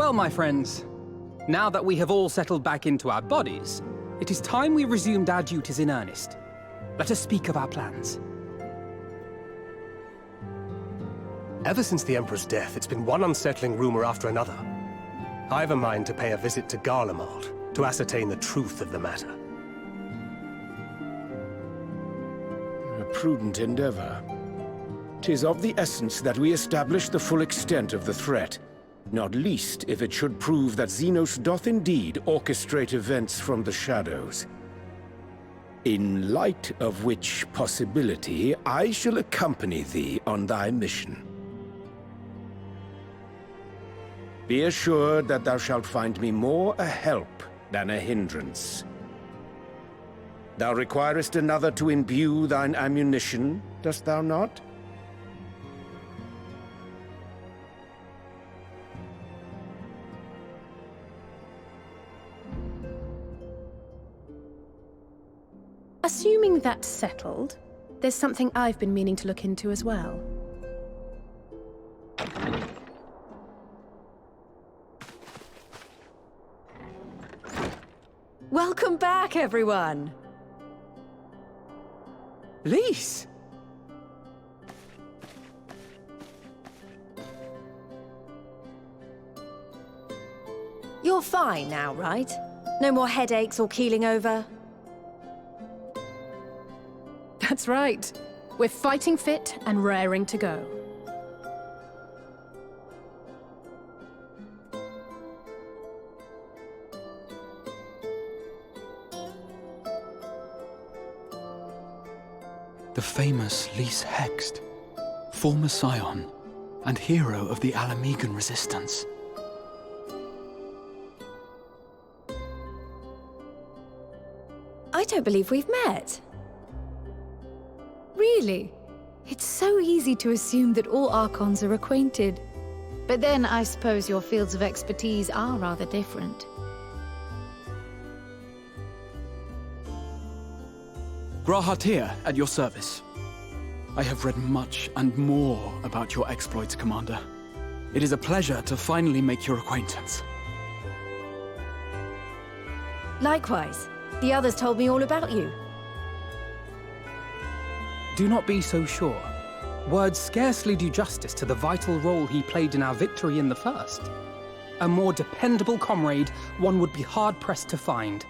Well, my friends, now that we have all settled back into our bodies, it is time we resumed our duties in earnest. Let us speak of our plans. Ever since the Emperor's death, it's been one unsettling rumor after another. I've a mind to pay a visit to Garlemald to ascertain the truth of the matter. A prudent endeavor. 'Tis of the essence that we establish the full extent of the threat, not least if it should prove that Xenos doth indeed orchestrate events from the shadows. In light of which possibility, I shall accompany thee on thy mission. Be assured that thou shalt find me more a help than a hindrance. Thou requirest another to imbue thine ammunition, dost thou not? Assuming that's settled, there's something I've been meaning to look into as well. Welcome back, everyone! Lise! You're fine now, right? No more headaches or keeling over? That's right. We're fighting fit and raring to go. The famous Lise Hext, former Scion, and hero of the Alamegan resistance. I don't believe we've met. Really? It's so easy to assume that all Archons are acquainted. But then I suppose your fields of expertise are rather different. Grahatir, at your service. I have read much and more about your exploits, Commander. It is a pleasure to finally make your acquaintance. Likewise. The others told me all about you. Do not be so sure. Words scarcely do justice to the vital role he played in our victory in the First. A more dependable comrade one would be hard-pressed to find.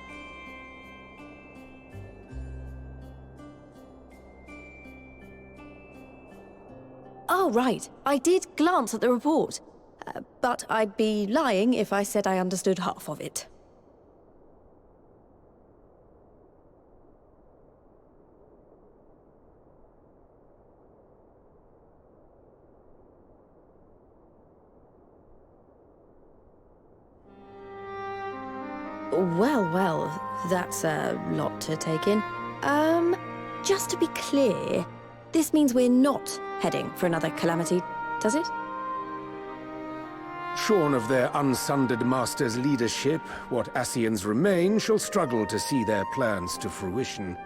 Oh, right. I did glance at the report. But I'd be lying if I said I understood half of it. Well, that's a lot to take in. Just to be clear, this means we're not heading for another calamity, does it? Shorn of their unsundered master's leadership, what Ascians remain shall struggle to see their plans to fruition.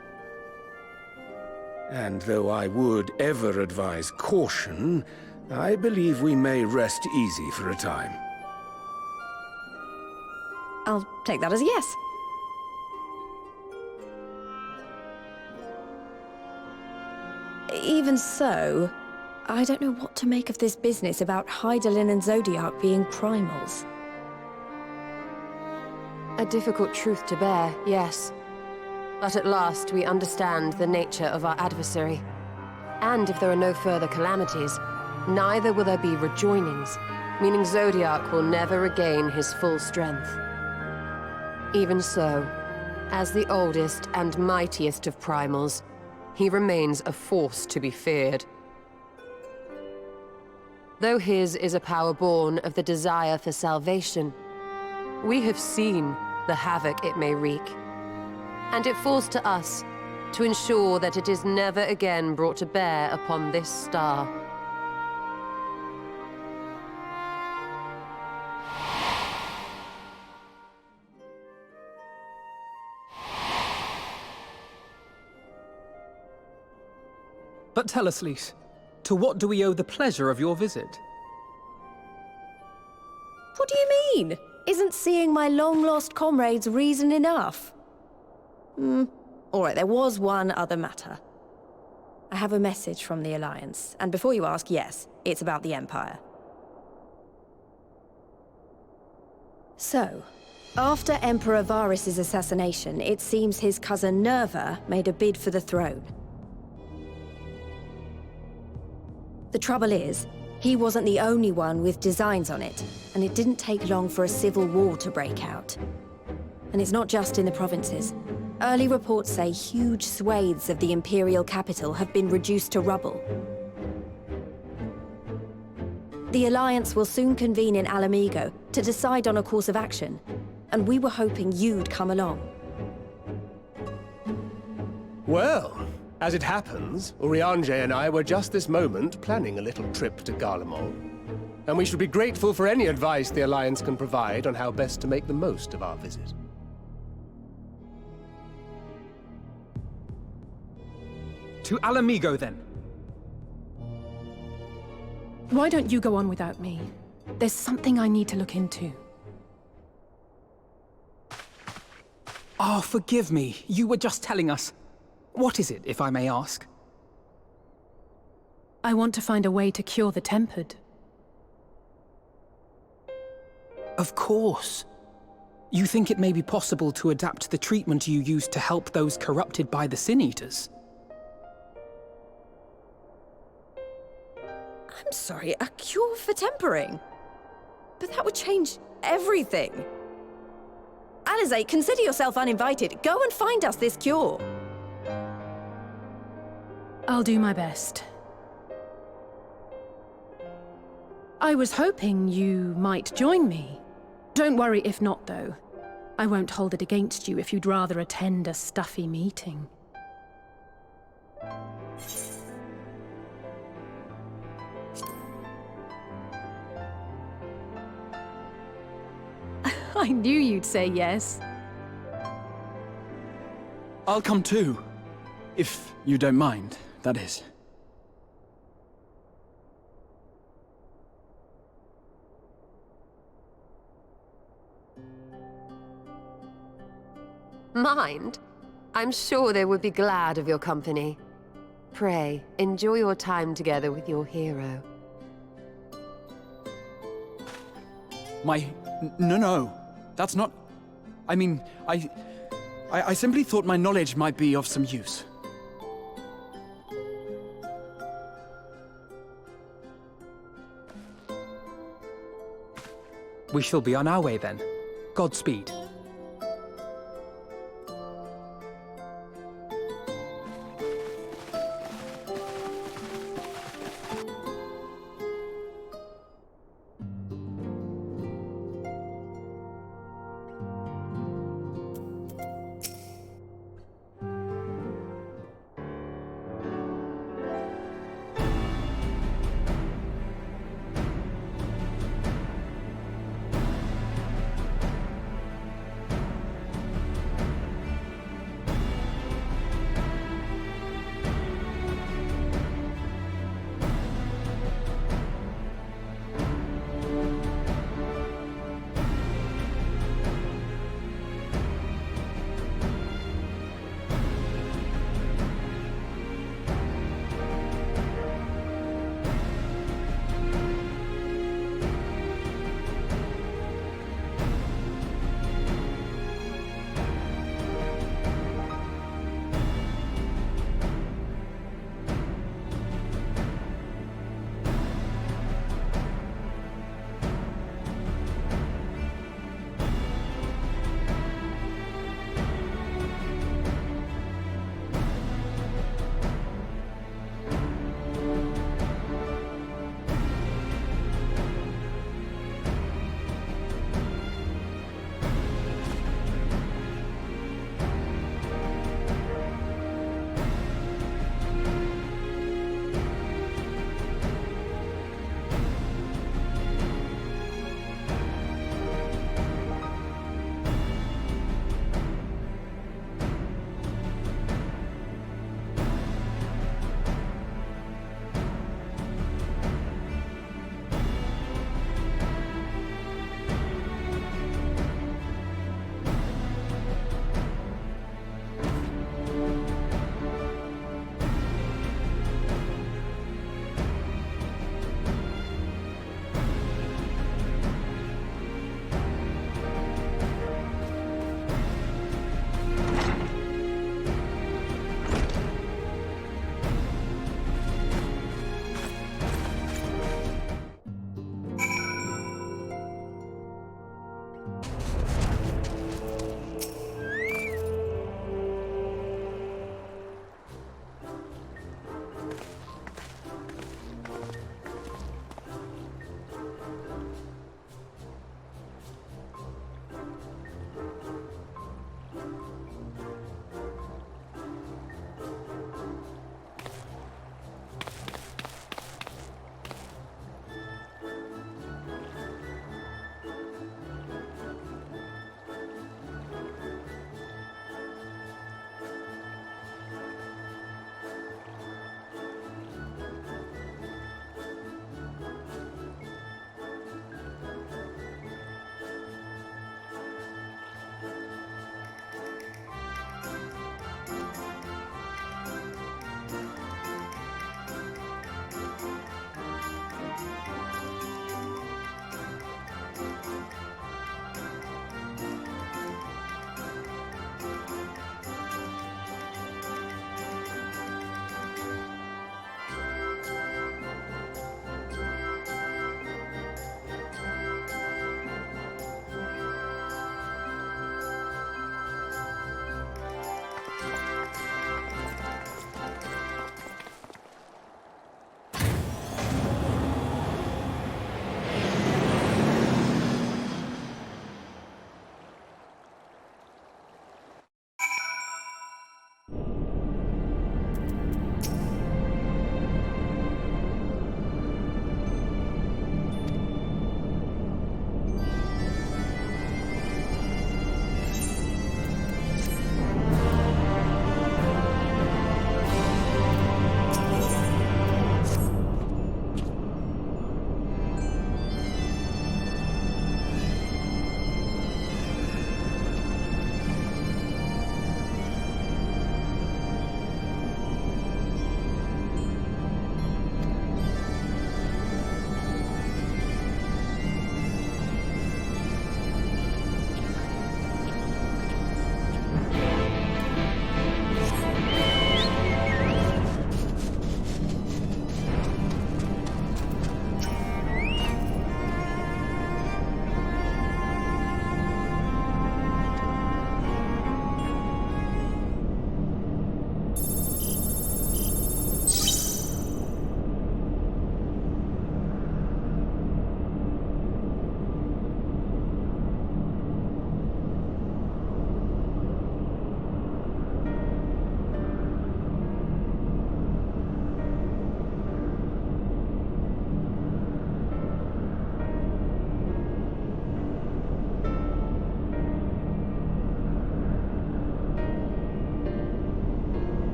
And though I would ever advise caution, I believe we may rest easy for a time. I'll take that as a yes. Even so, I don't know what to make of this business about Hydaelyn and Zodiac being primals. A difficult truth to bear, yes. But at last we understand the nature of our adversary. And if there are no further calamities, neither will there be rejoinings, meaning Zodiac will never regain his full strength. Even so, as the oldest and mightiest of primals, he remains a force to be feared. Though his is a power born of the desire for salvation, we have seen the havoc it may wreak. And it falls to us to ensure that it is never again brought to bear upon this star. But tell us, Lise, to what do we owe the pleasure of your visit? What do you mean? Isn't seeing my long-lost comrades reason enough? Alright, there was one other matter. I have a message from the Alliance, and before you ask, yes, it's about the Empire. So, after Emperor Varys' assassination, it seems his cousin Nerva made a bid for the throne. The trouble is, he wasn't the only one with designs on it, and it didn't take long for a civil war to break out. And it's not just in the provinces. Early reports say huge swathes of the Imperial capital have been reduced to rubble. The Alliance will soon convene in Alamigo to decide on a course of action, and we were hoping you'd come along. Well, as it happens, Urianger and I were just this moment planning a little trip to Garlemald. And we should be grateful for any advice the Alliance can provide on how best to make the most of our visit. To Alamigo, then. Why don't you go on without me? There's something I need to look into. Oh, forgive me. You were just telling us. What is it, if I may ask? I want to find a way to cure the Tempered. Of course. You think it may be possible to adapt the treatment you used to help those corrupted by the Sin Eaters? I'm sorry, a cure for tempering? But that would change everything. Alisaie, consider yourself uninvited. Go and find us this cure. I'll do my best. I was hoping you might join me. Don't worry if not, though. I won't hold it against you if you'd rather attend a stuffy meeting. I knew you'd say yes. I'll come too. If you don't mind, that is. Mind? I'm sure they would be glad of your company. Pray, enjoy your time together with your hero. No. That's not... I mean, I simply thought my knowledge might be of some use. We shall be on our way then. Godspeed.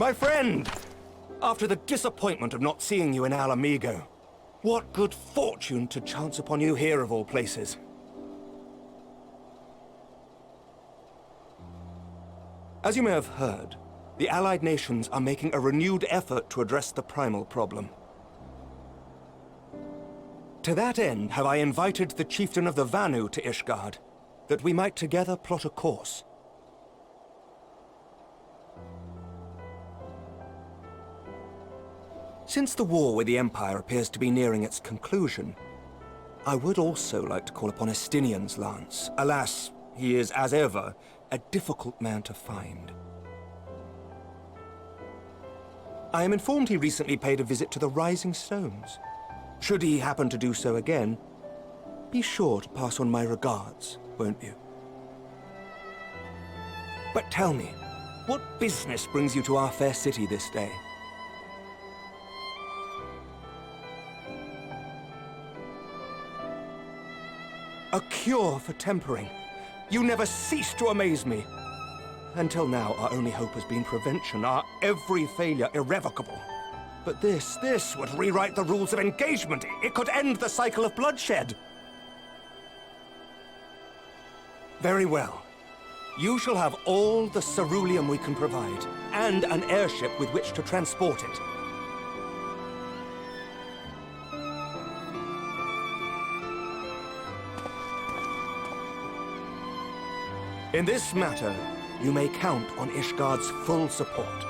My friend! After the disappointment of not seeing you in Alamigo, what good fortune to chance upon you here of all places. As you may have heard, the Allied nations are making a renewed effort to address the primal problem. To that end, have I invited the chieftain of the Vanu to Ishgard, that we might together plot a course. Since the war with the Empire appears to be nearing its conclusion, I would also like to call upon Estinian's lance. Alas, he is, as ever, a difficult man to find. I am informed he recently paid a visit to the Rising Stones. Should he happen to do so again, be sure to pass on my regards, won't you? But tell me, what business brings you to our fair city this day? A cure for tempering. You never cease to amaze me. Until now, our only hope has been prevention, our every failure irrevocable. But this would rewrite the rules of engagement. It could end the cycle of bloodshed. Very well. You shall have all the ceruleum we can provide, and an airship with which to transport it. In this matter, you may count on Ishgard's full support.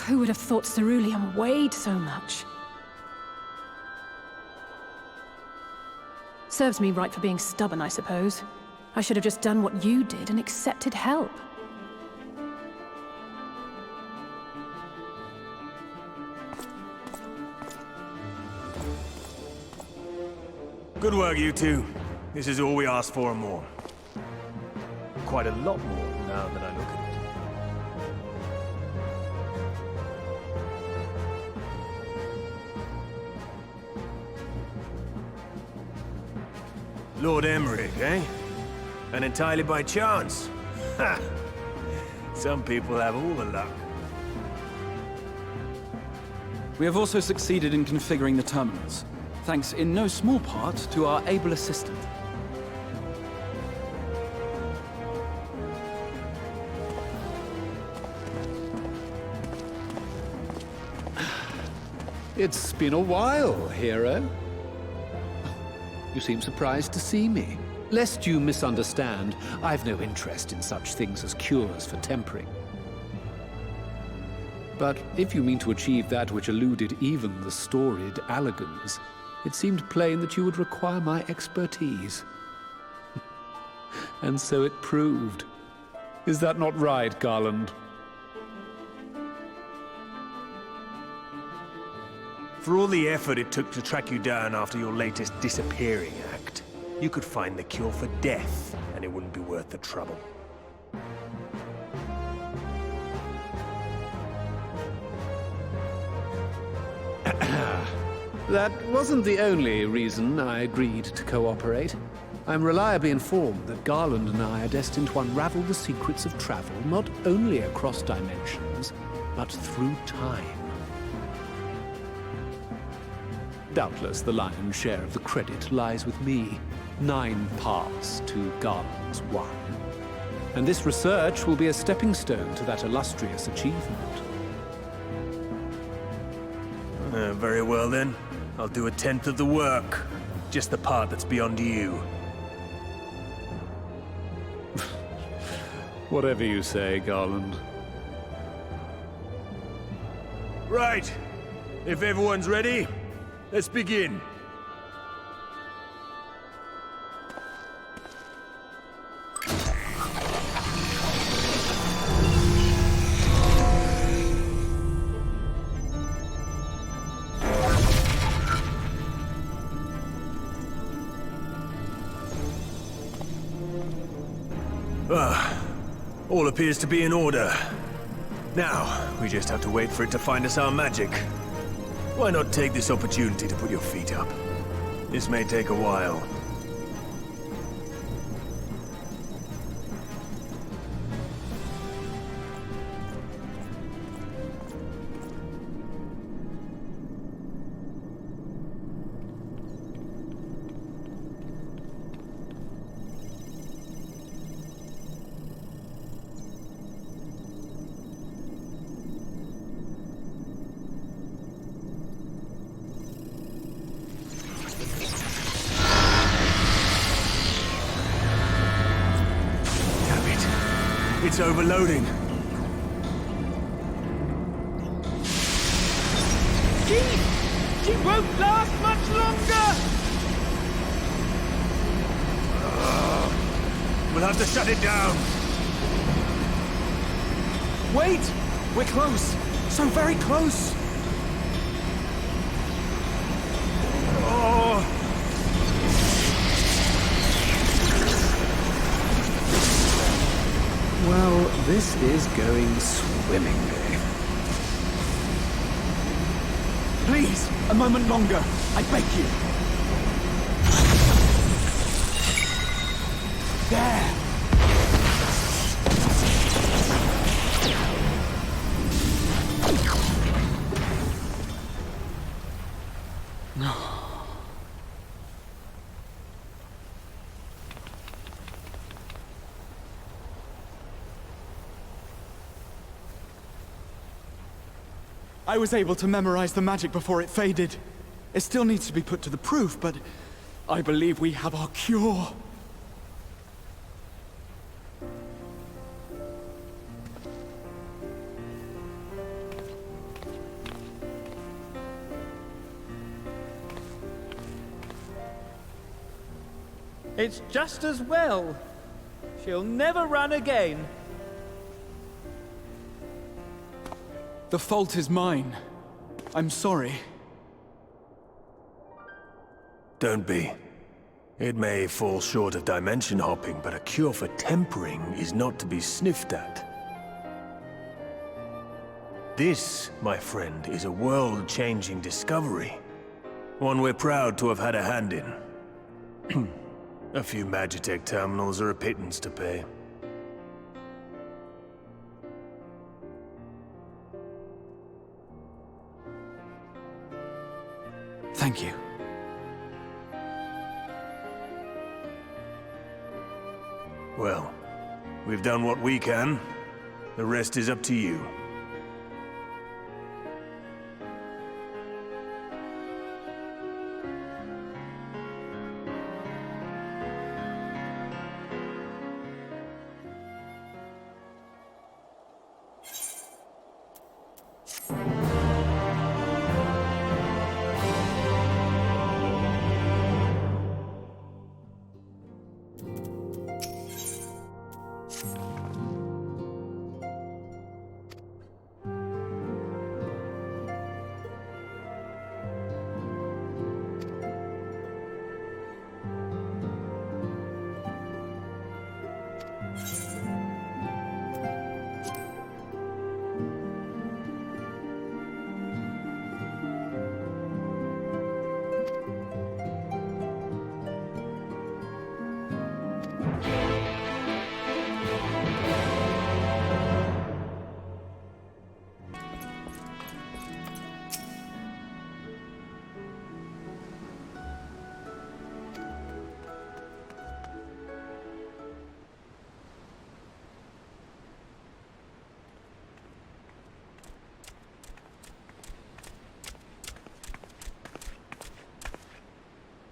Who would have thought ceruleum weighed so much? Serves me right for being stubborn, I suppose. I should have just done what you did and accepted help. Good work, you two. This is all we asked for and more. Quite a lot more, now that I look at it. Lord Emmerich, eh? And entirely by chance? Ha! Some people have all the luck. We have also succeeded in configuring the terminals, thanks in no small part to our able assistant. It's been a while, hero. You seem surprised to see me. Lest you misunderstand, I've no interest in such things as cures for tempering. But if you mean to achieve that which eluded even the storied Allagans, it seemed plain that you would require my expertise. And so it proved. Is that not right, Garland? For all the effort it took to track you down after your latest disappearing act, you could find the cure for death, and it wouldn't be worth the trouble. That wasn't the only reason I agreed to cooperate. I'm reliably informed that Garland and I are destined to unravel the secrets of travel, not only across dimensions, but through time. Doubtless the lion's share of the credit lies with me. 9 paths to Garland's 1. And this research will be a stepping stone to that illustrious achievement. Very well then. I'll do 1/10 of the work. Just the part that's beyond you. Whatever you say, Garland. Right. If everyone's ready, let's begin. All appears to be in order. Now, we just have to wait for it to find us our magic. Why not take this opportunity to put your feet up? This may take a while. It's overloading. She won't last much longer! We'll have to shut it down. Wait! We're close! So very close! Oh! Well, this is going swimmingly. Please, a moment longer. I beg you. There! I was able to memorize the magic before it faded. It still needs to be put to the proof, but I believe we have our cure. It's just as well. She'll never run again. The fault is mine. I'm sorry. Don't be. It may fall short of dimension hopping, but a cure for tempering is not to be sniffed at. This, my friend, is a world-changing discovery. One we're proud to have had a hand in. A few Magitech terminals are a pittance to pay. Thank you. Well, we've done what we can. The rest is up to you.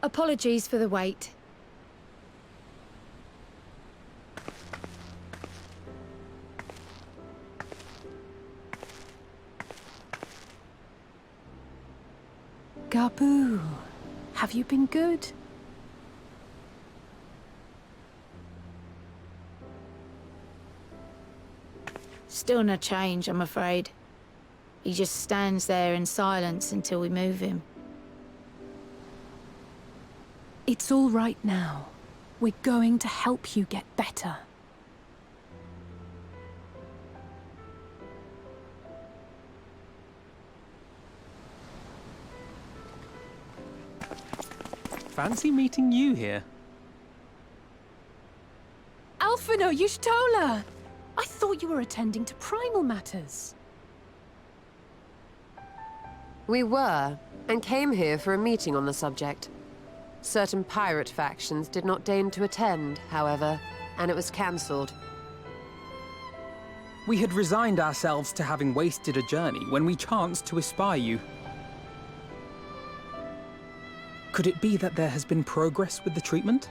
Apologies for the wait. Gabu, have you been good? Still no change, I'm afraid. He just stands there in silence until we move him. It's all right now. We're going to help you get better. Fancy meeting you here. Alphino Y'shtola! I thought you were attending to primal matters. We were, and came here for a meeting on the subject. Certain pirate factions did not deign to attend, however, and it was cancelled. We had resigned ourselves to having wasted a journey when we chanced to espy you. Could it be that there has been progress with the treatment?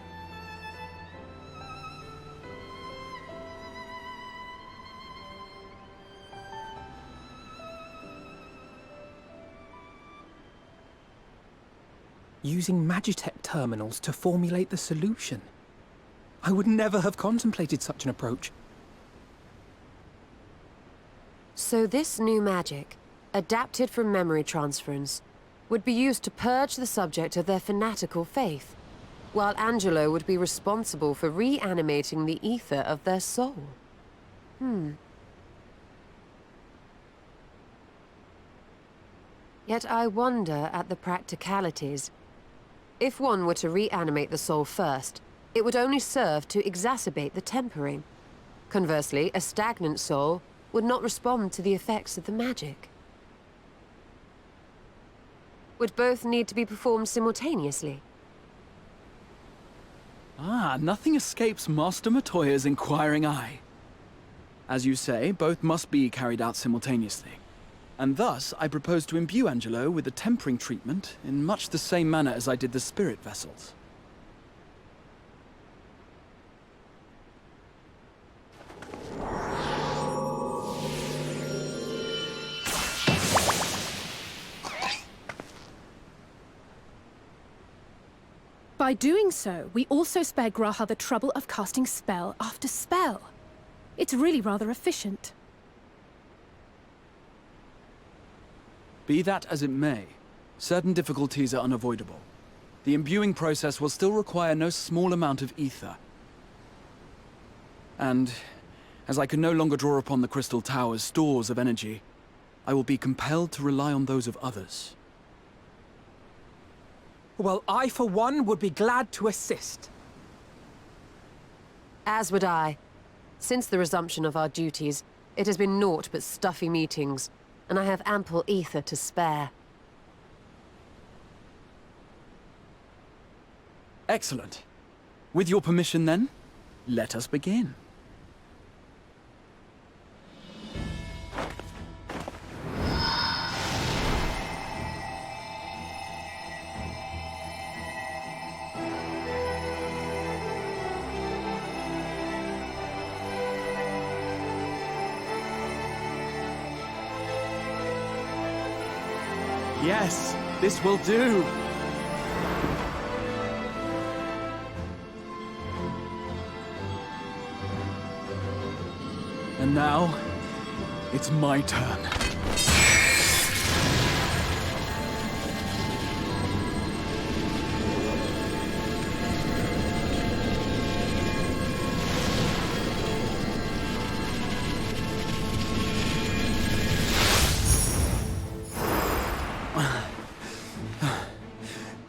Using Magitech terminals to formulate the solution. I would never have contemplated such an approach. So this new magic, adapted from memory transference, would be used to purge the subject of their fanatical faith, while Angelo would be responsible for reanimating the ether of their soul. Yet I wonder at the practicalities. If one were to reanimate the soul first, it would only serve to exacerbate the tempering. Conversely, a stagnant soul would not respond to the effects of the magic. Would both need to be performed simultaneously? Nothing escapes Master Matoya's inquiring eye. As you say, both must be carried out simultaneously. And thus, I propose to imbue Angelo with the tempering treatment in much the same manner as I did the spirit vessels. By doing so, we also spare Graha the trouble of casting spell after spell. It's really rather efficient. Be that as it may, certain difficulties are unavoidable. The imbuing process will still require no small amount of ether. And, as I can no longer draw upon the Crystal Tower's stores of energy, I will be compelled to rely on those of others. Well, I, for one, would be glad to assist. As would I. Since the resumption of our duties, it has been naught but stuffy meetings, and I have ample ether to spare. Excellent. With your permission, then, let us begin. Yes, this will do. And now, it's my turn.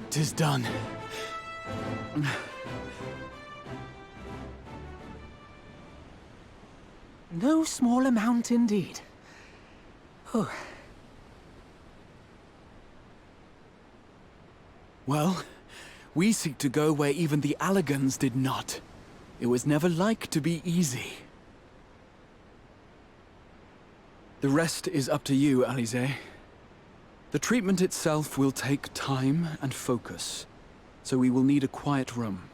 Tis done. No small amount indeed. Oh. Well, we seek to go where even the Allegans did not. It was never like to be easy. The rest is up to you, Alisaie. The treatment itself will take time and focus. so we will need a quiet room.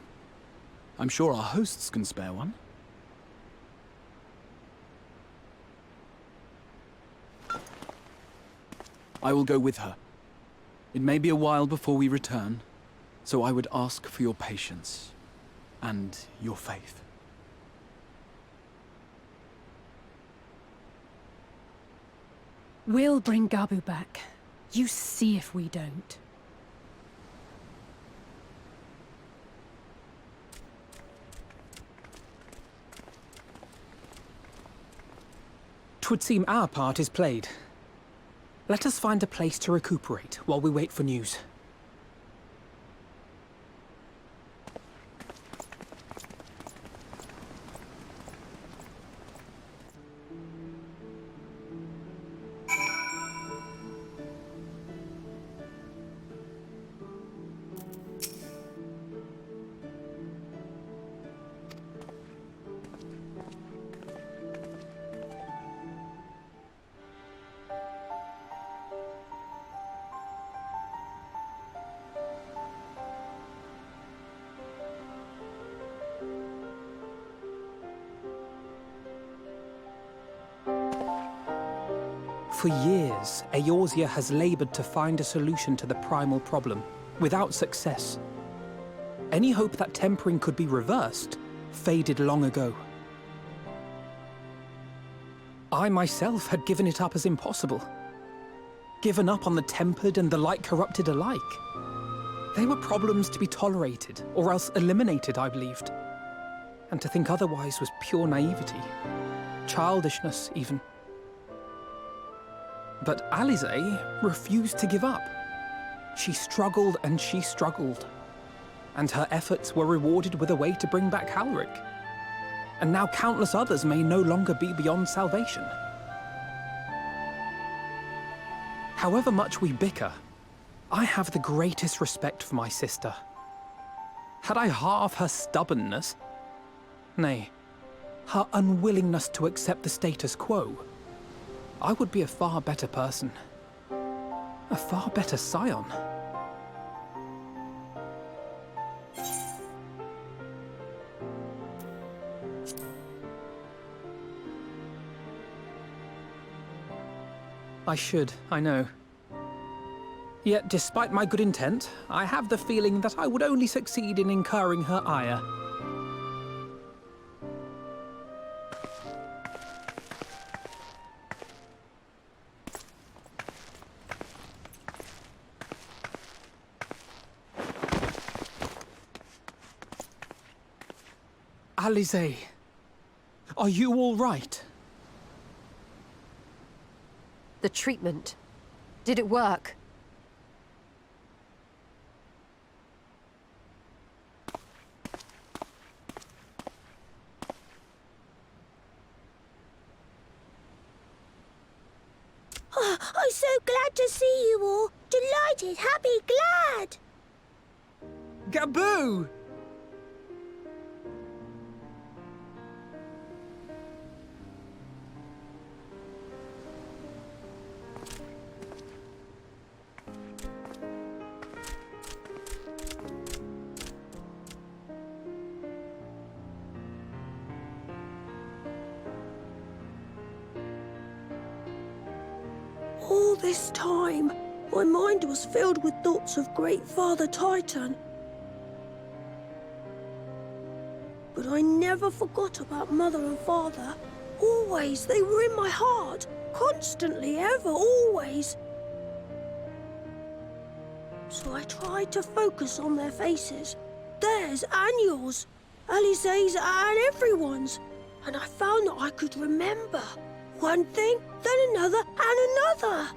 I'm sure our hosts can spare one. I will go with her. It may be a while before we return, so I would ask for your patience and your faith. We'll bring Gabu back. You see if we don't. Twould seem our part is played. Let us find a place to recuperate while we wait for news. For years, Eorzea has labored to find a solution to the primal problem, without success. Any hope that tempering could be reversed faded long ago. I myself had given it up as impossible. Given up on the tempered and the light-corrupted alike. They were problems to be tolerated, or else eliminated, I believed. And to think otherwise was pure naivety. Childishness, even. But Alisaie refused to give up. She struggled and she struggled. And her efforts were rewarded with a way to bring back Halric. And now countless others may no longer be beyond salvation. However much we bicker, I have the greatest respect for my sister. Had I half her stubbornness, nay, her unwillingness to accept the status quo, I would be a far better person. A far better Scion. I should, I know. Yet, despite my good intent, I have the feeling that I would only succeed in incurring her ire. Alisaie, are you all right? The treatment. Did it work? Oh, I'm so glad to see you all. Delighted, happy, glad. Gabu! All this time, my mind was filled with thoughts of Great Father Titan. But I never forgot about Mother and Father. Always, they were in my heart. Constantly, ever, always. So I tried to focus on their faces. Theirs and yours. Alisaie's and everyone's. And I found that I could remember. One thing, then another, and another.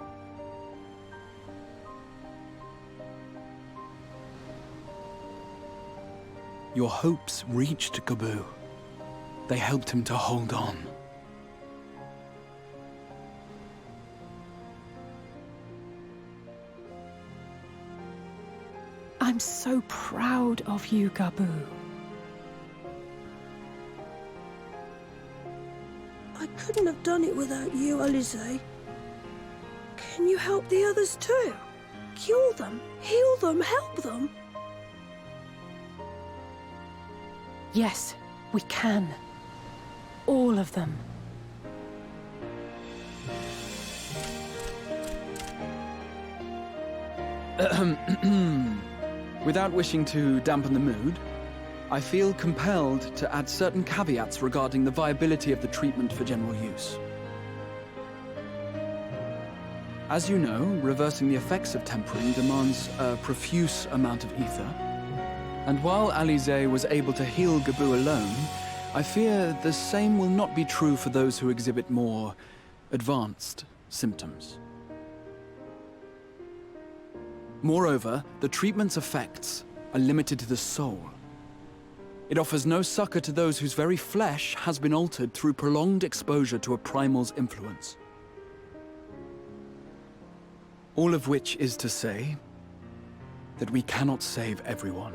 Your hopes reached Gabu. They helped him to hold on. I'm so proud of you, Gabu. I couldn't have done it without you, Alisaie. Can you help the others too? Cure them, heal them, help them? Yes, we can. All of them. Without wishing to dampen the mood, I feel compelled to add certain caveats regarding the viability of the treatment for general use. As you know, reversing the effects of tempering demands a profuse amount of ether. And while Alisaie was able to heal Gabu alone, I fear the same will not be true for those who exhibit more advanced symptoms. Moreover, the treatment's effects are limited to the soul. It offers no succor to those whose very flesh has been altered through prolonged exposure to a primal's influence. All of which is to say that we cannot save everyone.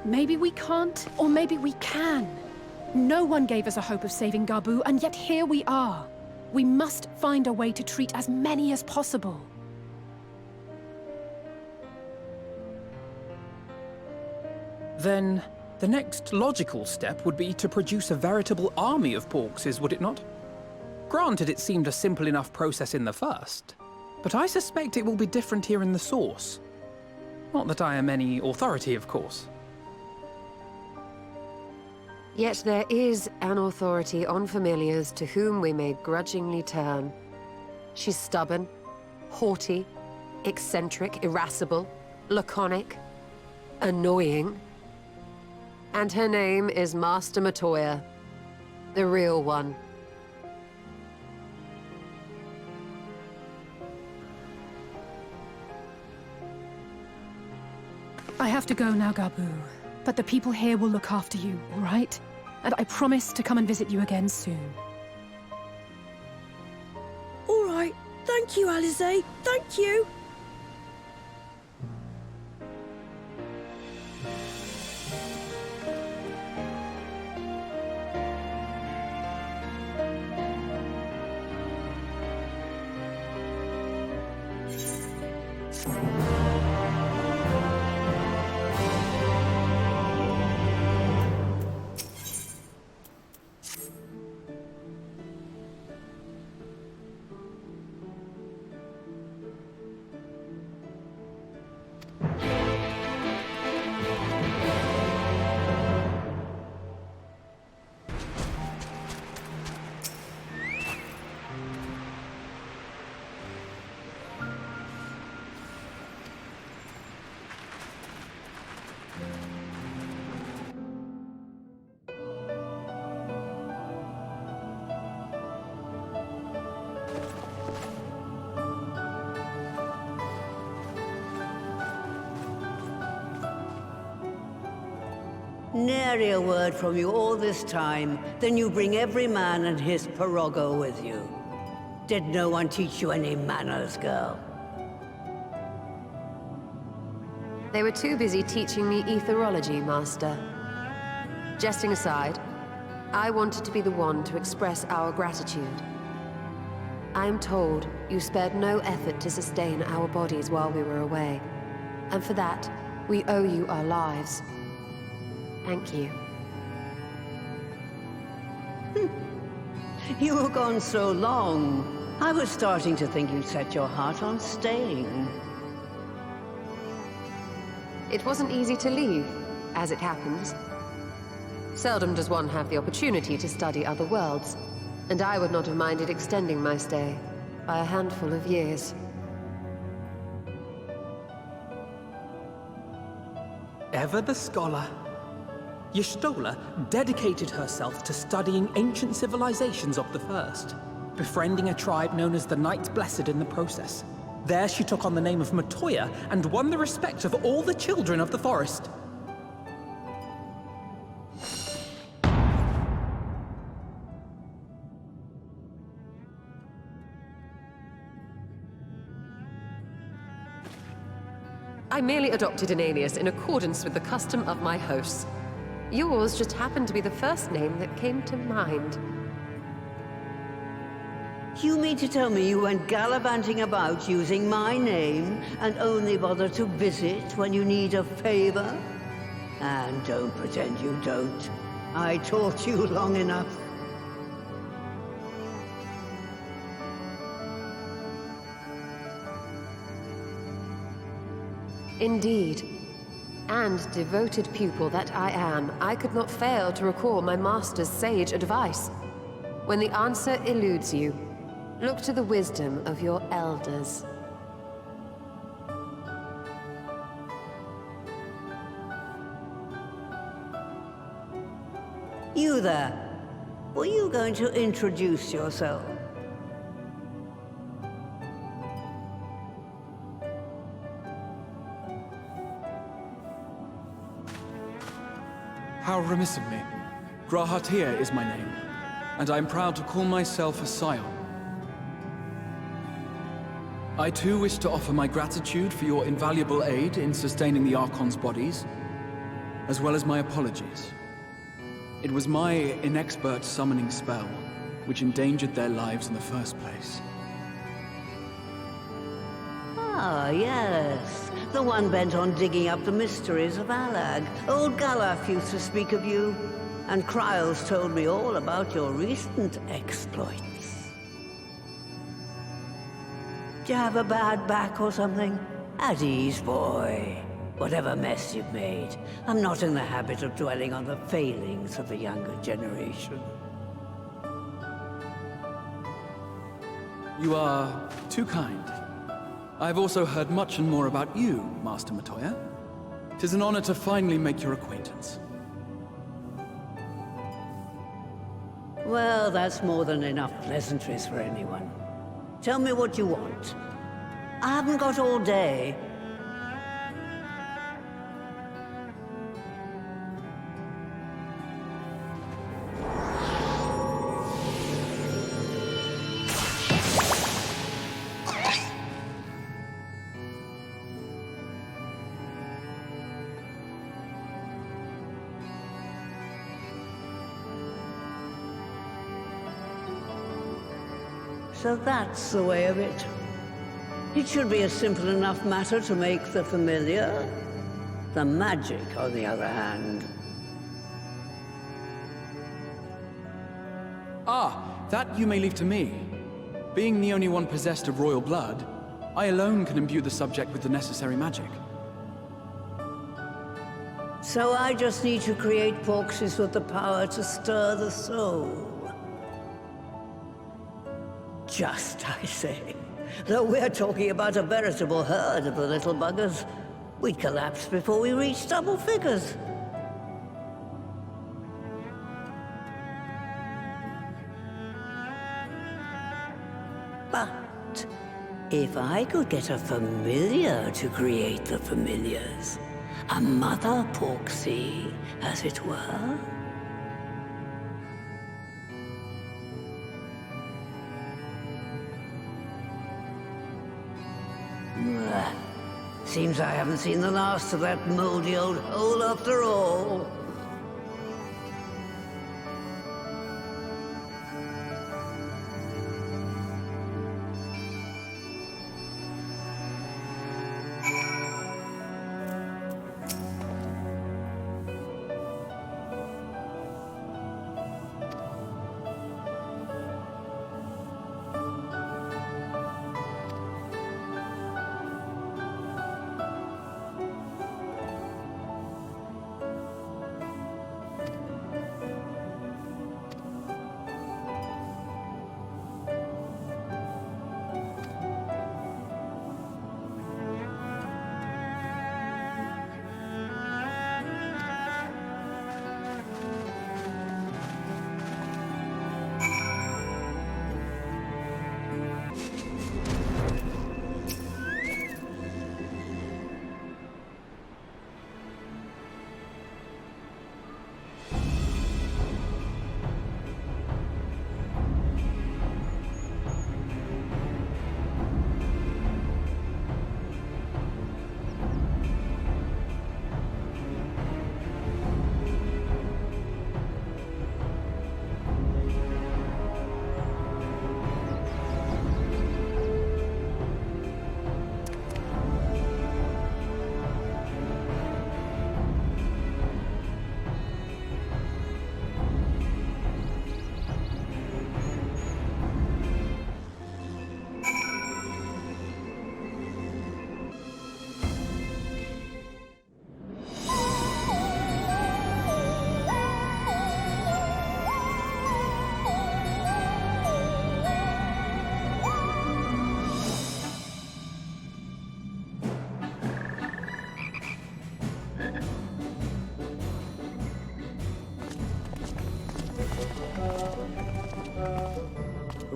Maybe we can't, or maybe we can. No one gave us a hope of saving Gabu, and yet here we are. We must find a way to treat as many as possible. Then, the next logical step would be to produce a veritable army of Porkses, would it not? Granted, it seemed a simple enough process in the first, but I suspect it will be different here in the source. Not that I am any authority, of course. Yet there is an authority on familiars to whom we may grudgingly turn. She's stubborn, haughty, eccentric, irascible, laconic, annoying. And her name is Master Matoya, the real one. I have to go now, Gabu. But the people here will look after you, all right? And I promise to come and visit you again soon. All right. Thank you, Alisaie. Thank you. Nary a word from you all this time, then you bring every man and his pirogo with you. Did no one teach you any manners, girl? They were too busy teaching me etherology, Master. Jesting aside, I wanted to be the one to express our gratitude. I am told you spared no effort to sustain our bodies while we were away. And for that, we owe you our lives. Thank you. You were gone so long, I was starting to think you'd set your heart on staying. It wasn't easy to leave, as it happens. Seldom does one have the opportunity to study other worlds, and I would not have minded extending my stay by a handful of years. Ever the scholar. Y'shtola dedicated herself to studying ancient civilizations of the First, befriending a tribe known as the Knights Blessed in the process. There she took on the name of Matoya and won the respect of all the children of the forest. I merely adopted an alias in accordance with the custom of my hosts. Yours just happened to be the first name that came to mind. You mean to tell me you went gallivanting about using my name and only bother to visit when you need a favor? And don't pretend you don't. I taught you long enough. Indeed. And devoted pupil that I am, I could not fail to recall my master's sage advice. When the answer eludes you, look to the wisdom of your elders. You there. Were you going to introduce yourself? How remiss of me. Grahatir is my name, and I am proud to call myself a Scion. I too wish to offer my gratitude for your invaluable aid in sustaining the Archon's bodies, as well as my apologies. It was my inexpert summoning spell which endangered their lives in the first place. Ah, yes. The one bent on digging up the mysteries of Allag. Old Galaf used to speak of you, and Kryles told me all about your recent exploits. Do you have a bad back or something? At ease, boy. Whatever mess you've made, I'm not in the habit of dwelling on the failings of the younger generation. You are too kind. I've also heard much and more about you, Master Matoya. 'Tis an honor to finally make your acquaintance. Well, that's more than enough pleasantries for anyone. Tell me what you want. I haven't got all day. So that's the way of it. It should be a simple enough matter to make the familiar. The magic, on the other hand. Ah, that you may leave to me. Being the only one possessed of royal blood, I alone can imbue the subject with the necessary magic. So I just need to create proxies with the power to stir the soul. Just, I say. Though we're talking about a veritable herd of the little buggers, we'd collapse before we reached double figures. But if I could get a familiar to create the familiars, a mother proxy, as it were. Seems I haven't seen the last of that moldy old hole after all.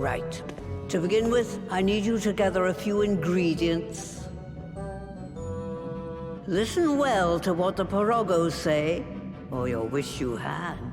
Right. To begin with, I need you to gather a few ingredients. Listen well to what the Porogos say, or you'll wish you had.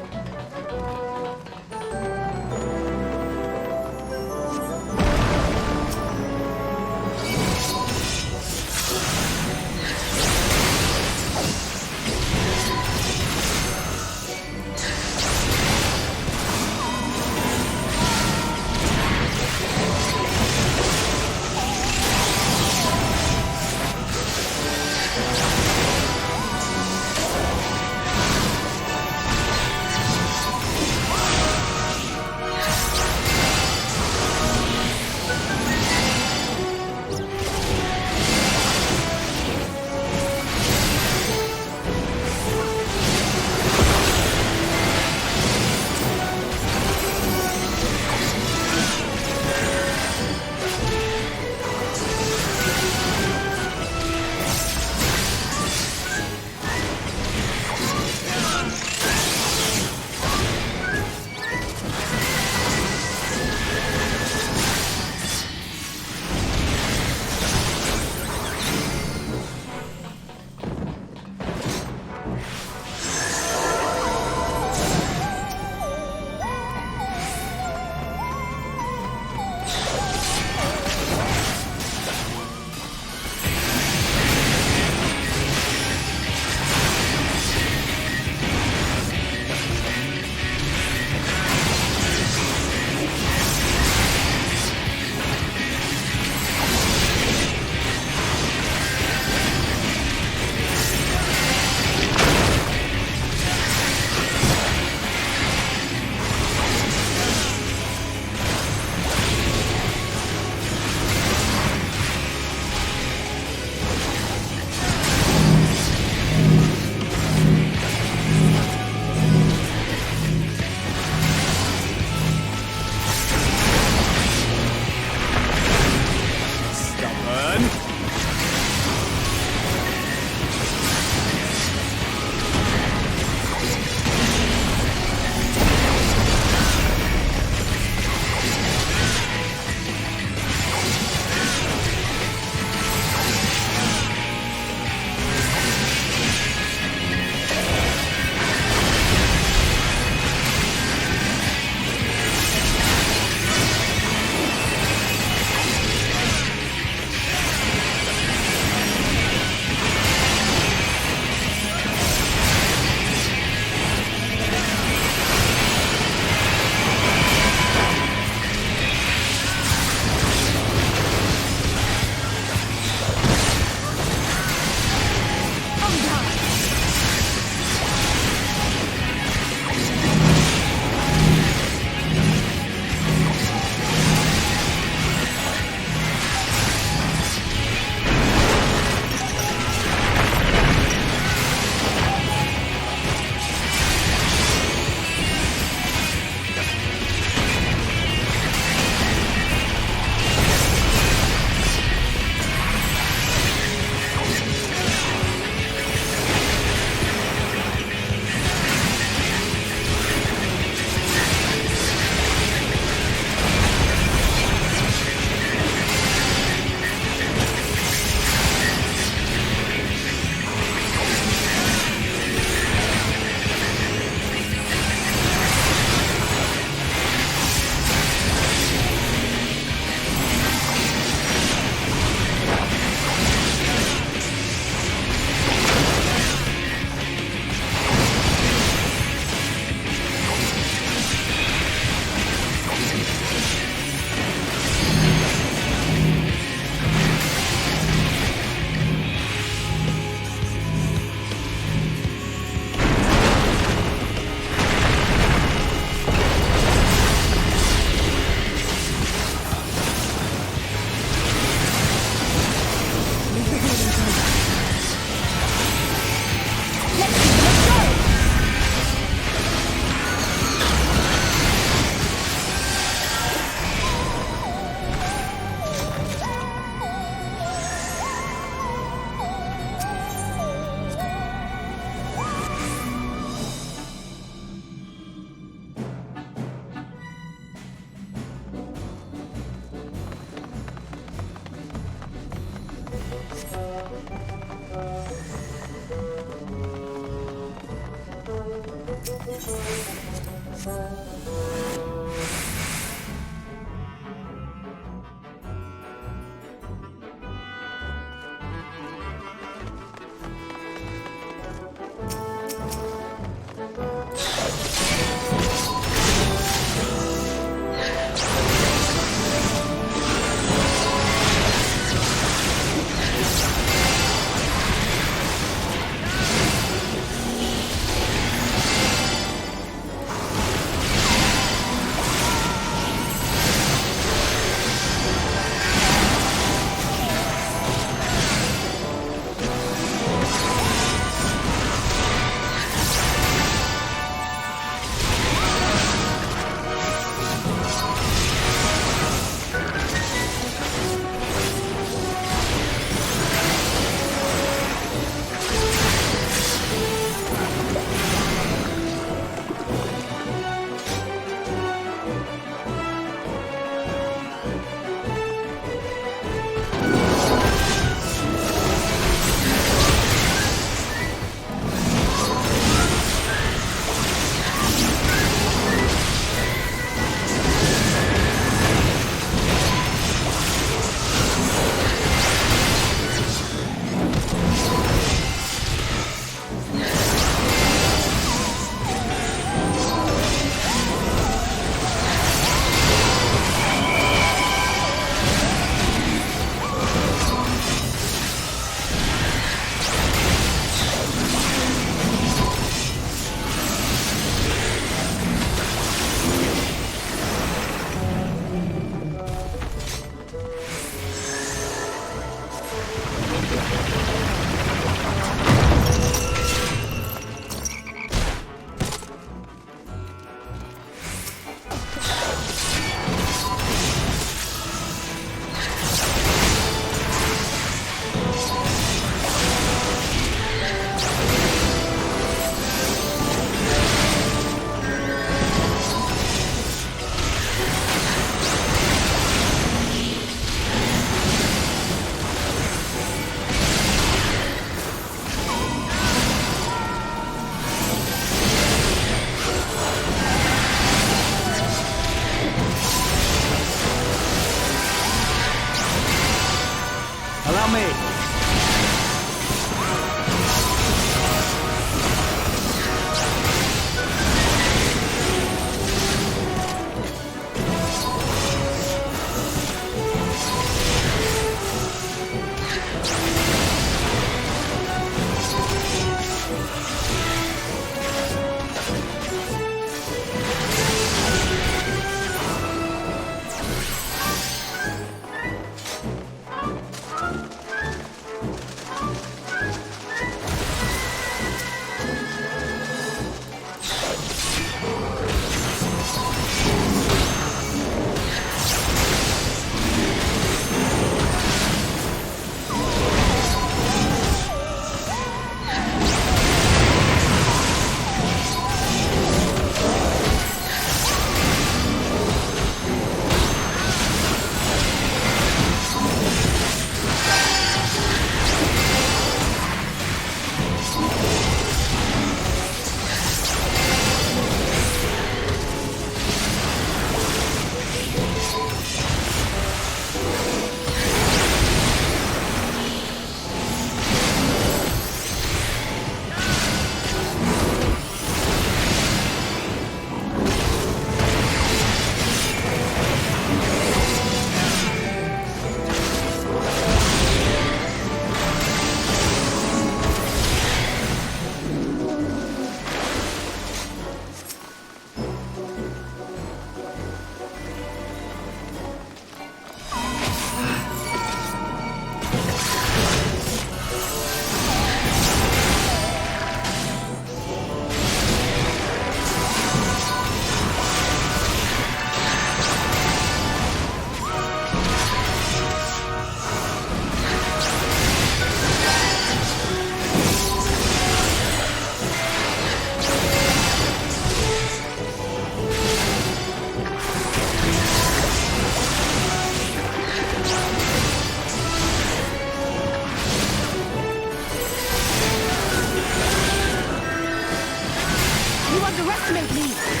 You underestimate me!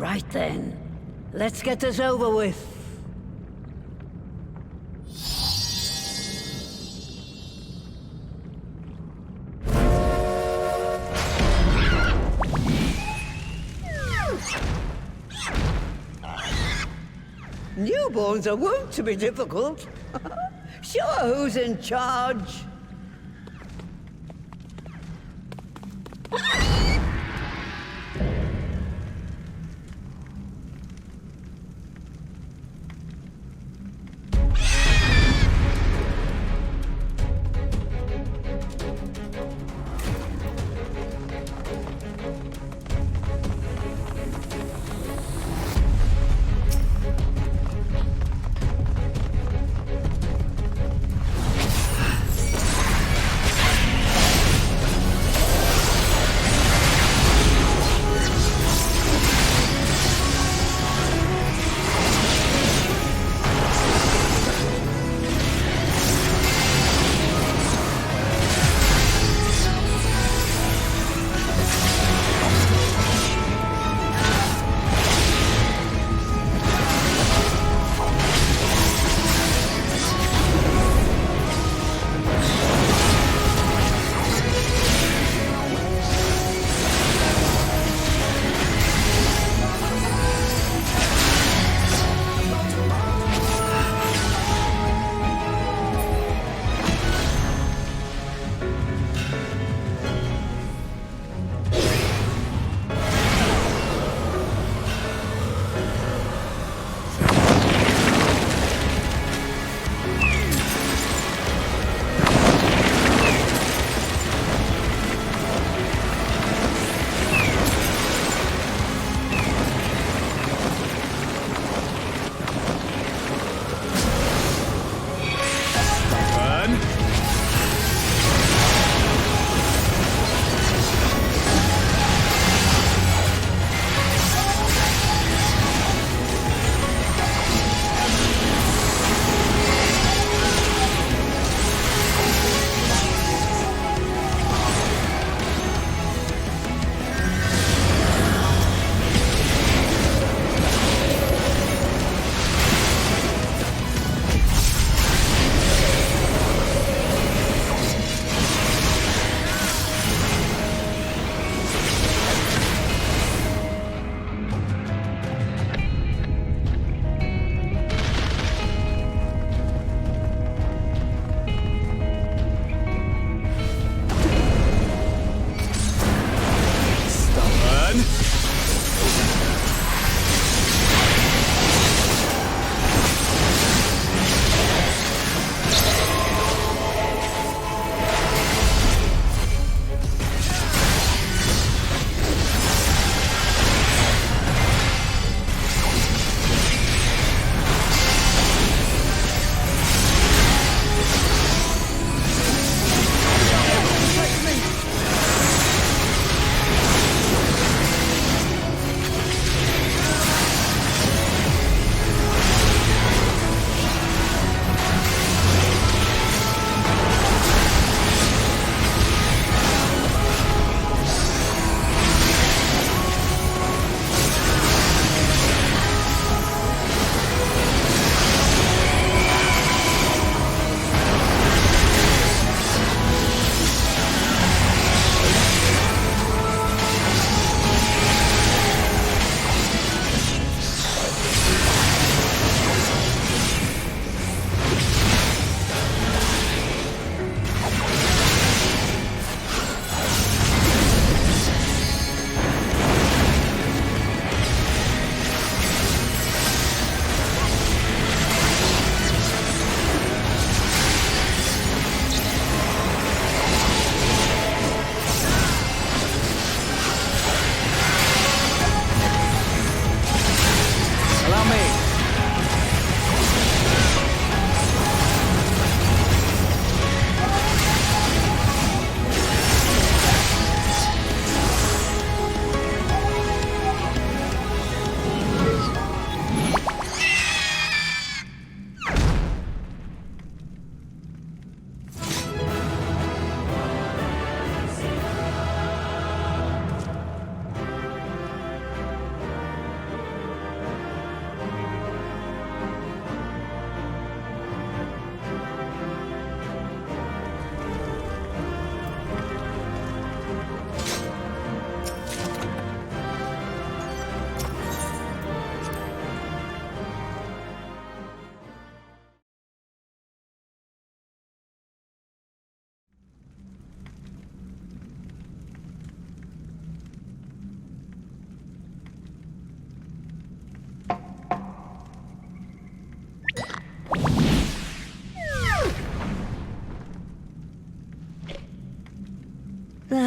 Right then. Let's get this over with. Newborns are wont to be difficult. Sure, who's in charge?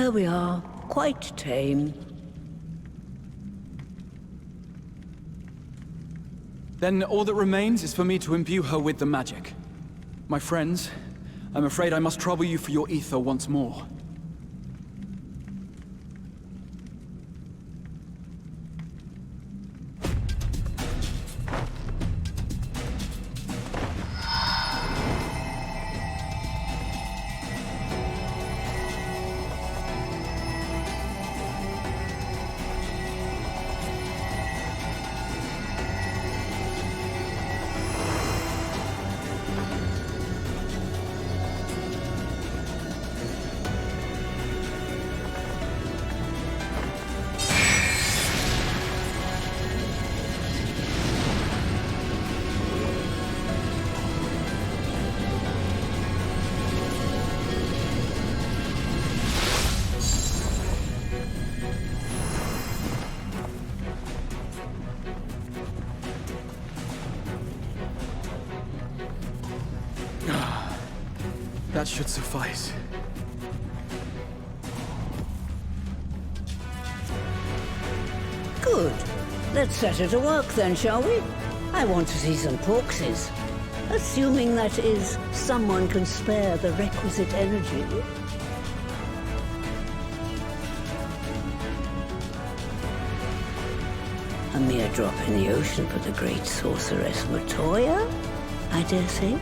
There we are. Quite tame. Then all that remains is for me to imbue her with the magic. My friends, I'm afraid I must trouble you for your ether once more. That should suffice. Good. Let's set her to work then, shall we? I want to see some porkses. Assuming, that is, someone can spare the requisite energy. A mere drop in the ocean for the great sorceress Matoya, I dare say.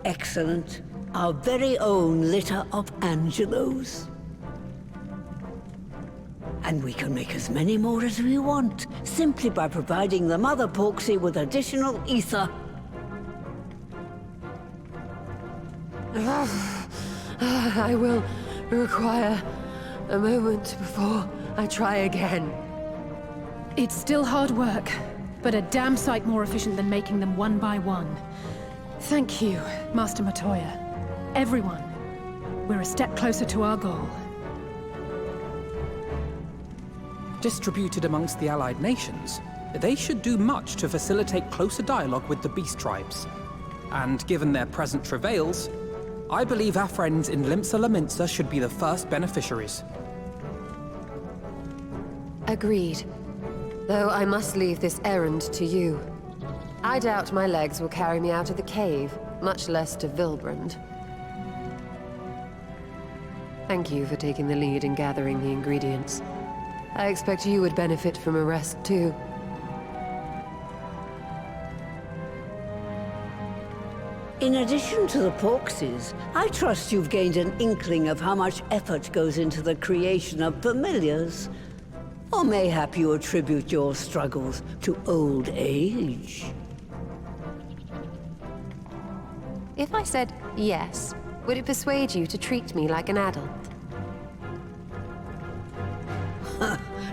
Excellent. Our very own litter of Angelos. And we can make as many more as we want, simply by providing the Mother Porksy with additional ether. I will require a moment before I try again. It's still hard work, but a damn sight more efficient than making them one by one. Thank you, Master Matoya. Everyone, we're a step closer to our goal. Distributed amongst the allied nations, they should do much to facilitate closer dialogue with the beast tribes. And given their present travails, I believe our friends in Limsa Laminsa should be the first beneficiaries. Agreed. Though I must leave this errand to you. I doubt my legs will carry me out of the cave, much less to Vylbrand. Thank you for taking the lead in gathering the ingredients. I expect you would benefit from a rest too. In addition to the porksies, I trust you've gained an inkling of how much effort goes into the creation of familiars. Or mayhap you attribute your struggles to old age. If I said yes, would it persuade you to treat me like an adult?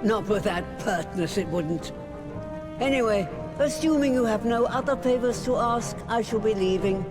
Not with that pertness, it wouldn't. Anyway, assuming you have no other favors to ask, I shall be leaving.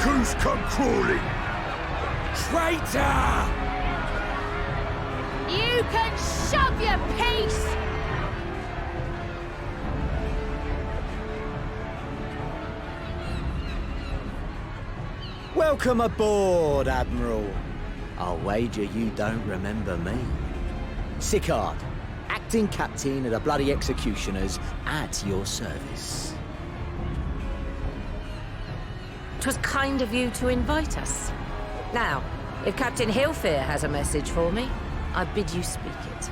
Goose come crawling! Traitor! You can shove your piece! Welcome aboard, Admiral. I'll wager you don't remember me. Sicard, acting captain of the bloody executioners, at your service. 'Twas kind of you to invite us. Now, if Captain Hillfear has a message for me, I bid you speak it.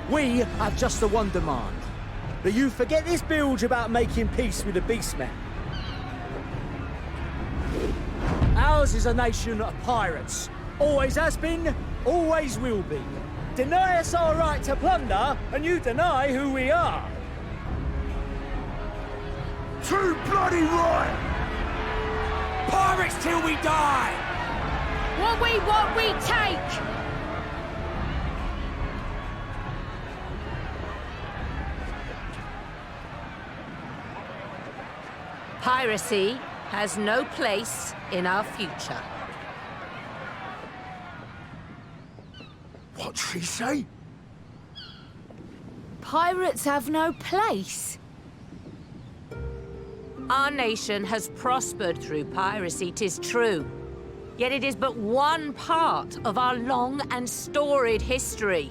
We have just the one demand. That you forget this bilge about making peace with the beastmen. Ours is a nation of pirates. Always has been, always will be. Deny us our right to plunder, and you deny who we are. Too bloody right! Pirates till we die! What we want, we take! Piracy has no place in our future. What'd she say? Pirates have no place. Our nation has prospered through piracy, 'tis true. Yet it is but one part of our long and storied history.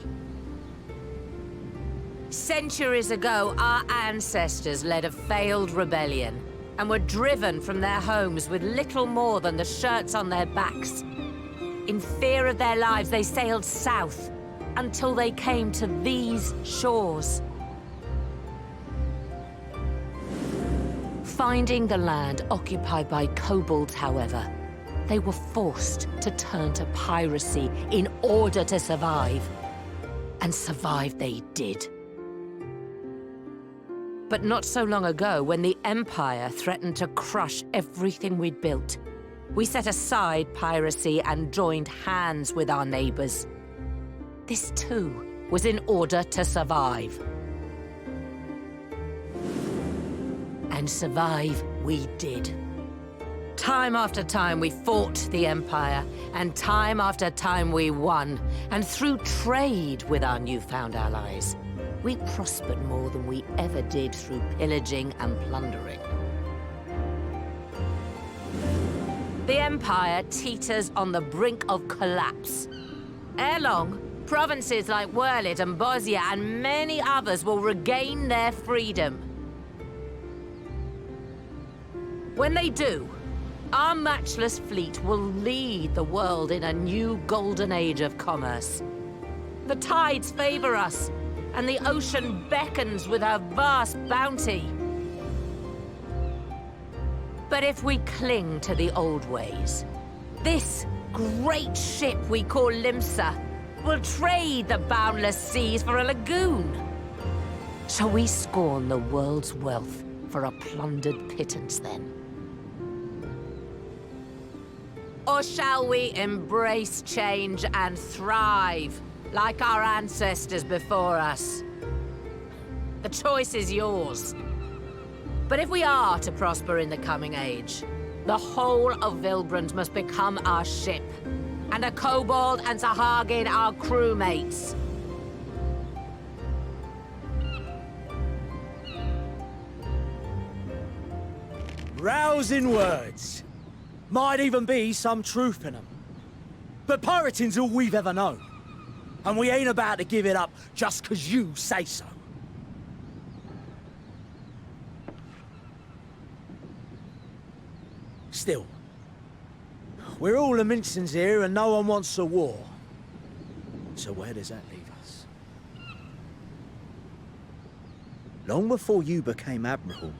Centuries ago, our ancestors led a failed rebellion and were driven from their homes with little more than the shirts on their backs. In fear of their lives, they sailed south until they came to these shores. Finding the land occupied by kobolds, however, they were forced to turn to piracy in order to survive. And survive they did. But not so long ago, when the Empire threatened to crush everything we'd built, we set aside piracy and joined hands with our neighbors. This too was in order to survive. And survive we did. Time after time we fought the Empire, and time after time we won. And through trade with our newfound allies, we prospered more than we ever did through pillaging and plundering. The Empire teeters on the brink of collapse. Ere long, provinces like Wyrlit and Bosnia and many others will regain their freedom. When they do, our matchless fleet will lead the world in a new golden age of commerce. The tides favor us, and the ocean beckons with her vast bounty. But if we cling to the old ways, this great ship we call Limsa will trade the boundless seas for a lagoon. Shall we scorn the world's wealth for a plundered pittance then? Or shall we embrace change and thrive, like our ancestors before us? The choice is yours. But if we are to prosper in the coming age, the whole of Vylbrand must become our ship, and a kobold and Sahagin our crewmates. Rousing words. Might even be some truth in them. But pirating's all we've ever known. And we ain't about to give it up just 'cause you say so. Still, we're all Aminsons here and no one wants a war. So where does that leave us? Long before you became Admiral,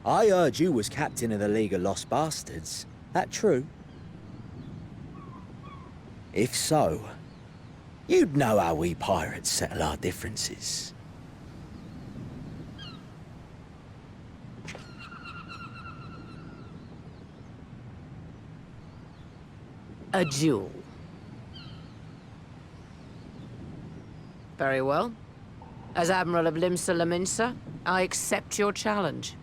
I heard you was captain of the League of Lost Bastards. That true? If so, you'd know how we pirates settle our differences. A duel. Very well. As Admiral of Limsa Laminsa, I accept your challenge.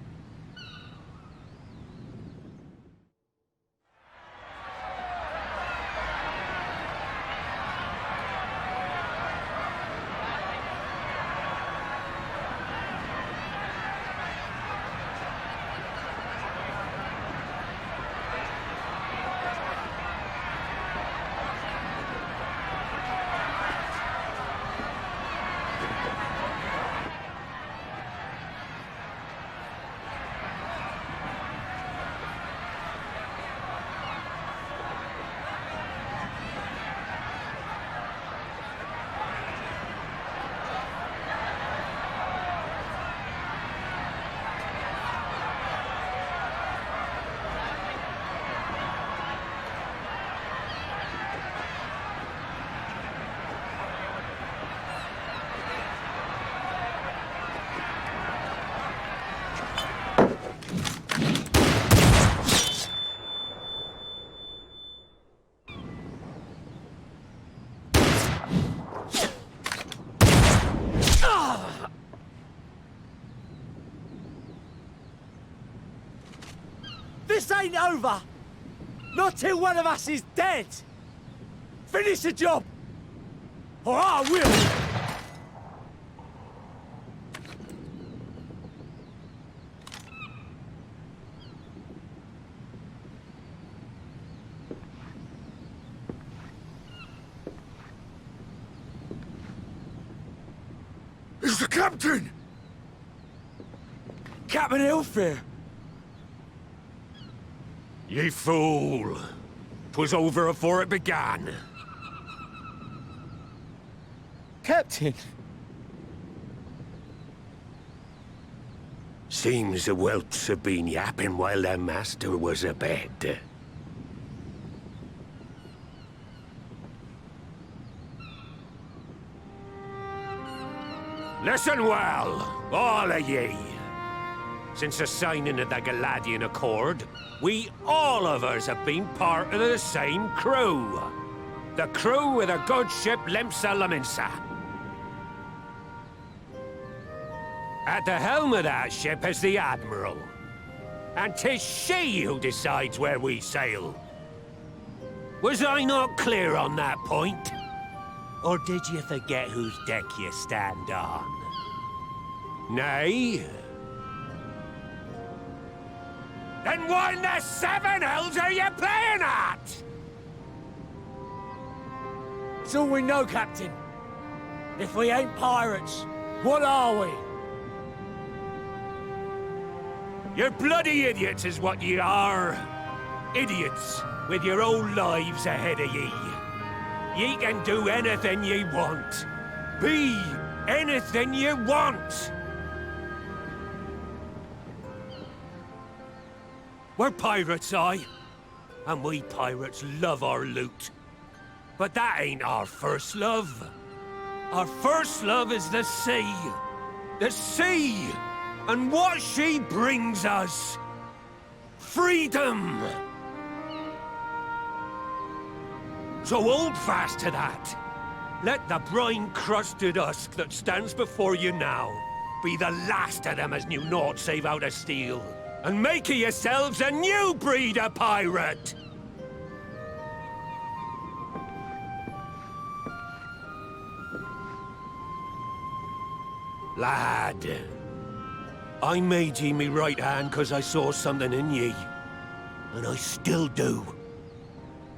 This ain't over! Not till one of us is dead! Finish the job! Or I will! It's the captain! Captain Elfir! Ye fool! 'Twas over afore it began. Captain! Seems the whelps have been yapping while their master was abed. Listen well, all of ye. Since the signing of the Galadian Accord, we all of us have been part of the same crew. The crew of the good ship Limsa Laminsa. At the helm of that ship is the Admiral. And 'tis she who decides where we sail. Was I not clear on that point? Or did you forget whose deck you stand on? Nay? Then what in the seven hells are you playing at? It's all we know, Captain. If we ain't pirates, what are we? You're bloody idiots is what ye are. Idiots with your own lives ahead of ye. Ye can do anything ye want. Be anything ye want. We're pirates, aye. And we pirates love our loot. But that ain't our first love. Our first love is the sea. The sea! And what she brings us. Freedom! So hold fast to that. Let the brine-crusted husk that stands before you now be the last of them as knew naught save out of steel. And make of yourselves a new breed of pirate! Lad, I made ye me right hand because I saw something in ye. And I still do.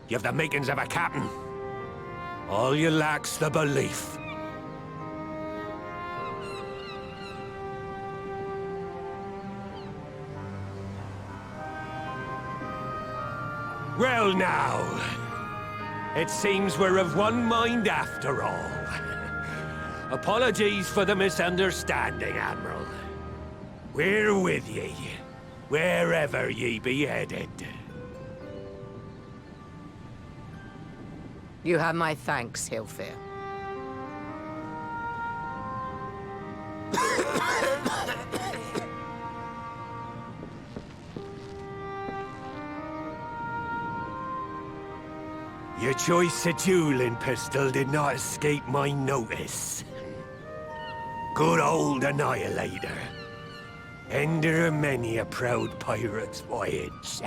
You have the makings of a captain. All you lack's the belief. Well now, it seems we're of one mind after all. Apologies for the misunderstanding, Admiral. We're with ye, wherever ye be headed. You have my thanks, Hilfir. Your choice of dueling pistol did not escape my notice. Good old Annihilator. Ender of many a proud pirate's voyage.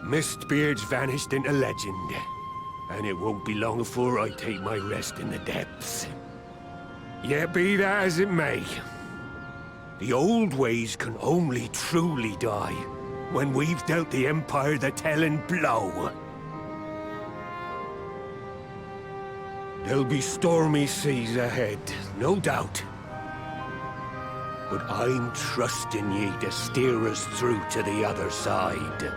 Mistbeard's vanished into legend, and it won't be long before I take my rest in the depths. Yet be that as it may, the old ways can only truly die when we've dealt the Empire the telling blow. There'll be stormy seas ahead, no doubt. But I'm trusting ye to steer us through to the other side.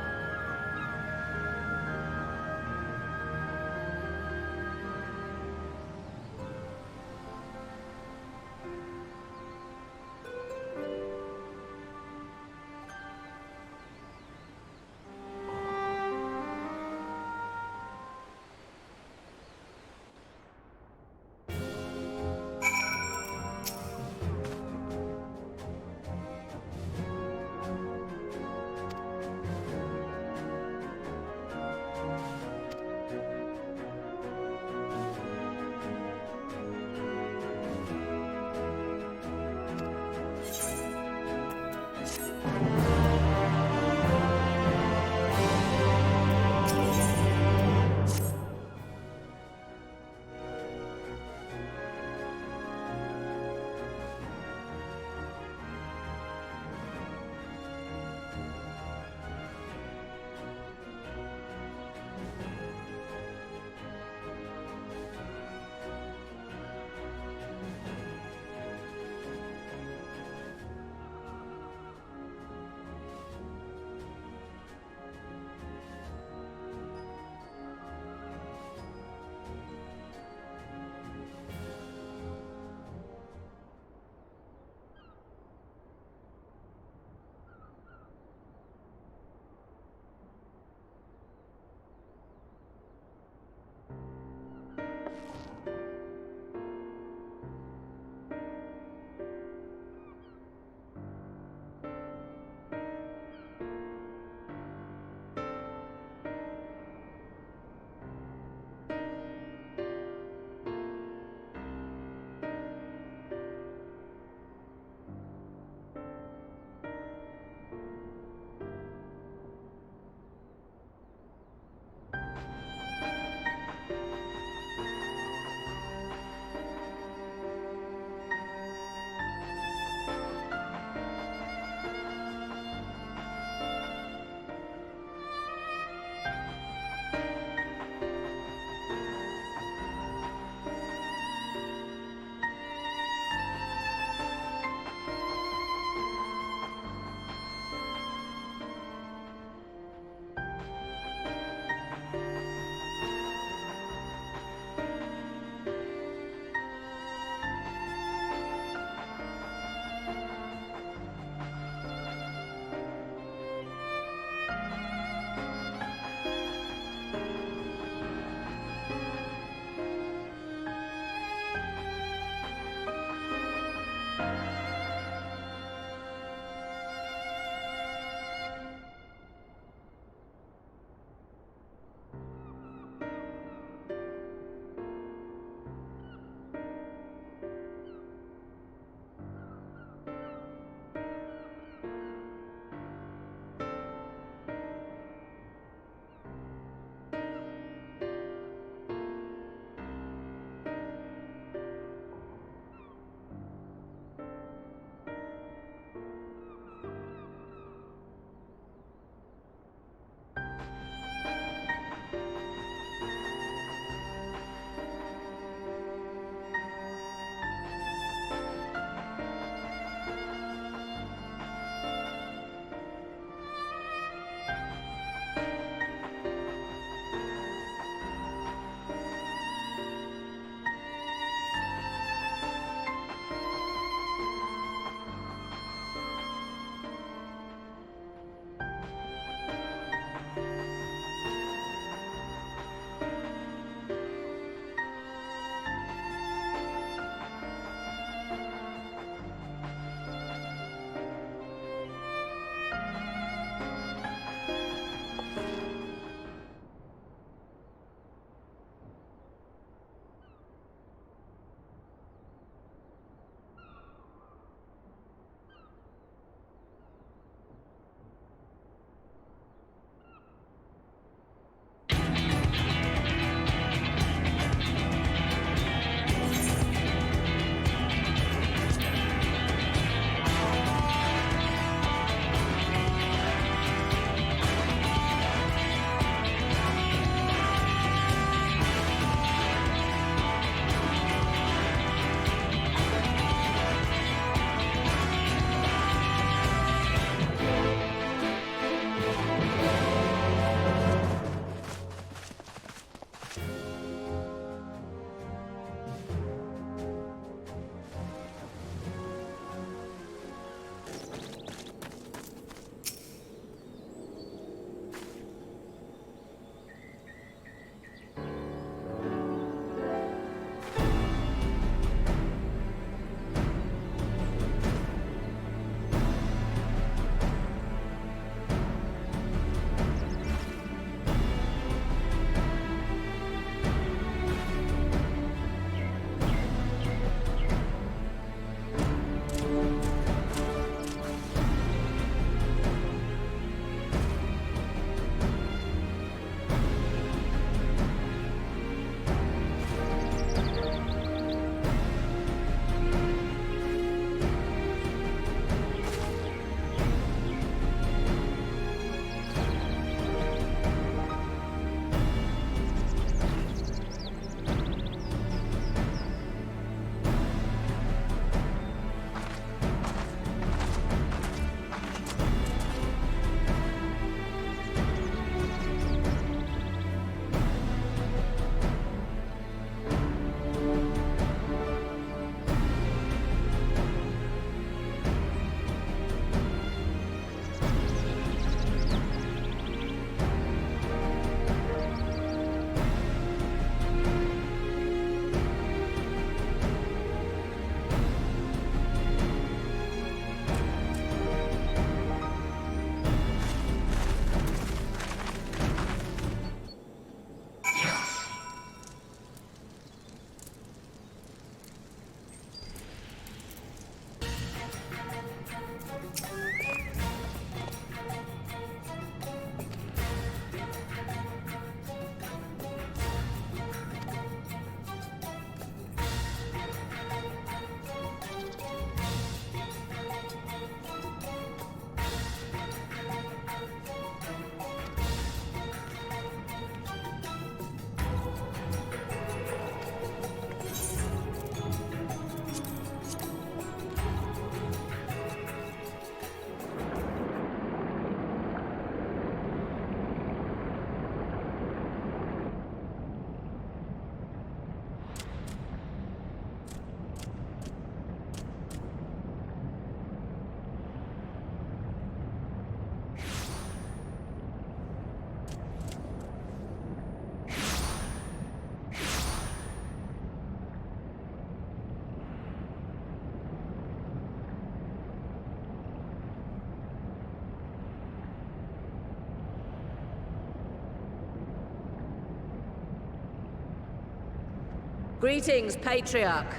Greetings, Patriarch.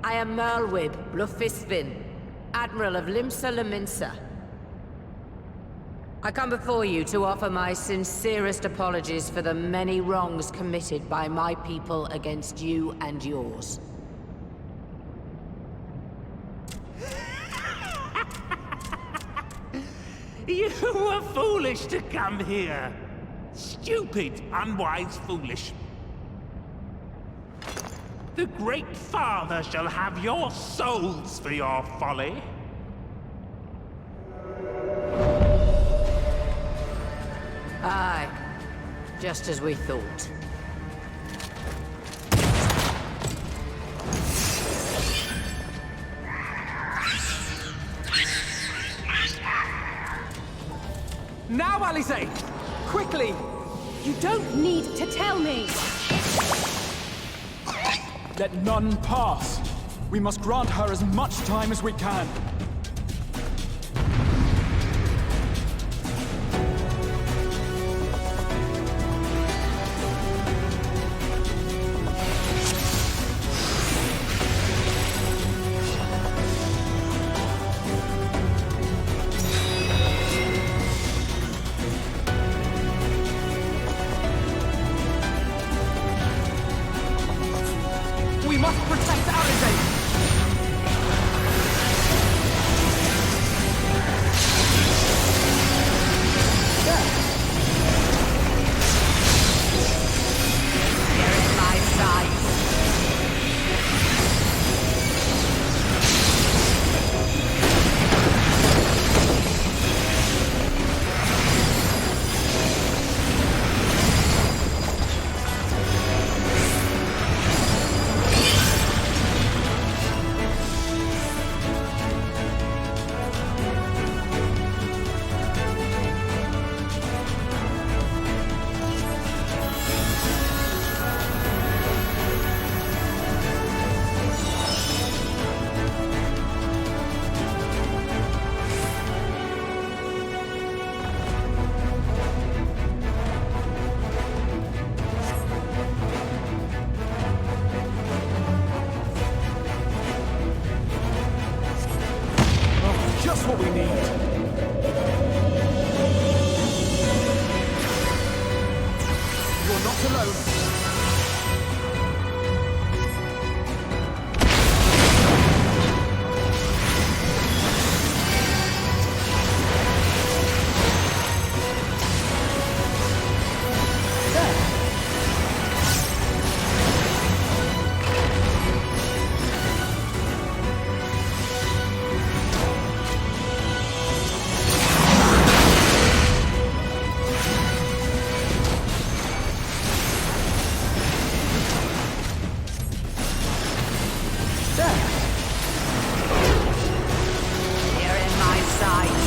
I am Merlwib Blufisvin, Admiral of Limsa Leminsa. I come before you to offer my sincerest apologies for the many wrongs committed by my people against you and yours. You were foolish to come here. Stupid, unwise, foolish. The Great Father shall have your souls for your folly. Aye, just as we thought. Now, Alisaie! Quickly! You don't need to tell me! Let none pass. We must grant her as much time as we can. We must protect Alisaie! You're in my sights. Just what we need. You're not alone. You're in my sights.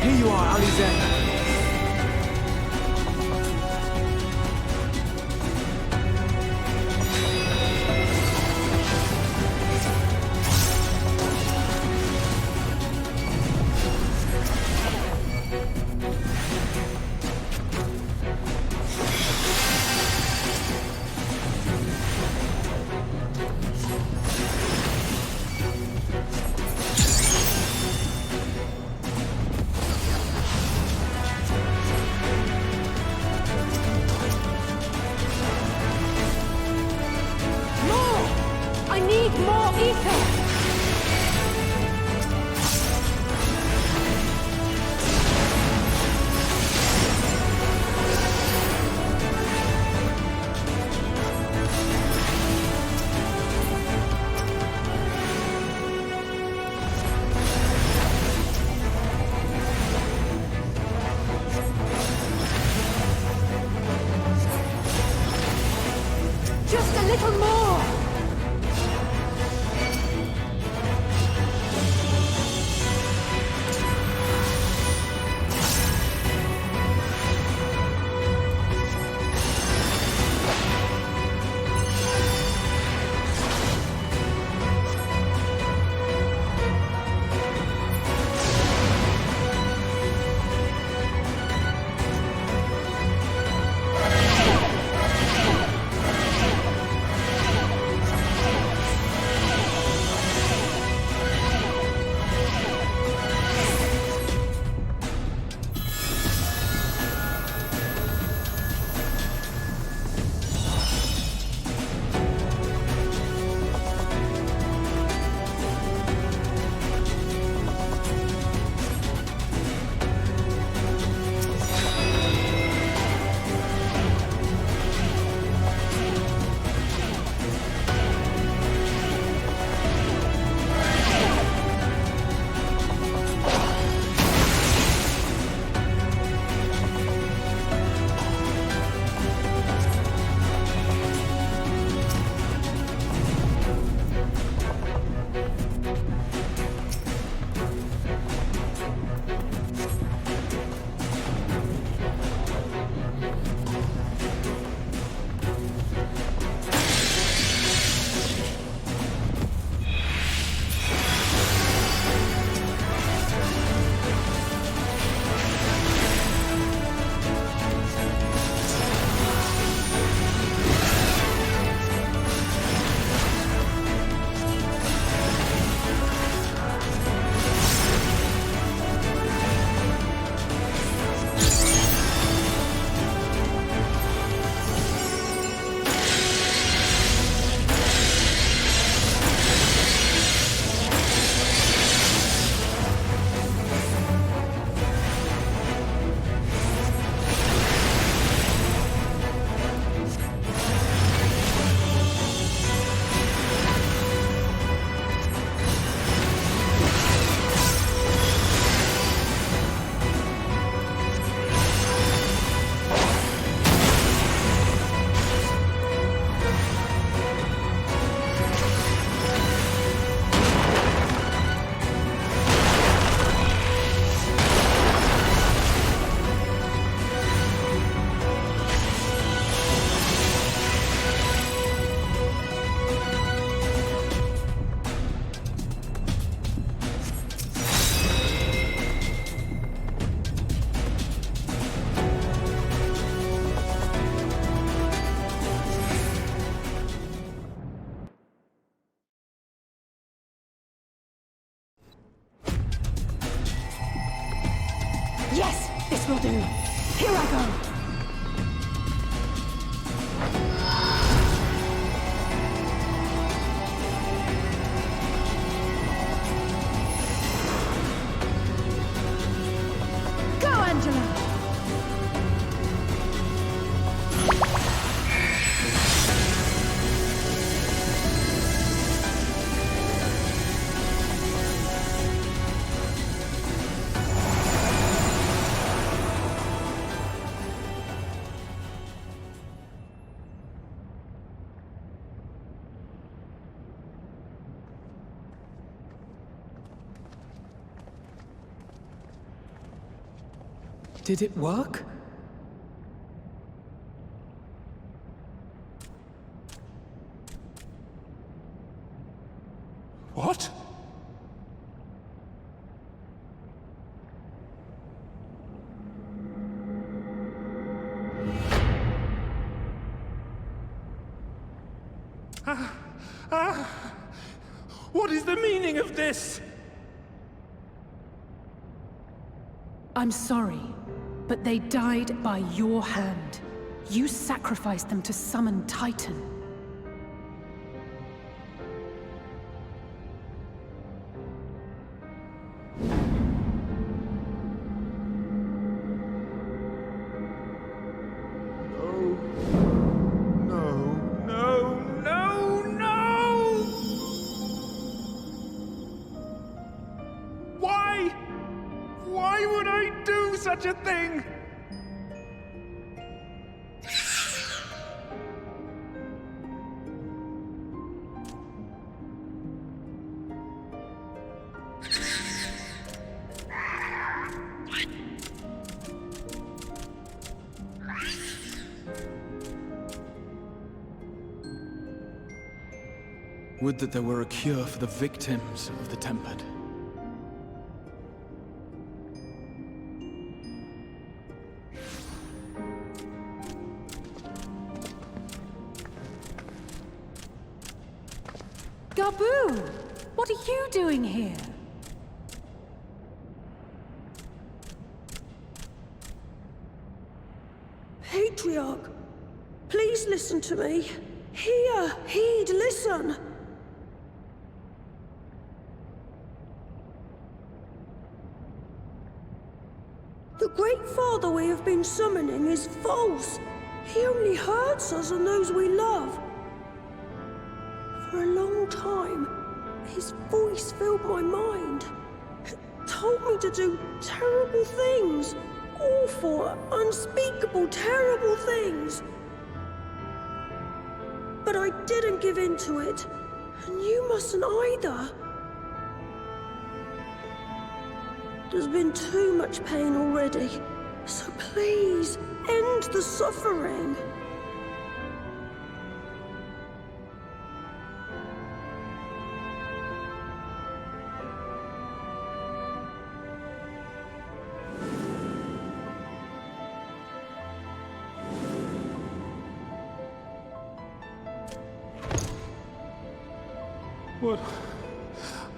Here you are, Alisaie. I need more ether! Just a little more! will do. Here I go. Did it work? What? What is the meaning of this? I'm sorry, but they died by your hand. You sacrificed them to summon Titan. Such a thing! Would that there were a cure for the victims of the Tempered. Gaboo! What are you doing here? Patriarch, please listen to me. Hear, heed, listen. The Great Father we have been summoning is false. He only hurts us and those we love. For a long time, his voice filled my mind. It told me to do terrible things. Awful, unspeakable, terrible things. But I didn't give in to it. And you mustn't either. There's been too much pain already. So please, end the suffering.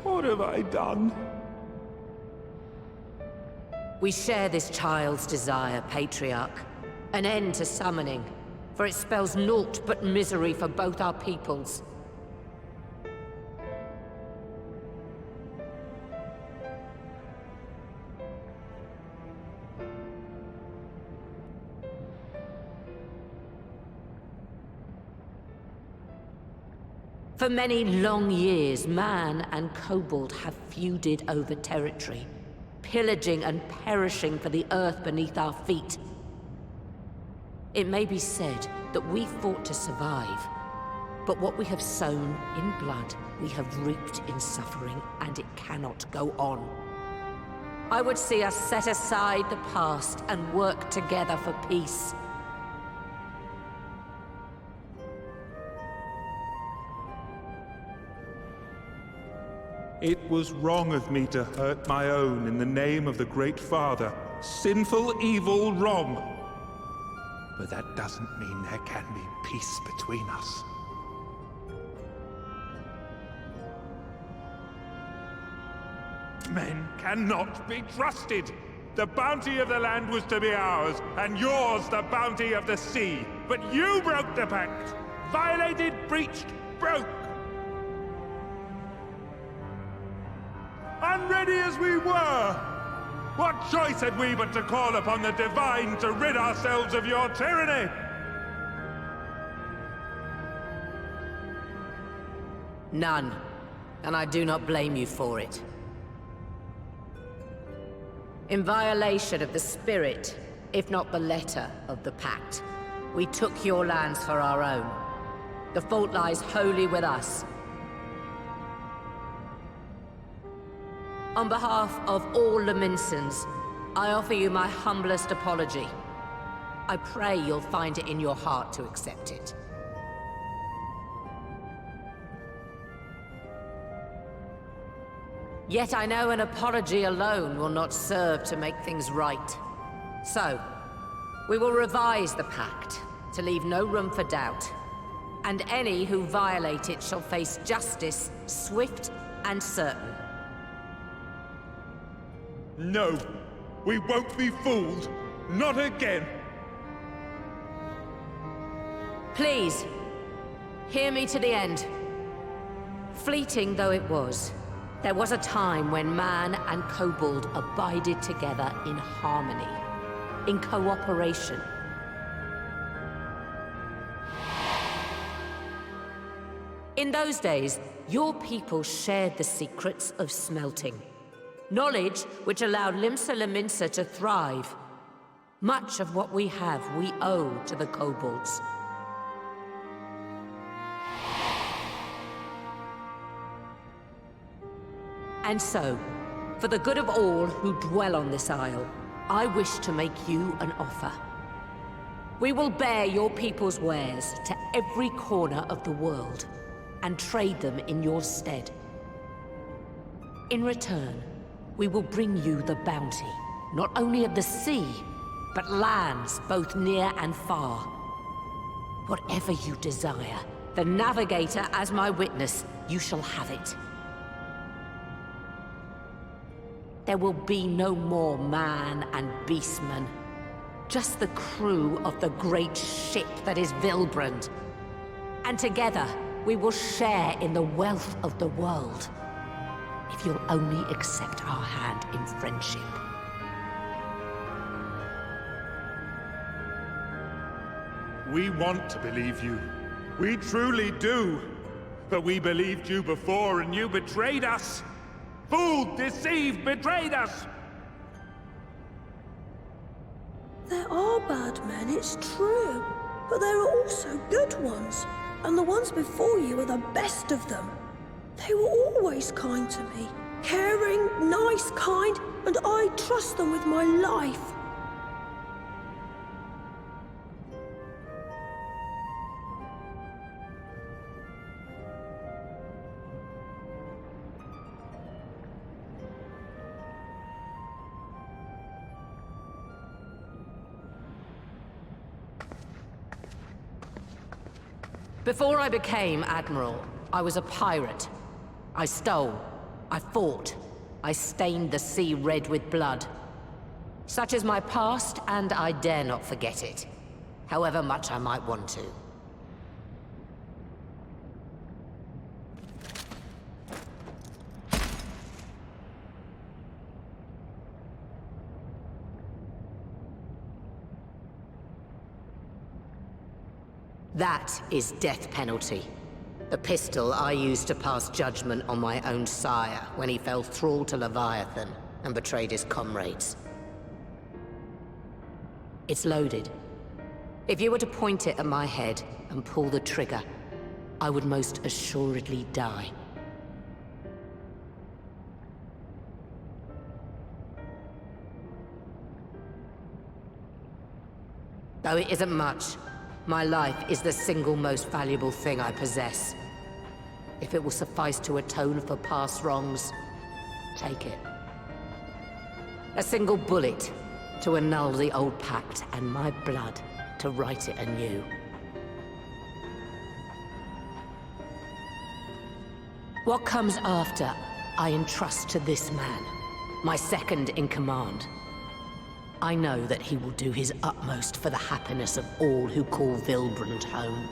What have I done? We share this child's desire, Patriarch. An end to summoning, for it spells naught but misery for both our peoples. For many long years, man and kobold have feuded over territory, pillaging and perishing for the earth beneath our feet. It may be said that we fought to survive, but what we have sown in blood, we have reaped in suffering, and it cannot go on. I would see us set aside the past and work together for peace. It was wrong of me to hurt my own in the name of the Great Father. Sinful, evil, wrong. But that doesn't mean there can be peace between us. Men cannot be trusted. The bounty of the land was to be ours, and yours the bounty of the sea. But you broke the pact! Violated, breached, broke! Unready as we were! What choice had we but to call upon the Divine to rid ourselves of your tyranny? None. And I do not blame you for it. In violation of the spirit, if not the letter, of the pact, we took your lands for our own. The fault lies wholly with us. On behalf of all Laminsons, I offer you my humblest apology. I pray you'll find it in your heart to accept it. Yet I know an apology alone will not serve to make things right. So, we will revise the pact to leave no room for doubt. And any who violate it shall face justice, swift and certain. No, we won't be fooled. Not again. Please, hear me to the end. Fleeting though it was, there was a time when man and kobold abided together in harmony, in cooperation. In those days, your people shared the secrets of smelting. Knowledge which allowed Limsa Lominsa to thrive. Much of what we have, we owe to the kobolds. And so, for the good of all who dwell on this isle, I wish to make you an offer. We will bear your people's wares to every corner of the world, and trade them in your stead. In return, we will bring you the bounty, not only of the sea, but lands both near and far. Whatever you desire, the Navigator as my witness, you shall have it. There will be no more man and beastman, just the crew of the great ship that is Vylbrand. And together, we will share in the wealth of the world, if you'll only accept our hand in friendship. We want to believe you. We truly do. But we believed you before and you betrayed us. Fooled, deceived, betrayed us! There are bad men, it's true. But there are also good ones. And the ones before you are the best of them. They were always kind to me. Caring, nice, kind, and I trust them with my life. Before I became Admiral, I was a pirate. I stole, I fought, I stained the sea red with blood. Such is my past, and I dare not forget it, however much I might want to. That is death penalty. The pistol I used to pass judgment on my own sire when he fell thrall to Leviathan and betrayed his comrades. It's loaded. If you were to point it at my head and pull the trigger, I would most assuredly die. Though it isn't much, my life is the single most valuable thing I possess. If it will suffice to atone for past wrongs, take it. A single bullet to annul the old pact, and my blood to write it anew. What comes after, I entrust to this man, my second in command. I know that he will do his utmost for the happiness of all who call Vylbrand home.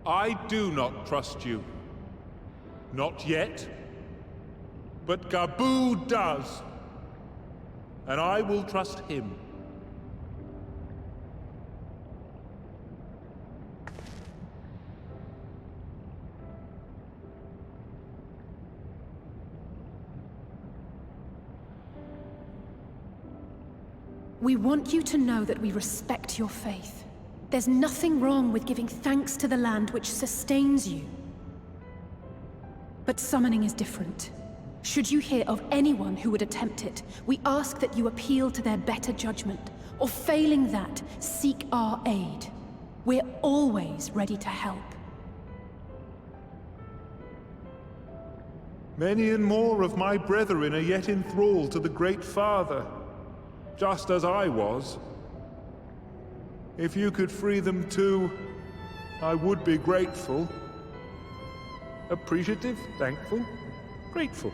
I do not trust you. Not yet. But Gabu does. And I will trust him. We want you to know that we respect your faith. There's nothing wrong with giving thanks to the land which sustains you. But summoning is different. Should you hear of anyone who would attempt it, we ask that you appeal to their better judgment, or failing that, seek our aid. We're always ready to help. Many and more of my brethren are yet enthralled to the Great Father, just as I was. If you could free them too, I would be grateful. Appreciative, thankful, grateful.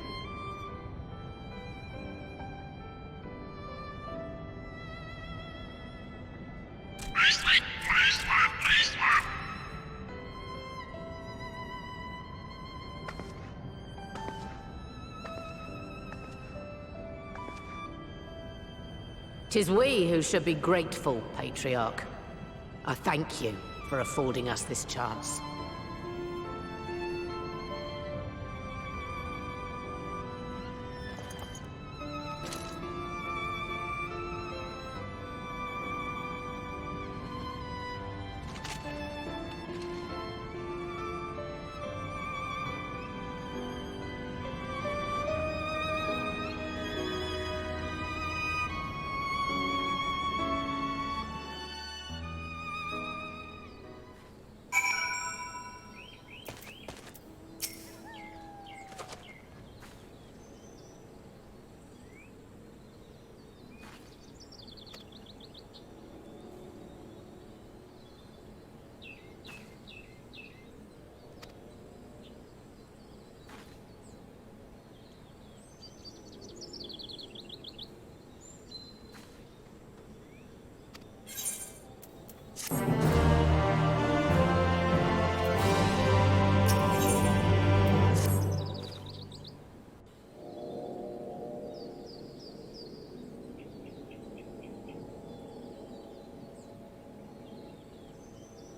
Tis we who should be grateful, Patriarch. I thank you for affording us this chance.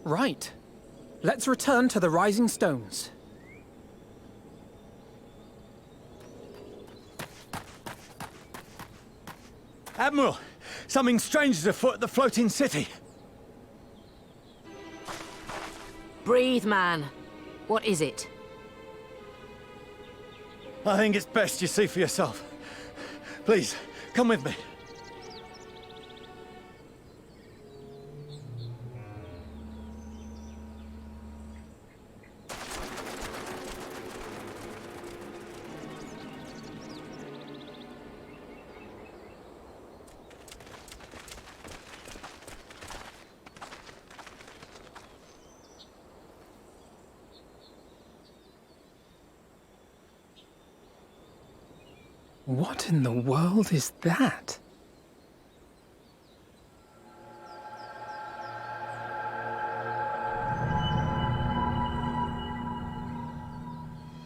Right. Let's return to the Rising Stones. Admiral, something strange is afoot at the floating city. Breathe, man. What is it? I think it's best you see for yourself. Please, come with me. What in the world is that?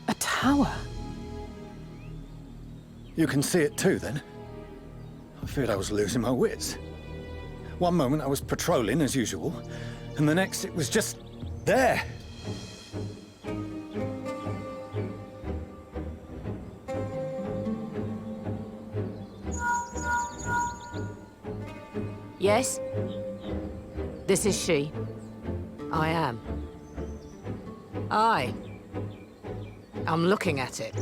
A tower? You can see it too, then? I feared I was losing my wits. One moment I was patrolling as usual, and the next it was just there. Yes? This is she. I am. I'm looking at it.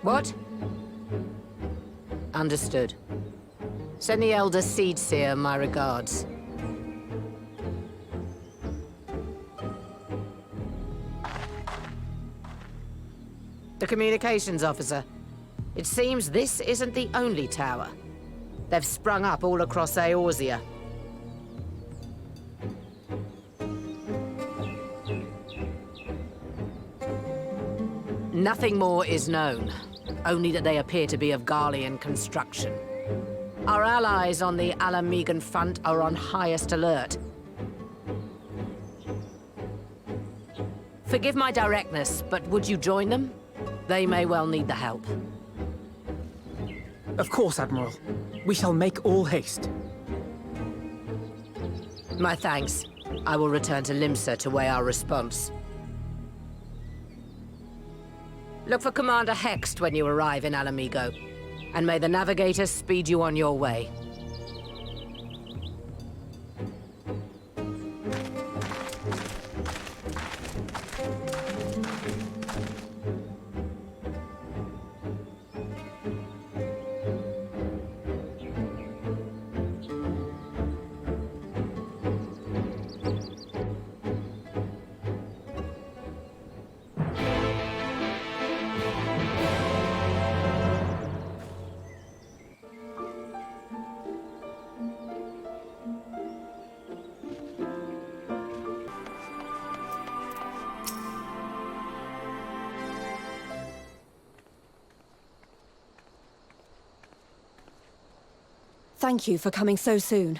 What? Understood. Send the Elder Seedseer my regards. The communications officer. It seems this isn't the only tower. They've sprung up all across Eorzea. Nothing more is known, only that they appear to be of Garlean construction. Our allies on the Alamegan front are on highest alert. Forgive my directness, but would you join them? They may well need the help. Of course, Admiral. We shall make all haste. My thanks. I will return to Limsa to weigh our response. Look for Commander Hext when you arrive in Alamigo, and may the Navigator speed you on your way. Thank you for coming so soon.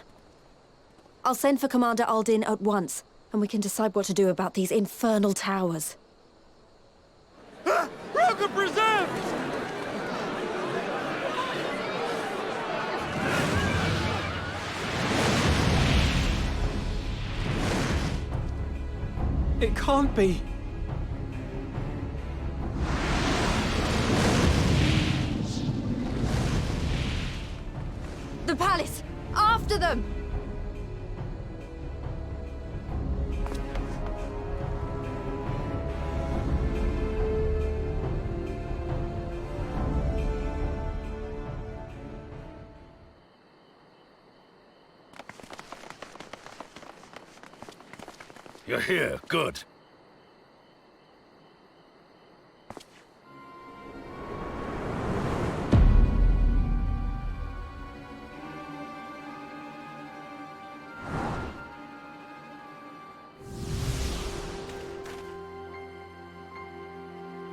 I'll send for Commander Aldin at once, and we can decide what to do about these infernal towers. Roger preserves! It can't be. The palace! After them! You're here. Good.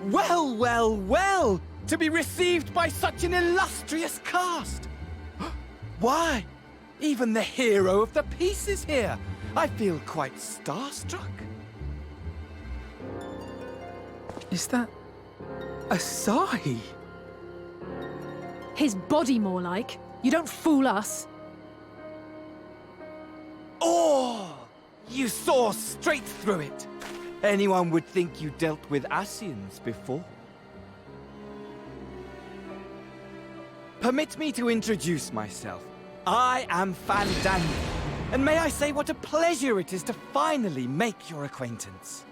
Well, well, well! To be received by such an illustrious cast! Why, even the hero of the piece is here! I feel quite starstruck. Is that Alisaie? His body, more like. You don't fool us. Oh! You saw straight through it! Anyone would think you dealt with Ascians before. Permit me to introduce myself. I am Fandango, and may I say what a pleasure it is to finally make your acquaintance.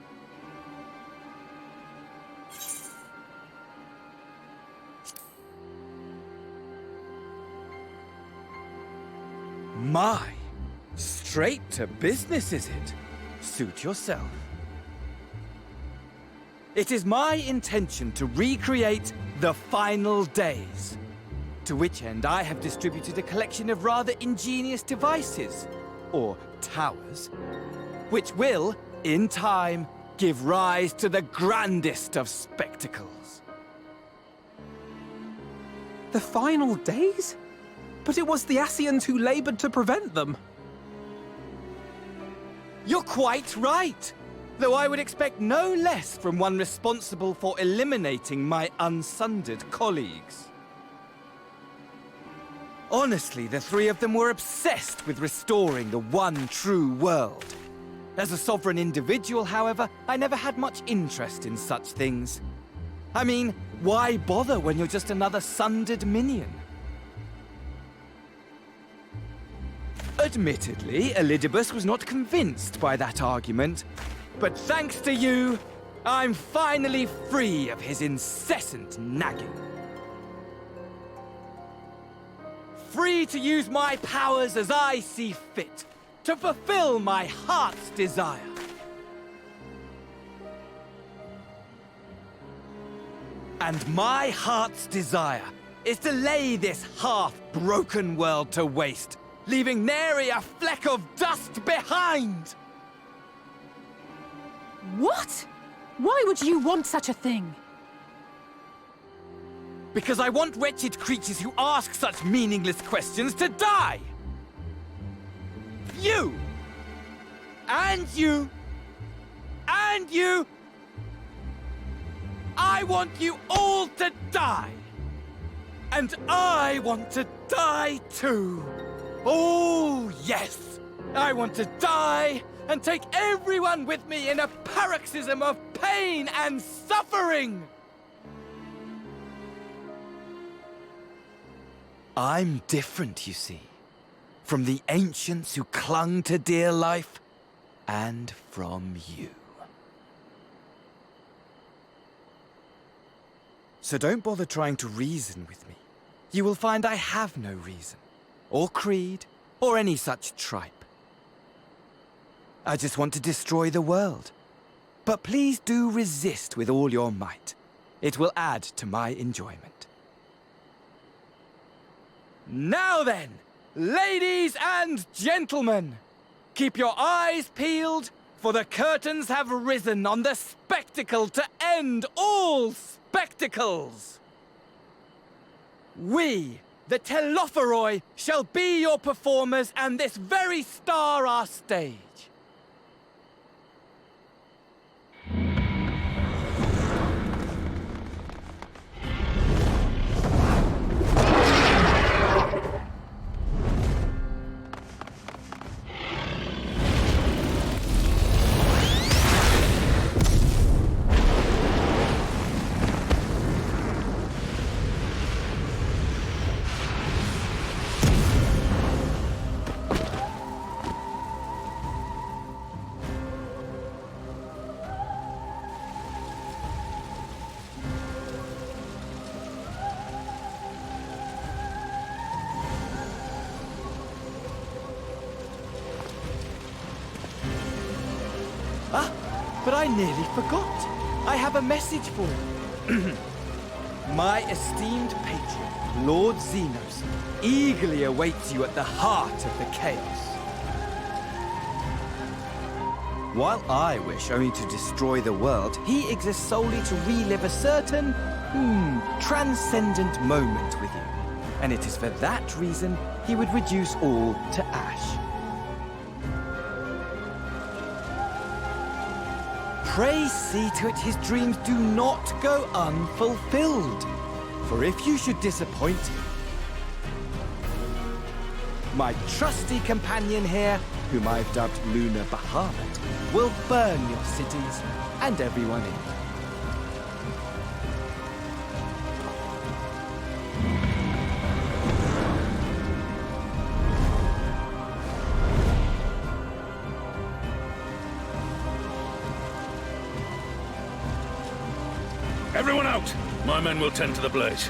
My, straight to business, is it? Suit yourself. It is my intention to recreate the final days, to which end I have distributed a collection of rather ingenious devices, or towers, which will, in time, give rise to the grandest of spectacles. The final days? But it was the Ascians who labored to prevent them. You're quite right! Though I would expect no less from one responsible for eliminating my unsundered colleagues. Honestly, the three of them were obsessed with restoring the one true world. As a sovereign individual, however, I never had much interest in such things. I mean, why bother when you're just another sundered minion? Admittedly, Elidibus was not convinced by that argument, but thanks to you, I'm finally free of his incessant nagging. Free to use my powers as I see fit, to fulfill my heart's desire. And my heart's desire is to lay this half-broken world to waste, leaving nary a fleck of dust behind! What? Why would you want such a thing? Because I want wretched creatures who ask such meaningless questions to die! You! And you! And you! I want you all to die! And I want to die too! Oh, yes! I want to die and take everyone with me in a paroxysm of pain and suffering! I'm different, you see, from the ancients who clung to dear life, and from you. So don't bother trying to reason with me. You will find I have no reason, or creed, or any such tripe. I just want to destroy the world. But please do resist with all your might. It will add to my enjoyment. Now then, ladies and gentlemen, keep your eyes peeled, for the curtains have risen on the spectacle to end all spectacles. We, the Telophoroi, shall be your performers, and this very star our stage. But I nearly forgot. I have a message for you. My esteemed patron, Lord Xenos, eagerly awaits you at the heart of the chaos. While I wish only to destroy the world, he exists solely to relive a certain, transcendent moment with you. And it is for that reason he would reduce all to ash. Pray see to it his dreams do not go unfulfilled. For if you should disappoint him, my trusty companion here, whom I've dubbed Lunar Bahamut, will burn your cities and everyone in them. Everyone out! My men will tend to the blaze.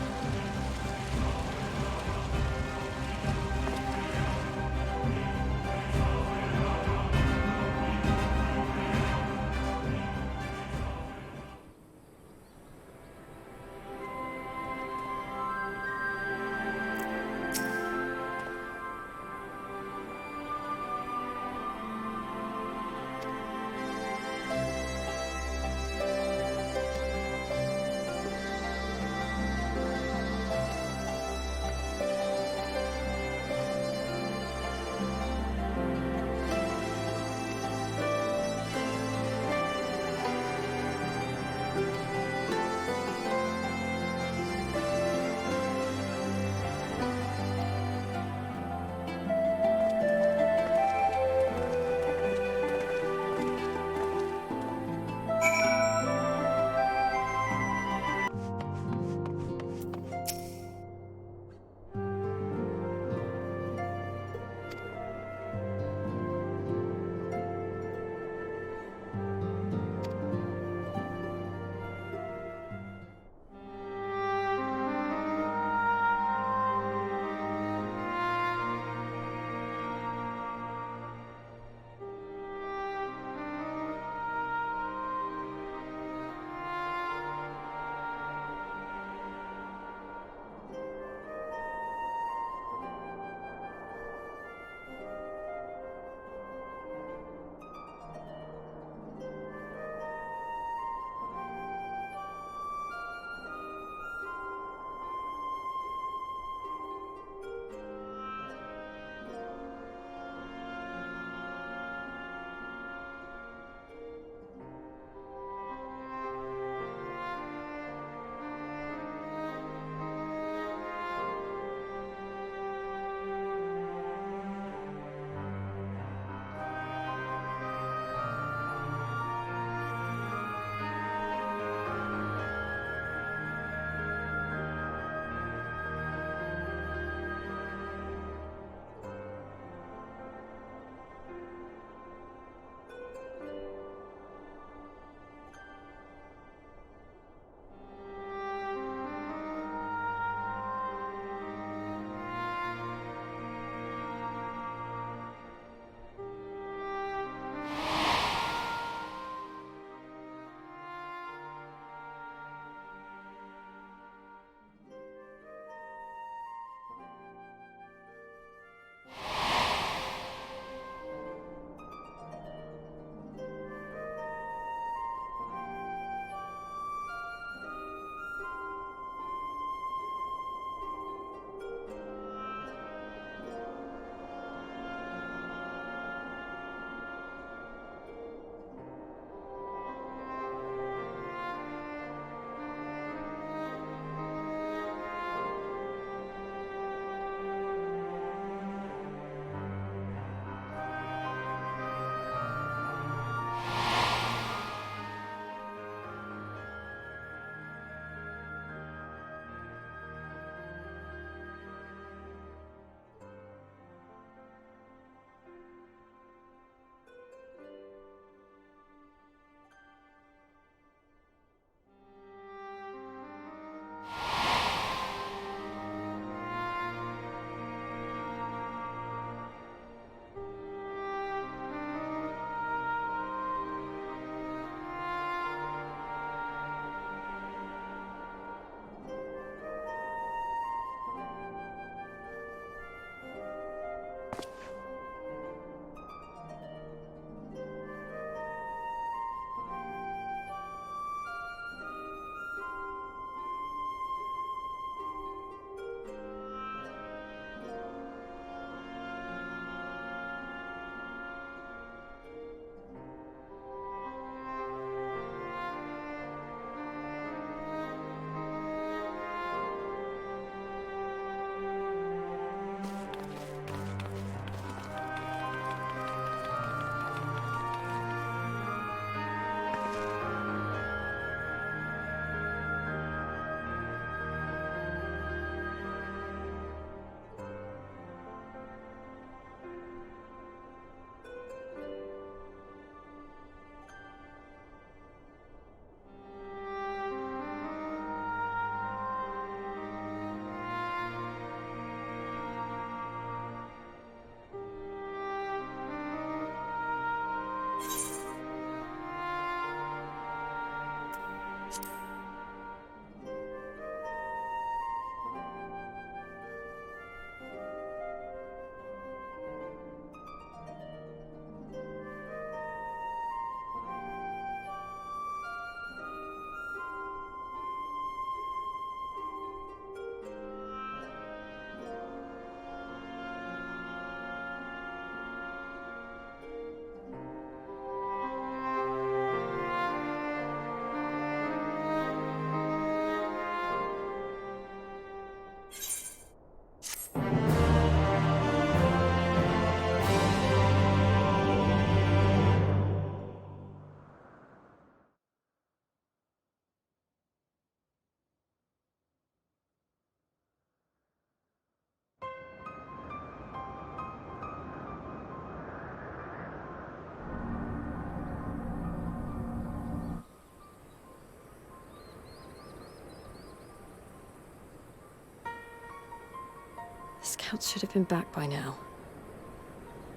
Scouts should have been back by now.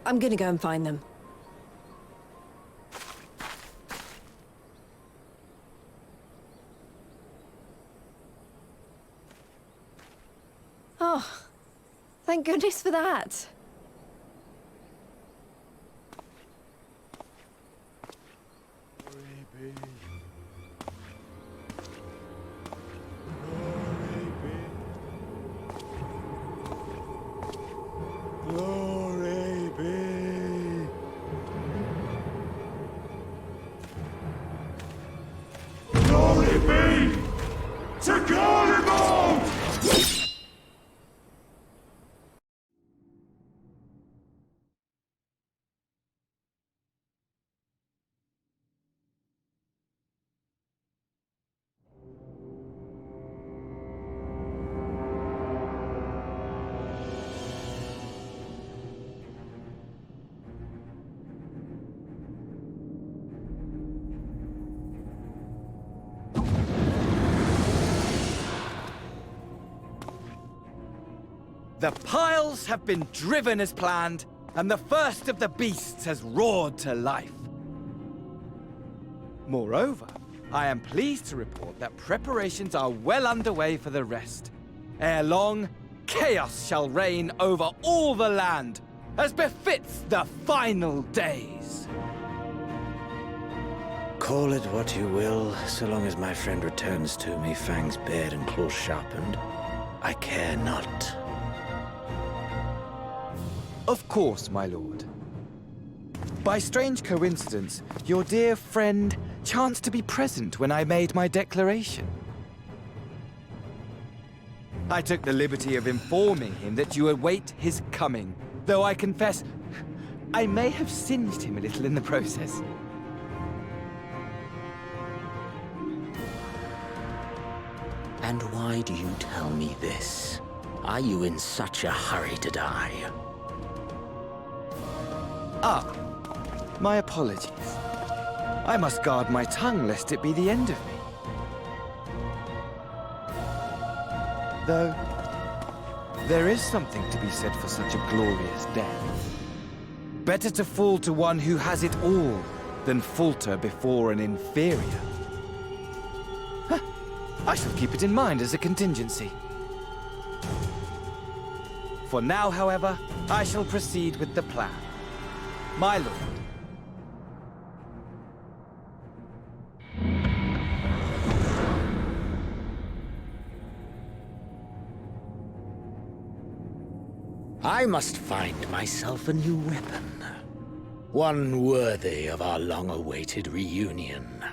I'm gonna go and find them. Oh, thank goodness for that. Glory be. Glory be to Garlemald! The piles have been driven as planned, and the first of the beasts has roared to life. Moreover, I am pleased to report that preparations are well underway for the rest. Ere long, chaos shall reign over all the land, as befits the final days. Call it what you will, so long as my friend returns to me, fangs bared and claws sharpened. I care not. Of course, my lord. By strange coincidence, your dear friend chanced to be present when I made my declaration. I took the liberty of informing him that you await his coming, though I confess, I may have singed him a little in the process. And why do you tell me this? Are you in such a hurry to die? Ah, my apologies. I must guard my tongue lest it be the end of me. Though, there is something to be said for such a glorious death. Better to fall to one who has it all than falter before an inferior. Huh. I shall keep it in mind as a contingency. For now, however, I shall proceed with the plan. My lord. I must find myself a new weapon. One worthy of our long-awaited reunion.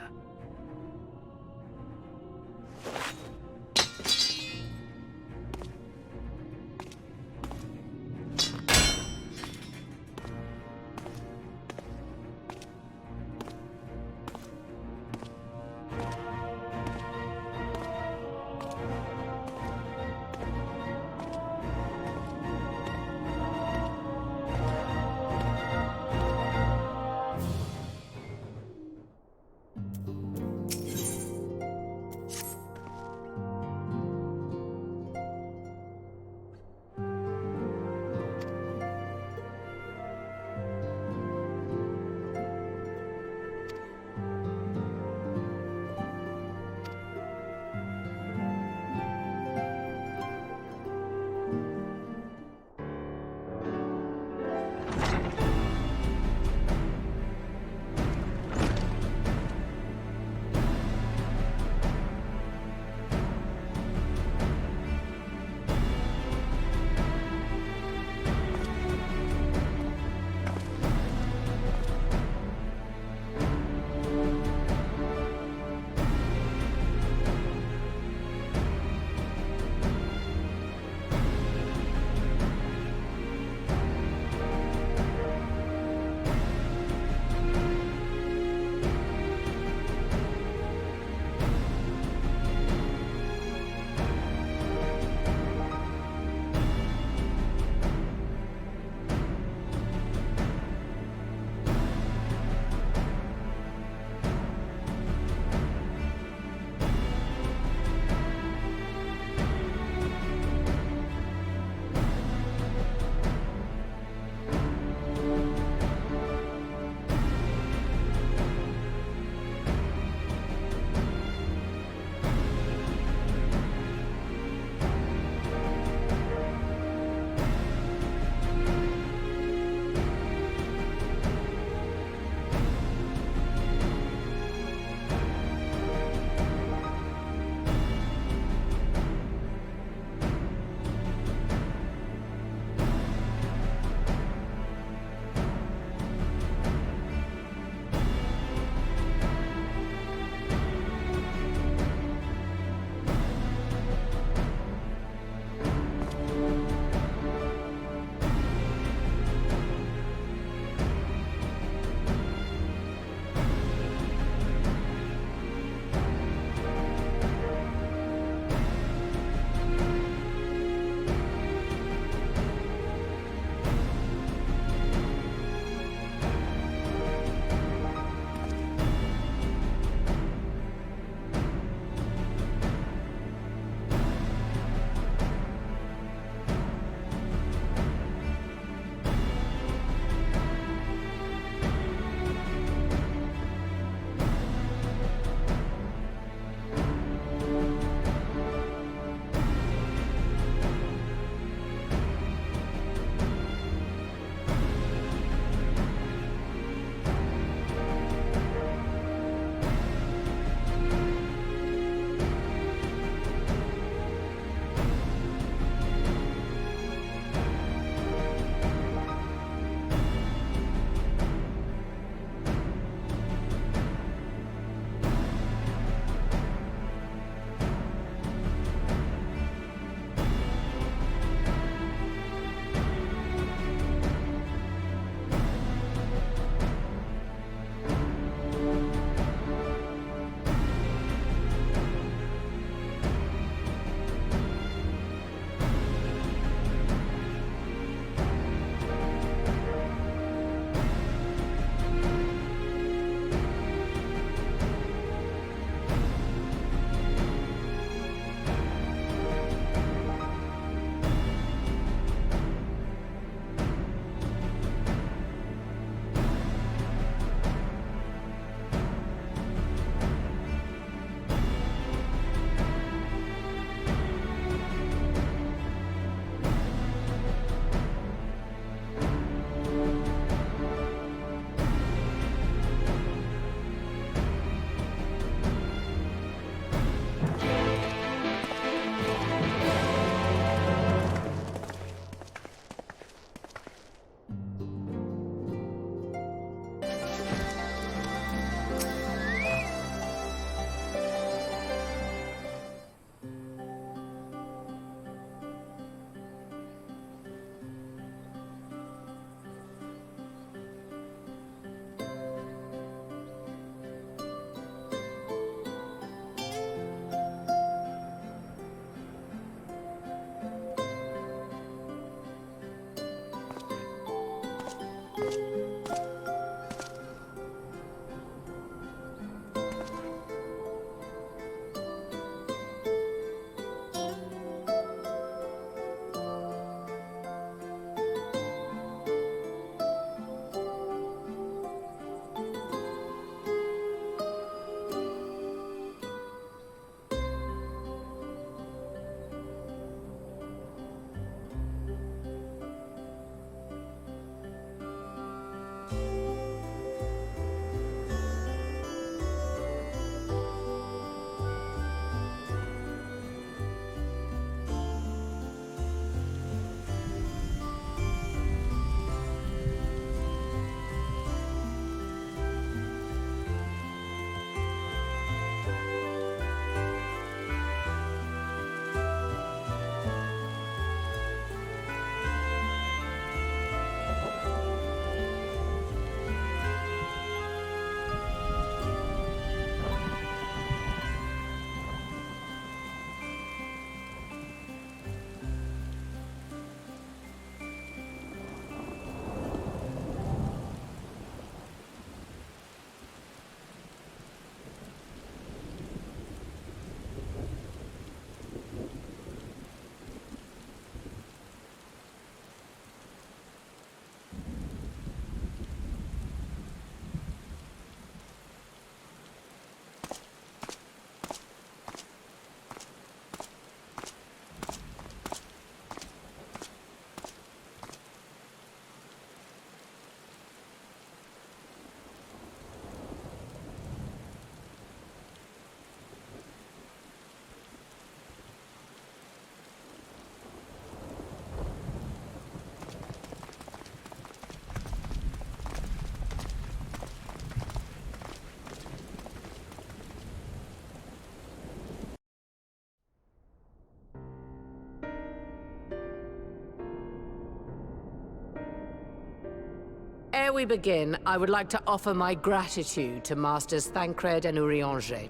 Ere we begin, I would like to offer my gratitude to Masters Thancred and Urianger.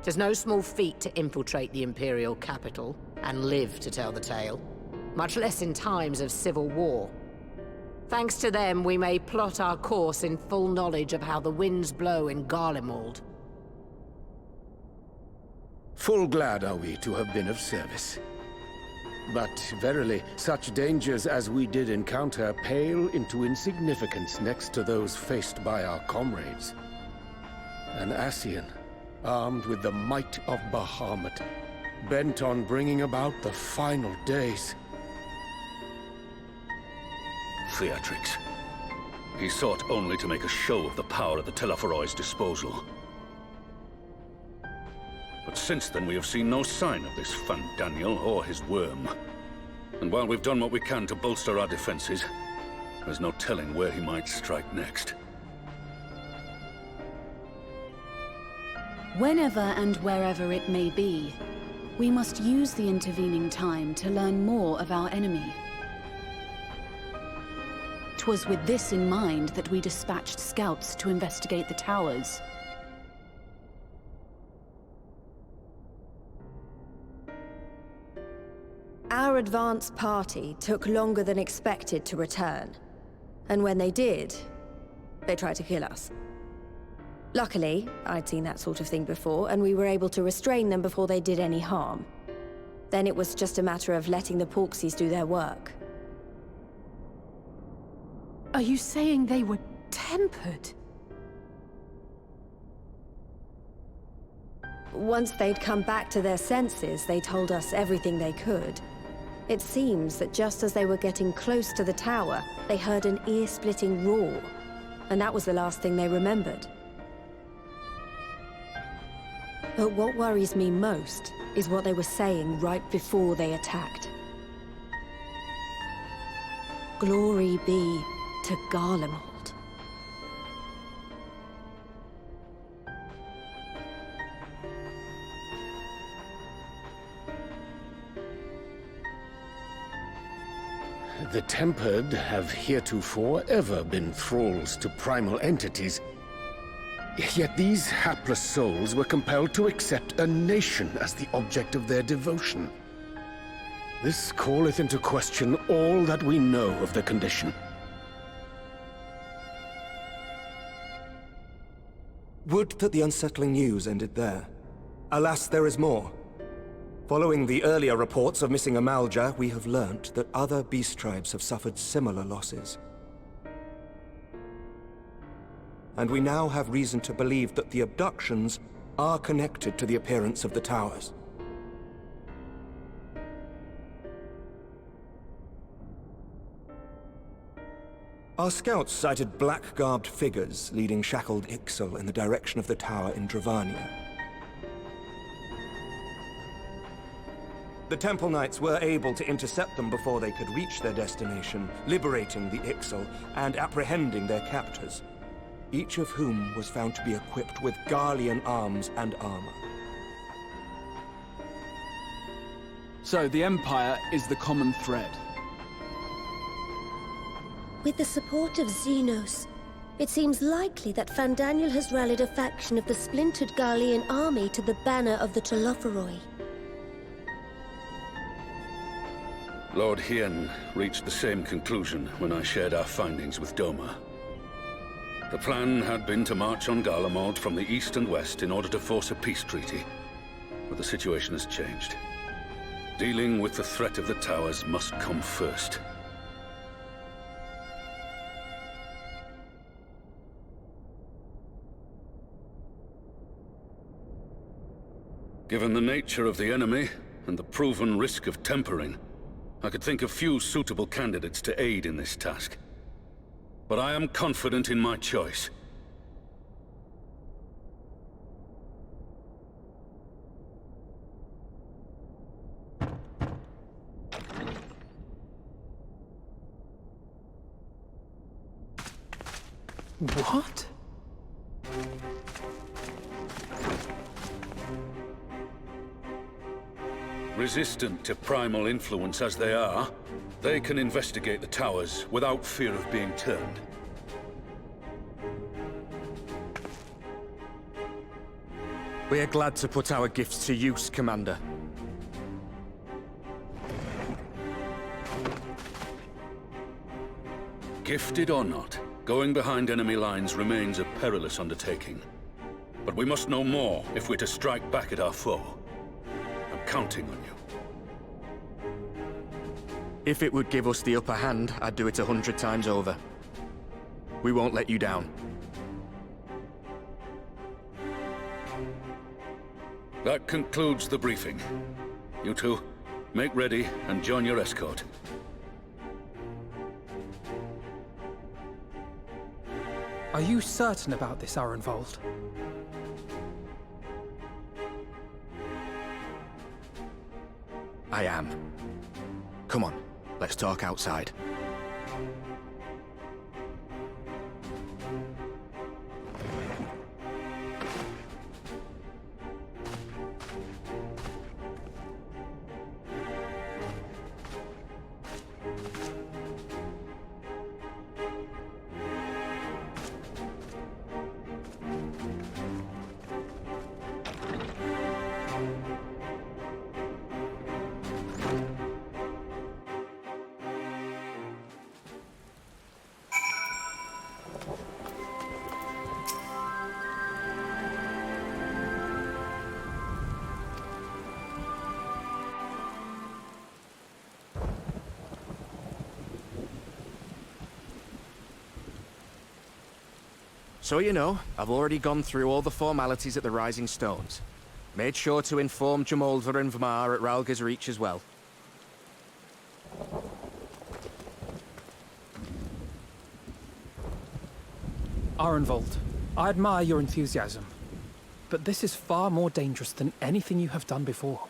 'Tis no small feat to infiltrate the Imperial capital and live to tell the tale, much less in times of civil war. Thanks to them, we may plot our course in full knowledge of how the winds blow in Garlemald. Full glad are we to have been of service. But verily, such dangers as we did encounter pale into insignificance next to those faced by our comrades. An Ascian, armed with the might of Bahamut, bent on bringing about the final days. Theatrics. He sought only to make a show of the power at the Telophoroid's disposal. But since then we have seen no sign of this Fandaniel or his worm. And while we've done what we can to bolster our defenses, there's no telling where he might strike next. Whenever and wherever it may be, we must use the intervening time to learn more of our enemy. 'Twas with this in mind that we dispatched scouts to investigate the towers. Our advance party took longer than expected to return. And when they did, they tried to kill us. Luckily, I'd seen that sort of thing before, and we were able to restrain them before they did any harm. Then it was just a matter of letting the Porksies do their work. Are you saying they were tempered? Once they'd come back to their senses, they told us everything they could. It seems that just as they were getting close to the tower, they heard an ear-splitting roar, and that was the last thing they remembered. But what worries me most is what they were saying right before they attacked. Glory be to Garlemald. The Tempered have heretofore ever been thralls to primal entities. Yet these hapless souls were compelled to accept a nation as the object of their devotion. This calleth into question all that we know of the condition. Would that the unsettling news ended there. Alas, there is more. Following the earlier reports of missing Amalja, we have learnt that other beast tribes have suffered similar losses. And we now have reason to believe that the abductions are connected to the appearance of the towers. Our scouts sighted black-garbed figures leading shackled Ixal in the direction of the tower in Dravania. The Temple Knights were able to intercept them before they could reach their destination, liberating the Ixal and apprehending their captors, each of whom was found to be equipped with Garlean arms and armor. So the Empire is the common thread. With the support of Xenos, it seems likely that Fandaniel has rallied a faction of the splintered Garlean army to the banner of the Telophoroi. Lord Hien reached the same conclusion when I shared our findings with Doma. The plan had been to march on Garlemald from the east and west in order to force a peace treaty. But the situation has changed. Dealing with the threat of the towers must come first. Given the nature of the enemy and the proven risk of tempering, I could think of few suitable candidates to aid in this task. But I am confident in my choice. What? Resistant to primal influence as they are, they can investigate the towers without fear of being turned. We are glad to put our gifts to use, Commander. Gifted or not, going behind enemy lines remains a perilous undertaking. But we must know more if we're to strike back at our foe. I'm counting on you. If it would give us the upper hand, I'd do it 100 times over. We won't let you down. That concludes the briefing. You two, make ready and join your escort. Are you certain about this, Arenvold? I am. Come on, let's talk outside. So you know, I've already gone through all the formalities at the Rising Stones. Made sure to inform Jamoldra and Vmar at Ralga's Reach as well. Arenvold, I admire your enthusiasm, but this is far more dangerous than anything you have done before.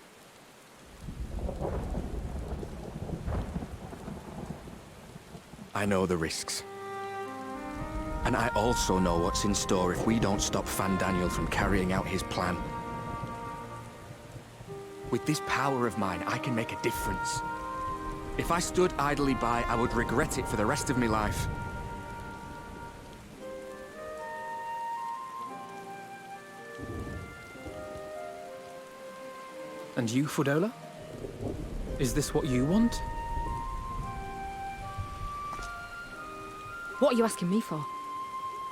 I know the risks. And I also know what's in store if we don't stop Fandaniel from carrying out his plan. With this power of mine, I can make a difference. If I stood idly by, I would regret it for the rest of my life. And you, Fudola? Is this what you want? What are you asking me for?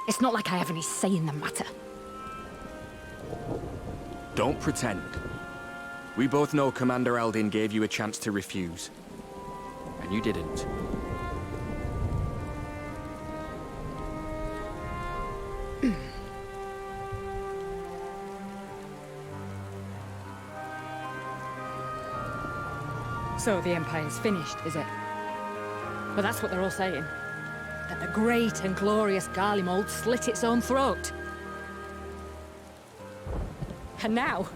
It's not like I have any say in the matter. Don't pretend. We both know Commander Eldin gave you a chance to refuse. And you didn't. So the Empire's finished, is it? Well, that's what they're all saying. That the great and glorious Garlemald slit its own throat. And now,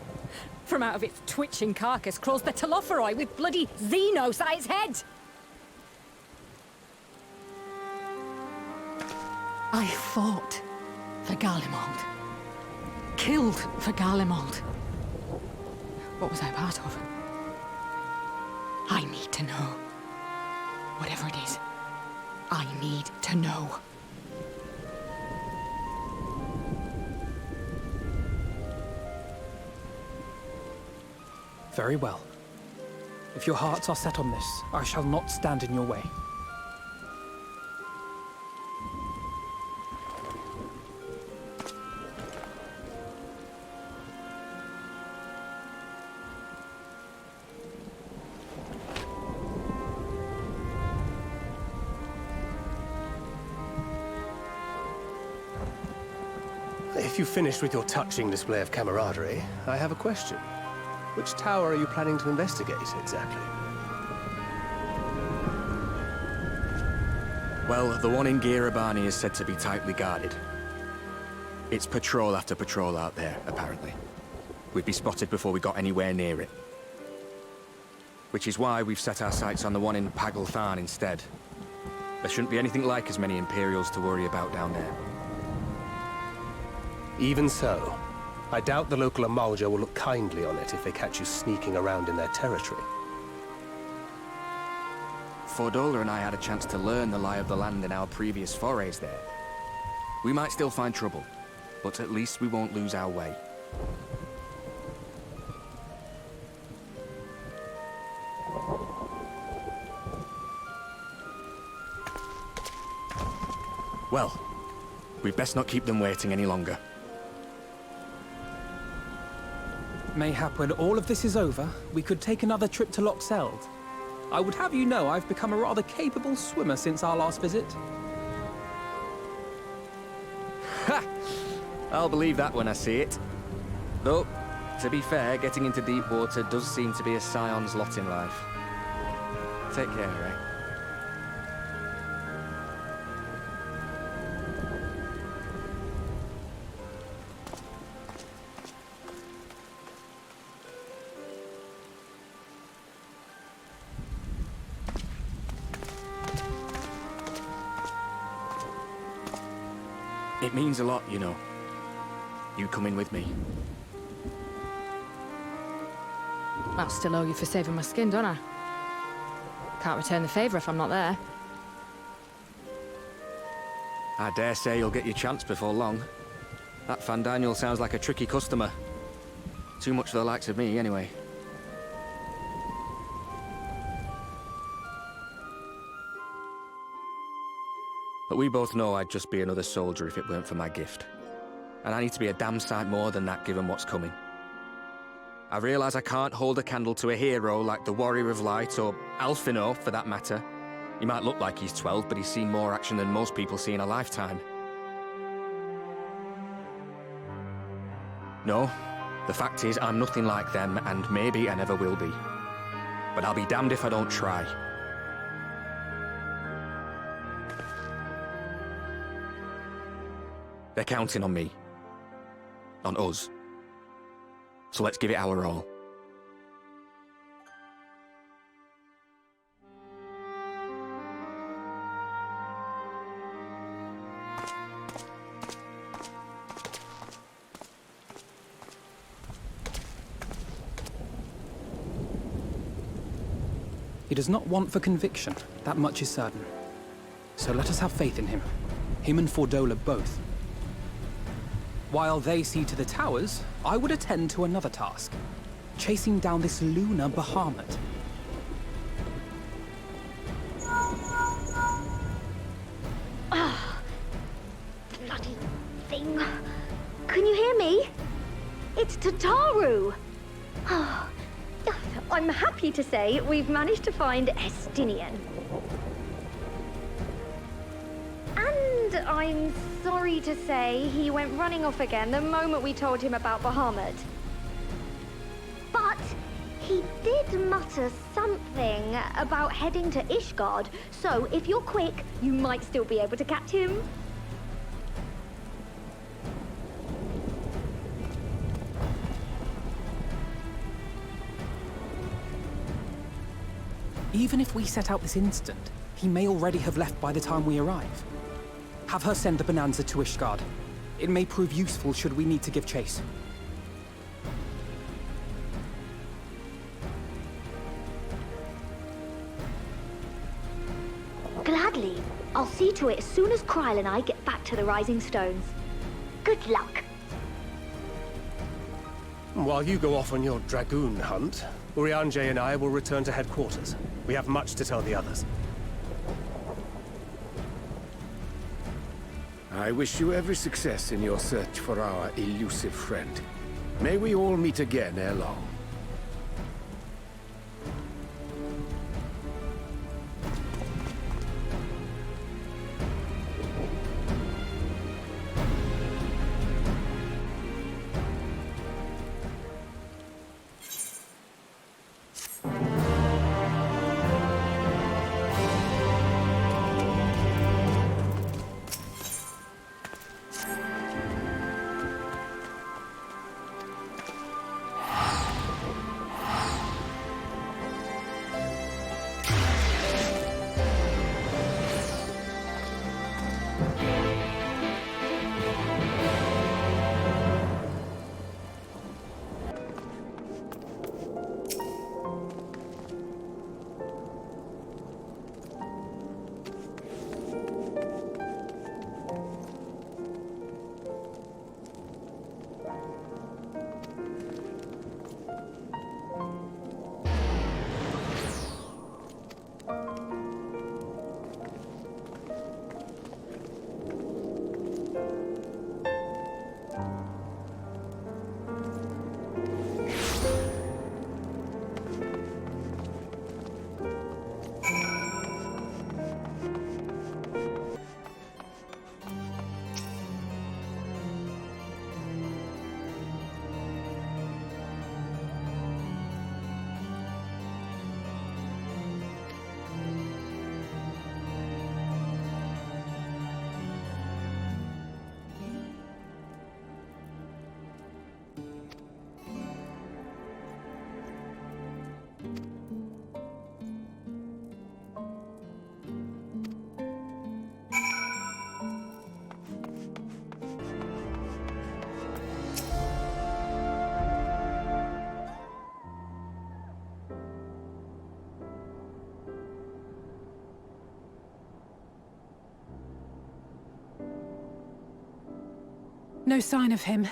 from out of its twitching carcass crawls the Telophoroi with bloody Xenos at its head! I fought for Garlemald. Killed for Garlemald. What was I a part of? I need to know. Whatever it is, I need to know. Very well. If your hearts are set on this, I shall not stand in your way. If you've finished with your touching display of camaraderie, I have a question. Which tower are you planning to investigate, exactly? Well, the one in Girabani is said to be tightly guarded. It's patrol after patrol out there, apparently. We'd be spotted before we got anywhere near it. Which is why we've set our sights on the one in Pagalthan instead. There shouldn't be anything like as many Imperials to worry about down there. Even so, I doubt the local Amalja will look kindly on it if they catch you sneaking around in their territory. Fordola and I had a chance to learn the lie of the land in our previous forays there. We might still find trouble, but at least we won't lose our way. Well, we'd best not keep them waiting any longer. Mayhap when all of this is over, we could take another trip to Loxeld. I would have you know I've become a rather capable swimmer since our last visit. Ha! I'll believe that when I see it. Though, to be fair, getting into deep water does seem to be a Scion's lot in life. Take care, eh? It means a lot, you know. You coming with me. I'll still owe you for saving my skin, don't I? Can't return the favour if I'm not there. I dare say you'll get your chance before long. That Fandaniel sounds like a tricky customer. Too much for the likes of me, anyway. But we both know I'd just be another soldier if it weren't for my gift. And I need to be a damn sight more than that given what's coming. I realise I can't hold a candle to a hero like the Warrior of Light, or Alphino, for that matter. He might look like he's 12, but he's seen more action than most people see in a lifetime. No, the fact is I'm nothing like them, and maybe I never will be. But I'll be damned if I don't try. They're counting on me. On us. So let's give it our all. He does not want for conviction, that much is certain. So let us have faith in him. Him and Fordola both. While they see to the towers, I would attend to another task. Chasing down this lunar Bahamut. Ah, bloody thing. Can you hear me? It's Tataru. Ah, I'm happy to say we've managed to find Estinian. And I'm sorry to say he went running off again the moment we told him about Bahamut. But he did mutter something about heading to Ishgard, so if you're quick, you might still be able to catch him. Even if we set out this instant, he may already have left by the time we arrive. Have her send the bonanza to Ishgard. It may prove useful should we need to give chase. Gladly. I'll see to it as soon as Kryl and I get back to the Rising Stones. Good luck. While you go off on your dragoon hunt, Urianger and I will return to headquarters. We have much to tell the others. I wish you every success in your search for our elusive friend. May we all meet again ere long. No sign of him.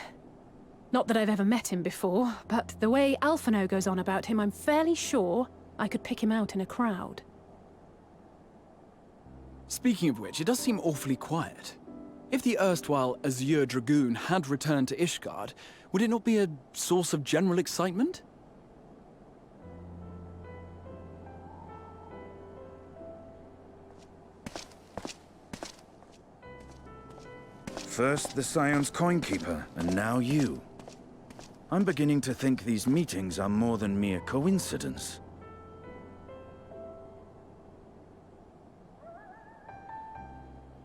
Not that I've ever met him before, but the way Alphino goes on about him, I'm fairly sure I could pick him out in a crowd. Speaking of which, it does seem awfully quiet. If the erstwhile Azure Dragoon had returned to Ishgard, would it not be a source of general excitement? First the Scions Coinkeeper, and now you. I'm beginning to think these meetings are more than mere coincidence.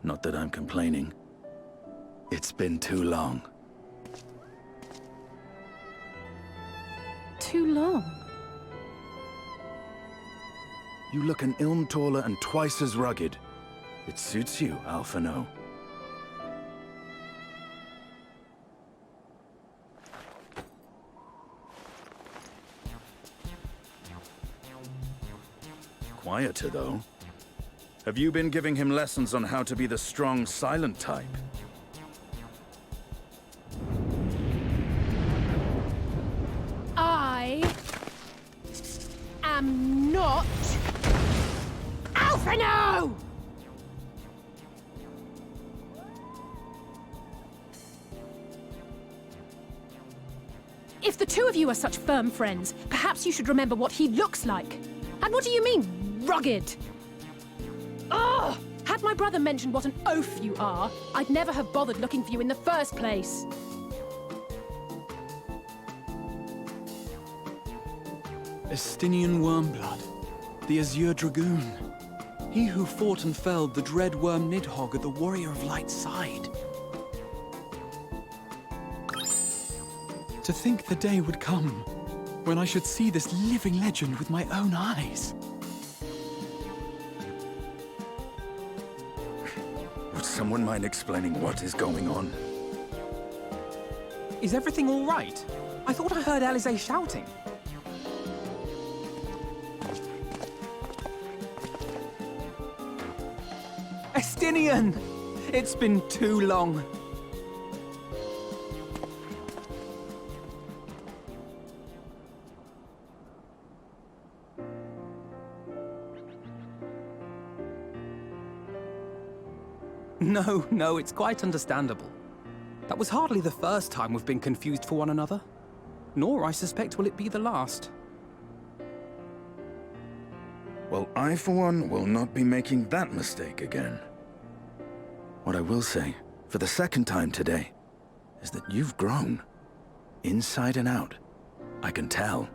Not that I'm complaining. It's been too long. Too long? You look an ilm taller and twice as rugged. It suits you, Alphino. Quieter, though. Have you been giving him lessons on how to be the strong, silent type? I am not Alphino! If the two of you are such firm friends, perhaps you should remember what he looks like. And what do you mean, rugged? Ugh! Had my brother mentioned what an oaf you are, I'd never have bothered looking for you in the first place. Estinian Wormblood, the Azure Dragoon. He who fought and felled the dread worm Nidhogg at the Warrior of Light's side. To think the day would come when I should see this living legend with my own eyes. Would someone mind explaining what is going on? Is everything all right? I thought I heard Alisaie shouting. Estinian! It's been too long. No, it's quite understandable. That was hardly the first time we've been confused for one another. Nor, I suspect, will it be the last. Well, I, for one, will not be making that mistake again. What I will say, for the second time today, is that you've grown. Inside and out. I can tell.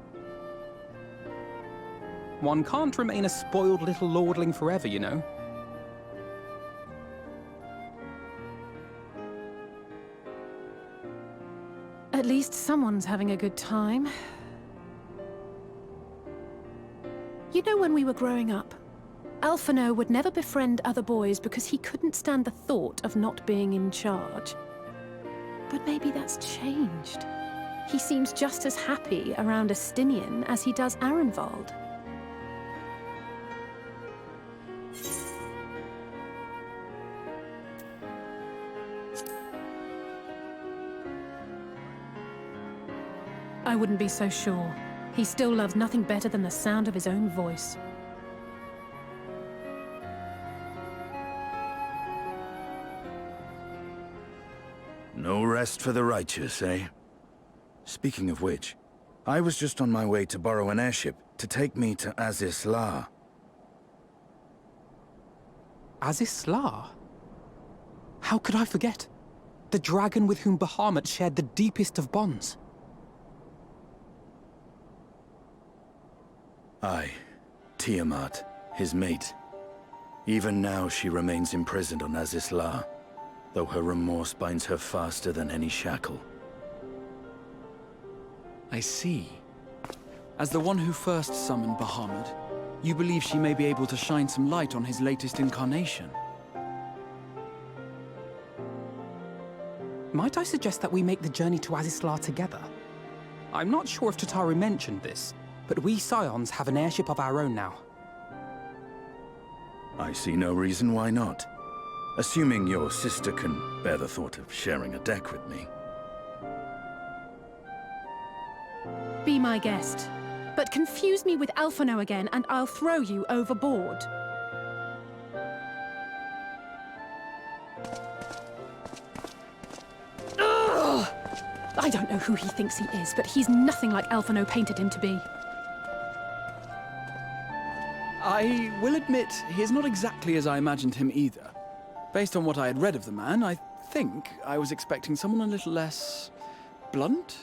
One can't remain a spoiled little lordling forever, you know. At least someone's having a good time. You know, when we were growing up, Alphino would never befriend other boys because he couldn't stand the thought of not being in charge. But maybe that's changed. He seems just as happy around Estinian as he does Arenvald. I wouldn't be so sure. He still loves nothing better than the sound of his own voice. No rest for the righteous, eh? Speaking of which, I was just on my way to borrow an airship to take me to Alisaie. Alisaie? How could I forget? The dragon with whom Bahamut shared the deepest of bonds. Aye, Tiamat, his mate. Even now she remains imprisoned on Alisaie, though her remorse binds her faster than any shackle. I see. As the one who first summoned Bahamut, you believe she may be able to shine some light on his latest incarnation. Might I suggest that we make the journey to Alisaie together? I'm not sure if Tataru mentioned this, but we Scions have an airship of our own now. I see no reason why not. Assuming your sister can bear the thought of sharing a deck with me. Be my guest. But confuse me with Alphino again, and I'll throw you overboard. Ugh! I don't know who he thinks he is, but he's nothing like Alphino painted him to be. I will admit, he is not exactly as I imagined him either. Based on what I had read of the man, I think I was expecting someone a little less blunt?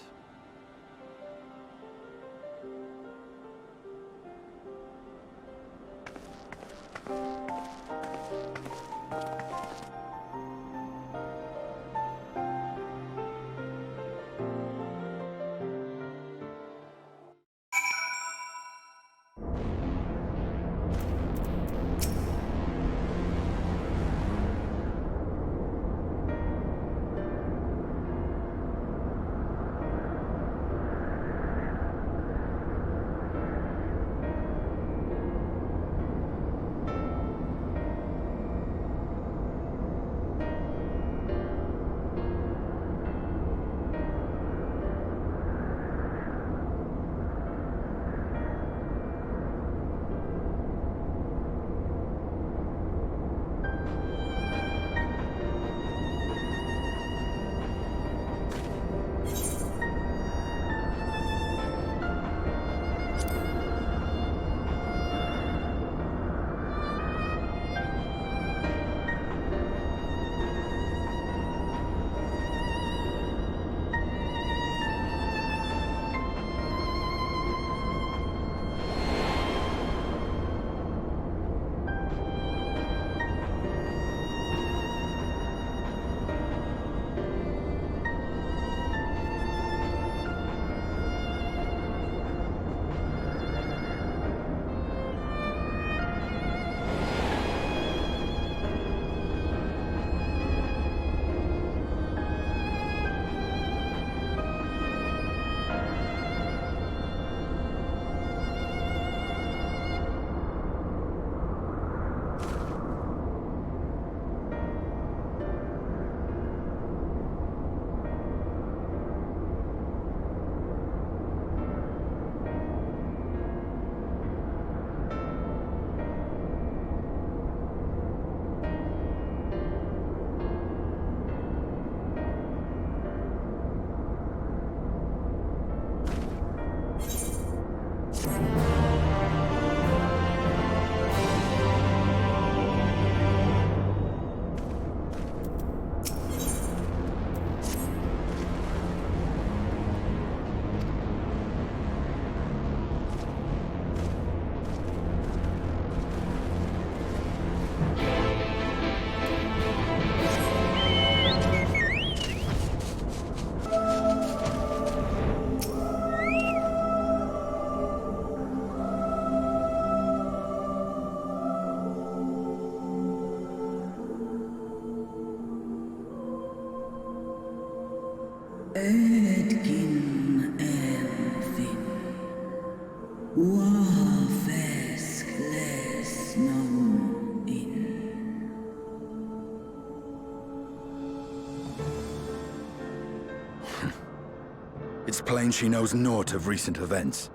It's plain she knows naught of recent events.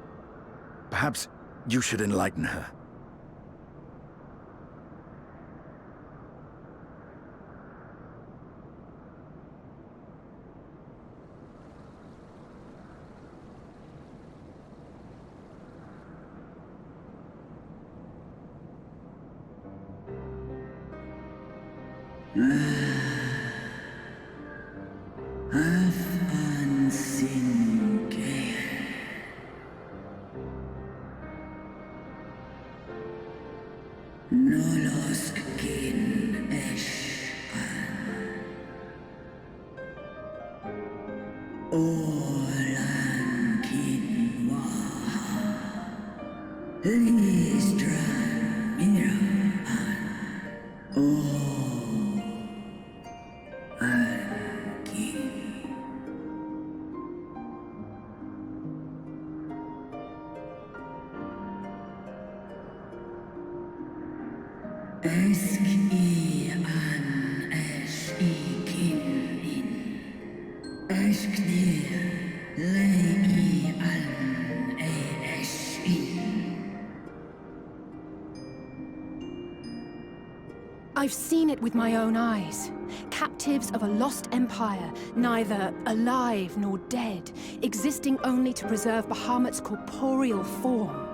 Perhaps you should enlighten her. Ascian I've seen it with my own eyes. Captives of a lost empire, neither alive nor dead, existing only to preserve Bahamut's corporeal form.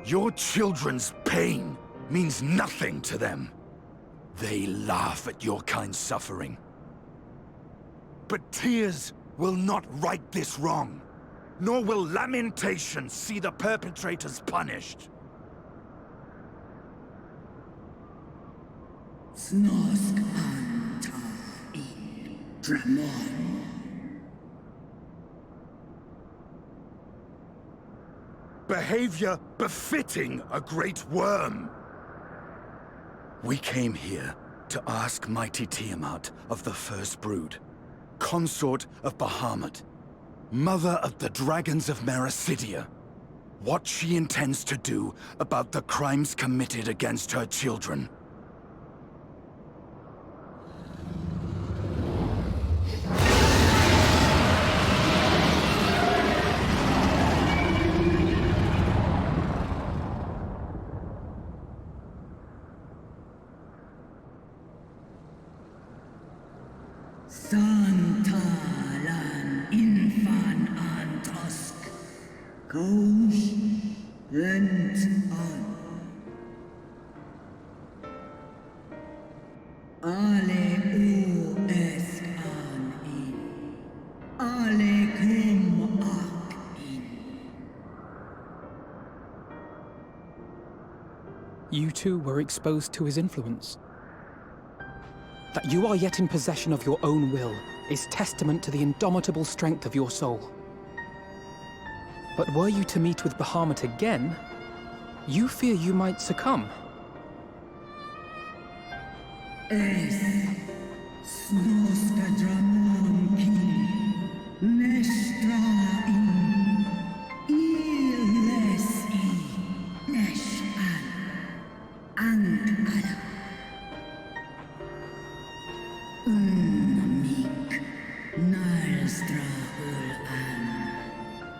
Your children's pain means nothing to them. They laugh at your kind suffering. But tears will not right this wrong, nor will lamentation see the perpetrators punished. Snosk anta in Dramon. Behavior befitting a great worm. We came here to ask mighty Tiamat of the First Brood, consort of Bahamut, mother of the dragons of Mericidia, what she intends to do about the crimes committed against her children. Santalan infan antosk. Goes lent on. Ale u esk an in. Ale kum ak in. You too were exposed to his influence. That you are yet in possession of your own will is testament to the indomitable strength of your soul. But were you to meet with Bahamut again, you fear you might succumb. Es snoska dramon kin nestra in ilesi neshan and ala. Unmik nalstra ul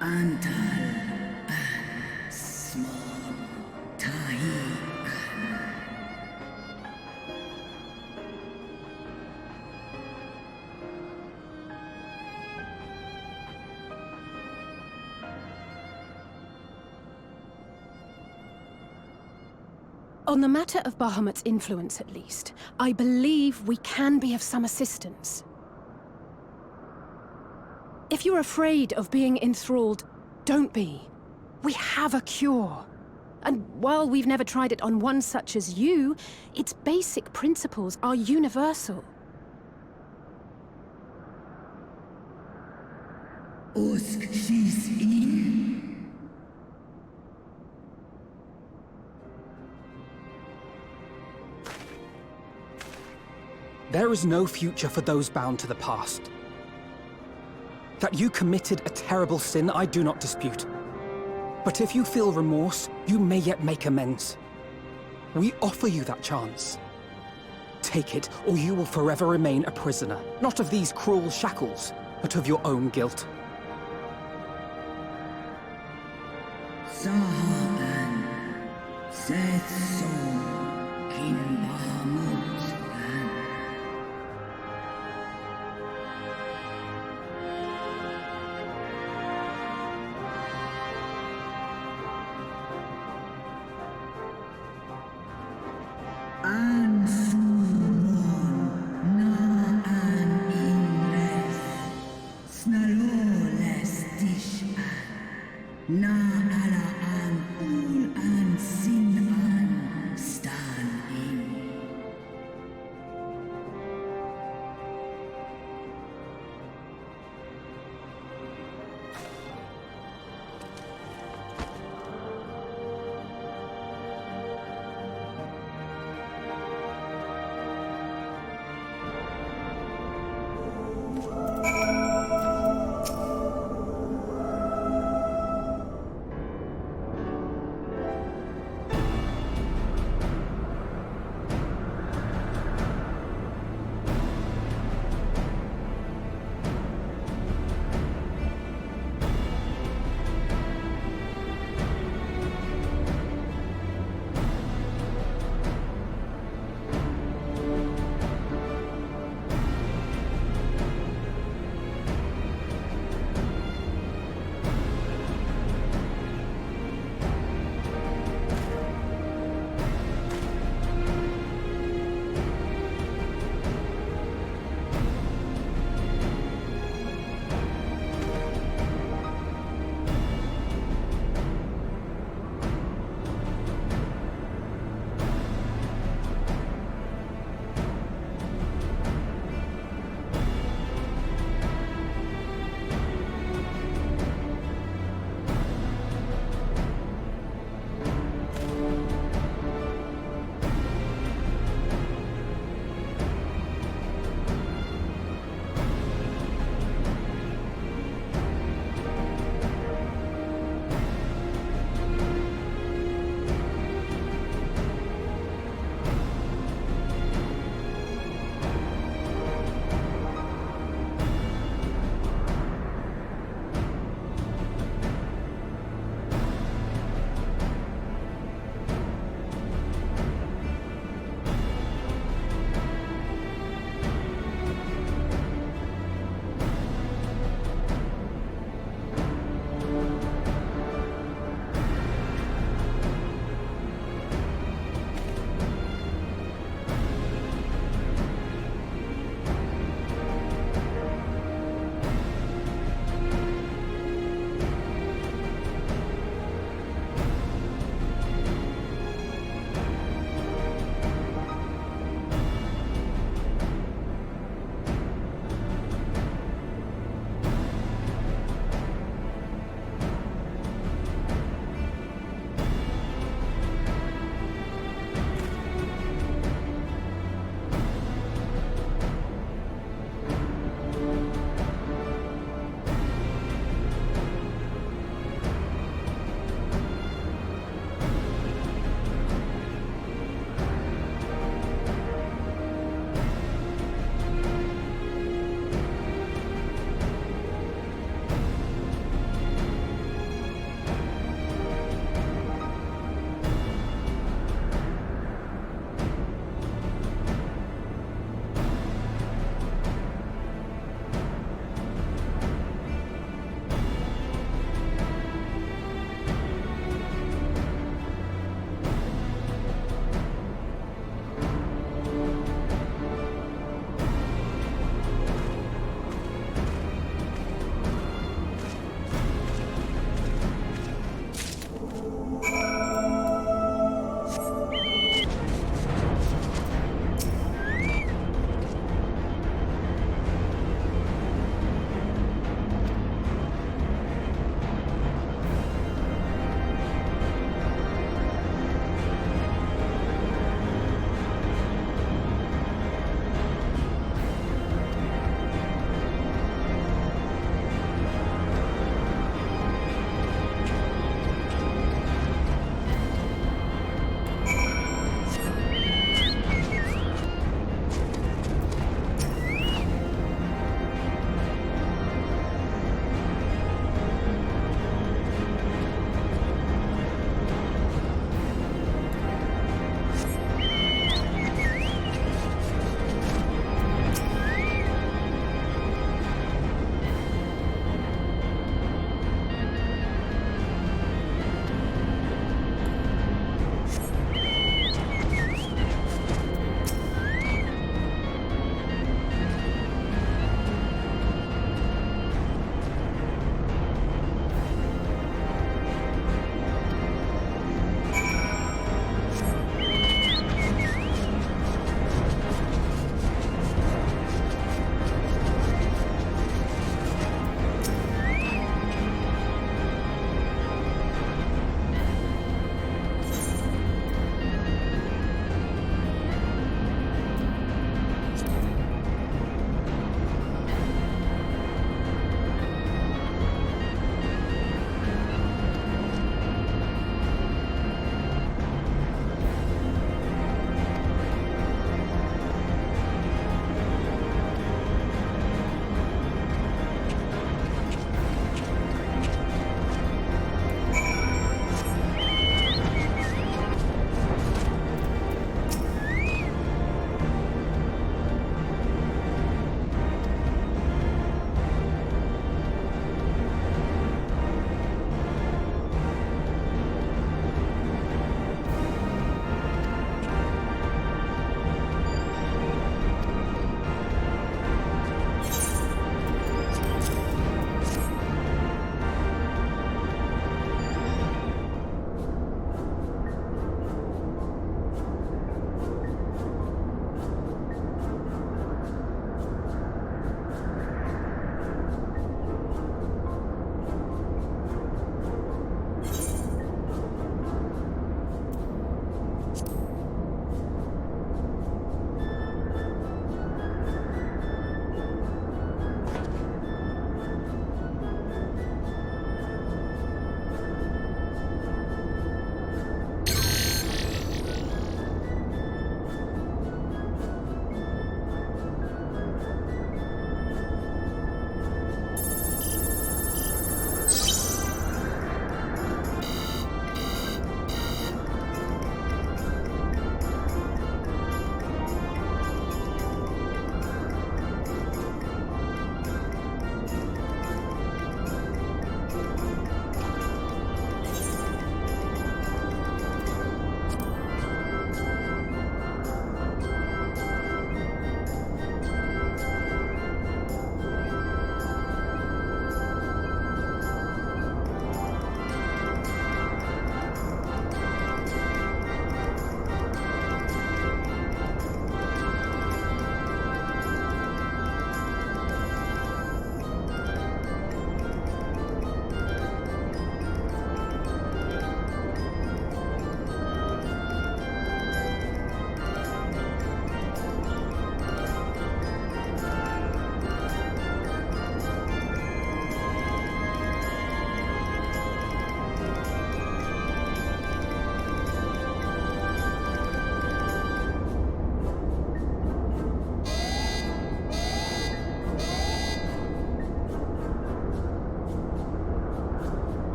antal an small tahi an. On the matter of Bahamut's influence, at least, I believe we can be of some assistance. If you're afraid of being enthralled, don't be. We have a cure. And while we've never tried it on one such as you, its basic principles are universal. Osk she's in. There is no future for those bound to the past. That you committed a terrible sin, I do not dispute. But if you feel remorse, you may yet make amends. We offer you that chance. Take it, or you will forever remain a prisoner, not of these cruel shackles, but of your own guilt. Sahaban, Seth so kin Bahamut.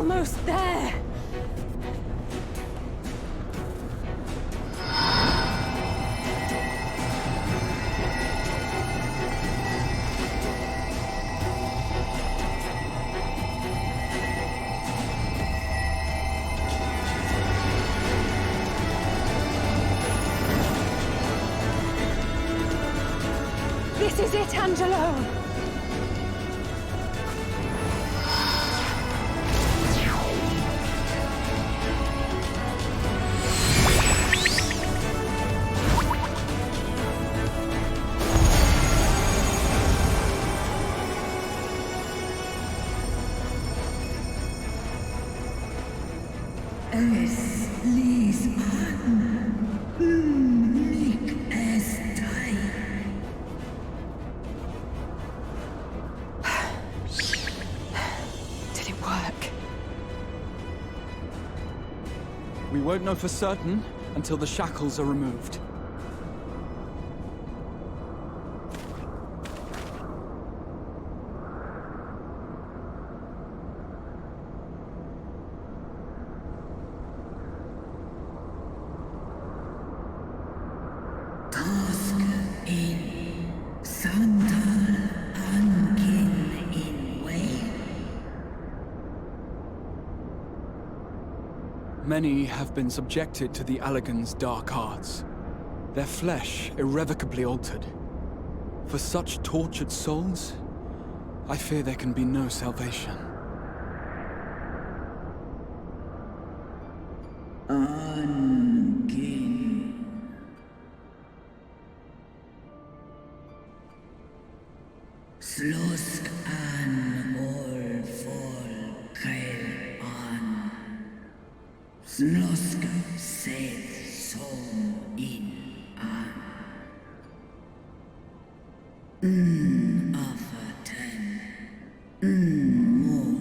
almost there! This is it, Angelo! Es ließ an, mich es Did it work? We won't know for certain until the shackles are removed. Many have been subjected to the Allagan's dark arts, their flesh irrevocably altered. For such tortured souls, I fear there can be no salvation. Slosk an ol vol kail an. Slosk seth som in an. Afaten. Mon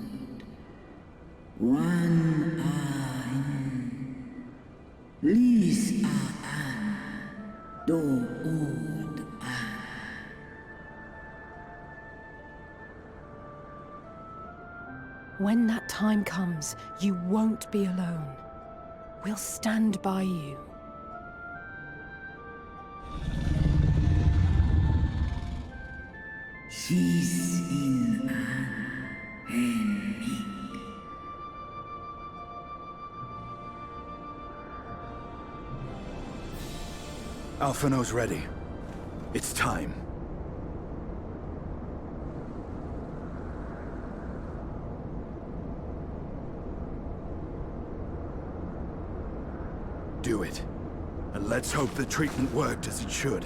ud. Wan ein. Lis a an. Do ud an. When that time comes, you won't be alone. We'll stand by you. She's in an enemy. Alphino's ready. It's time. Do it. And let's hope the treatment worked as it should.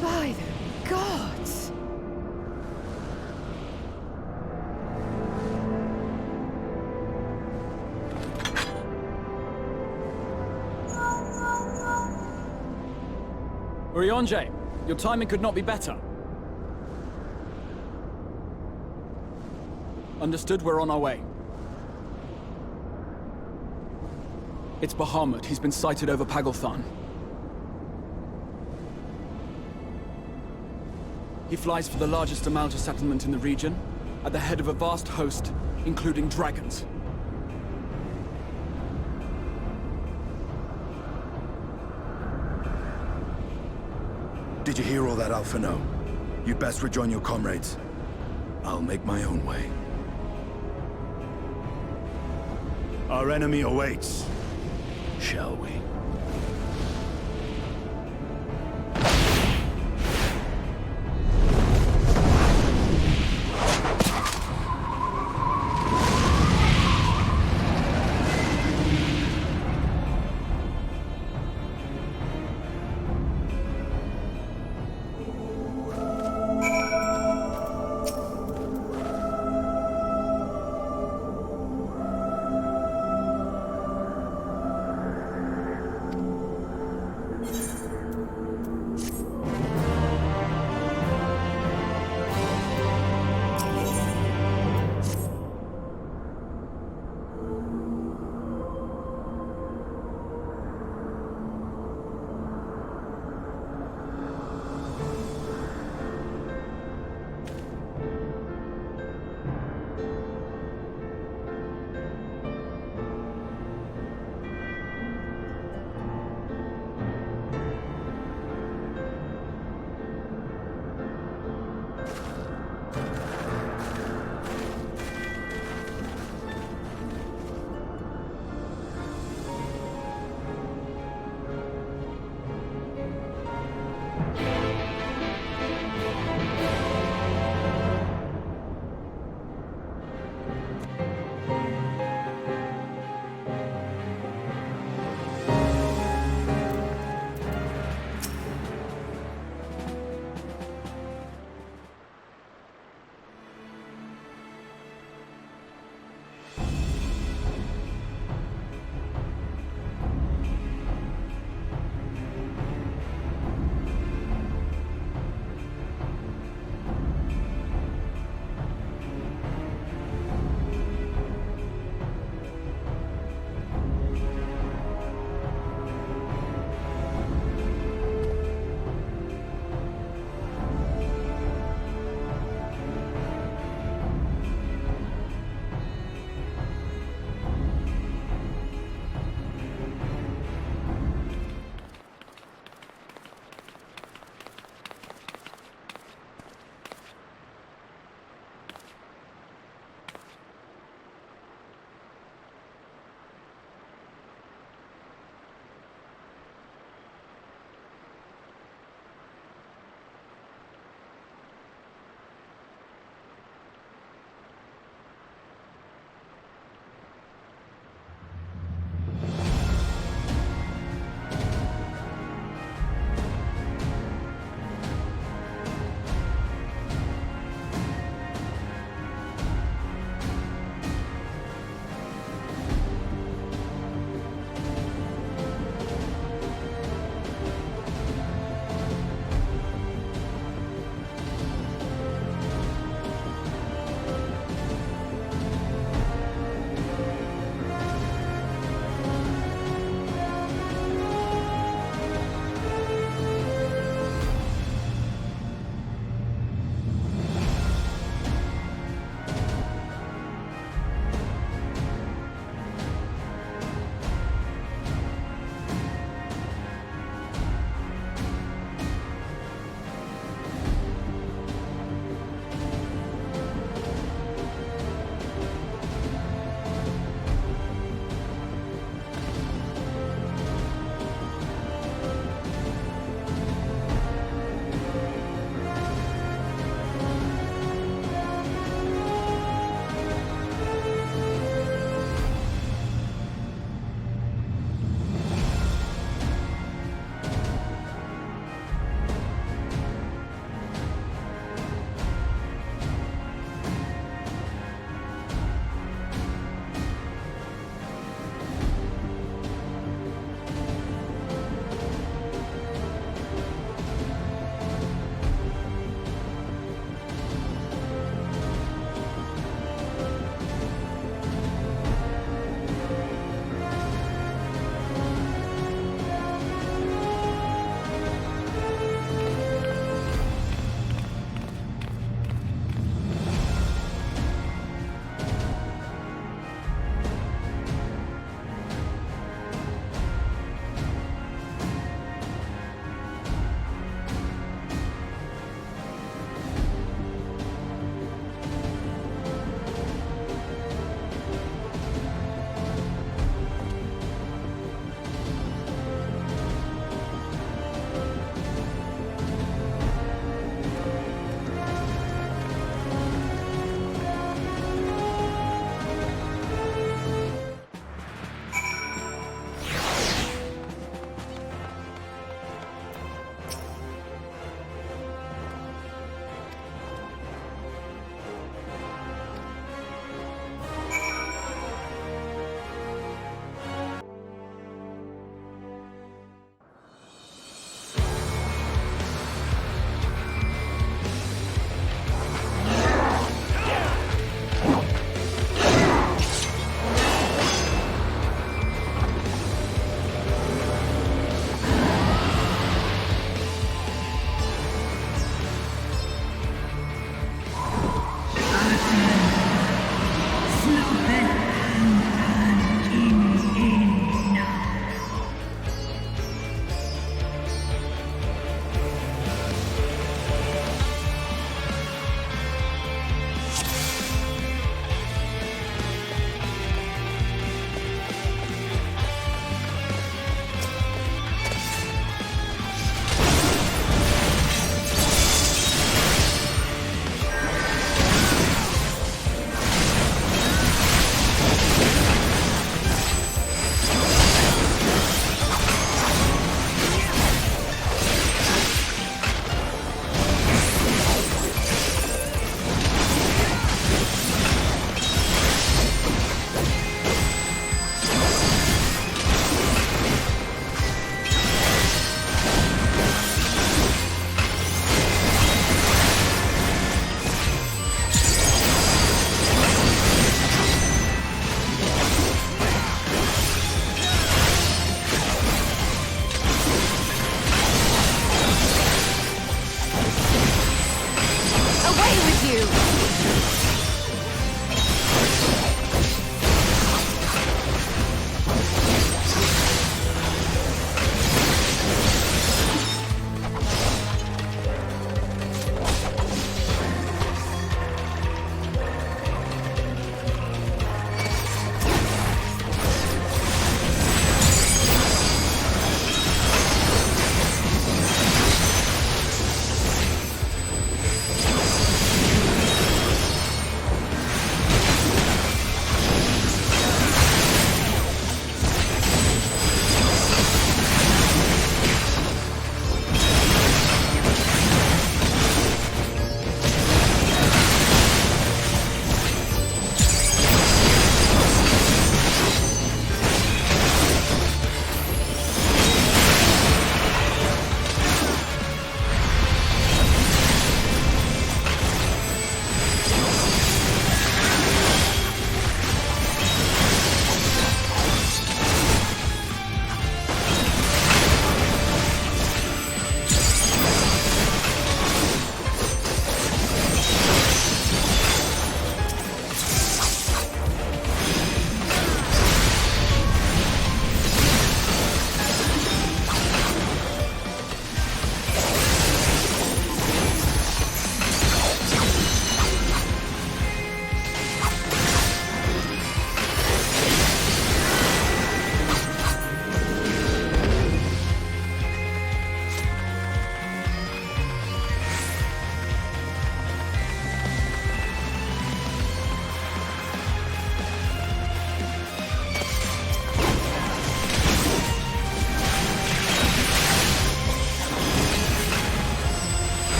By the gods! Urianger, your timing could not be better. Understood, we're on our way. It's Bahamut. He's been sighted over Pagalthan. He flies for the largest Amalja settlement in the region, at the head of a vast host, including dragons. Did you hear all that, Alphino? You'd best rejoin your comrades. I'll make my own way. Our enemy awaits. Shall we?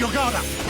Your guard up!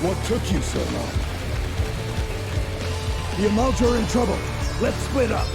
What took you so long? The Amalj are in trouble. Let's split up.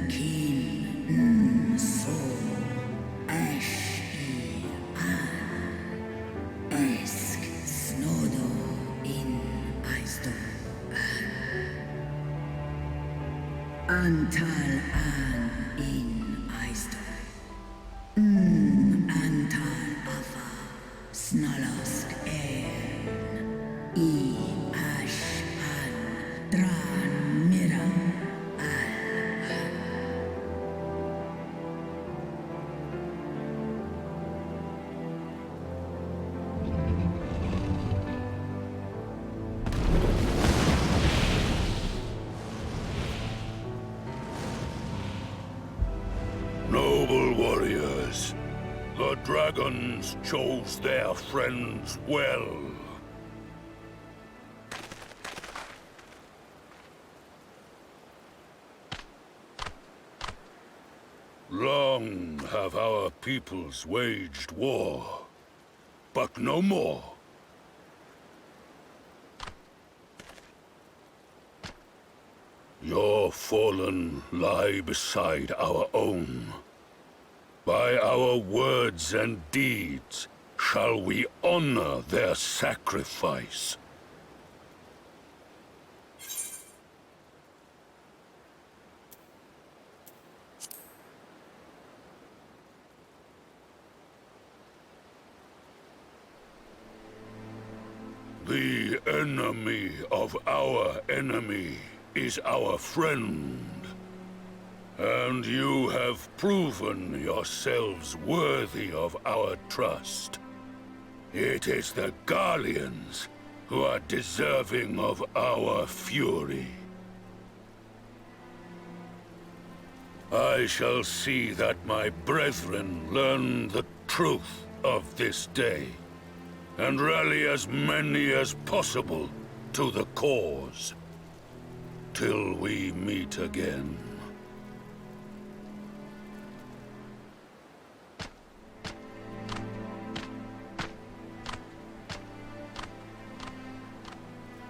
Kin so Ascian Esk Snodo in Aisto Antal an in Aisto Antal Afa Snalosk Ascian Dran Mira Noble warriors, the dragons chose their friends well. Long have our peoples waged war, but no more. Your fallen lie beside our own. By our words and deeds shall we honor their sacrifice. The enemy of our enemy is our friend. And you have proven yourselves worthy of our trust. It is the Garleans who are deserving of our fury. I shall see that my brethren learn the truth of this day, and rally as many as possible to the cause, till we meet again.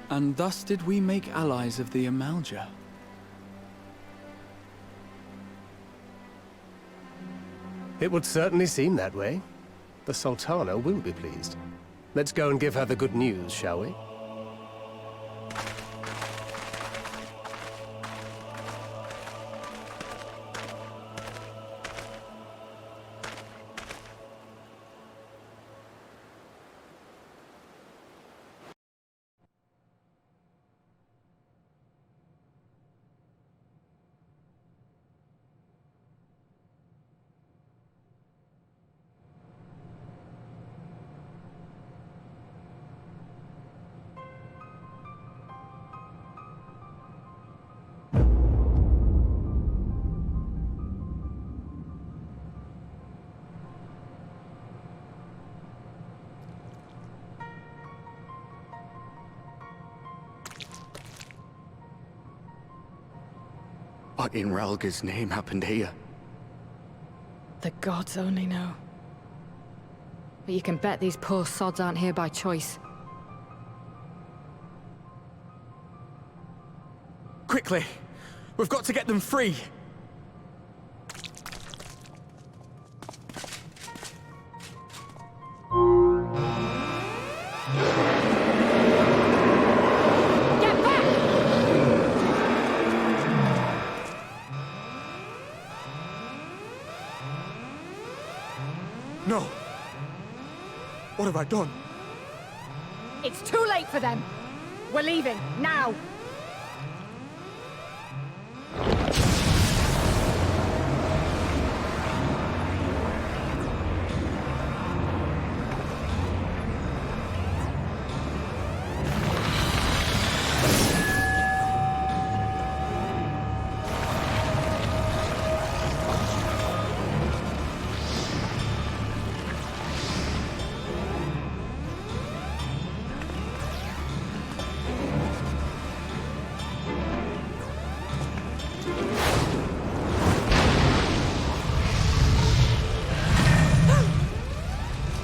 And thus did we make allies of the Amalja. It would certainly seem that way. The Sultana will be pleased. Let's go and give her the good news, shall we? What in Ralga's name happened here? The gods only know. But you can bet these poor sods aren't here by choice. Quickly! We've got to get them free! No! What have I done? It's too late for them! We're leaving, now!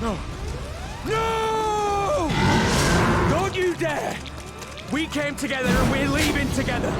No! No! Don't you dare! We came together and we're leaving together!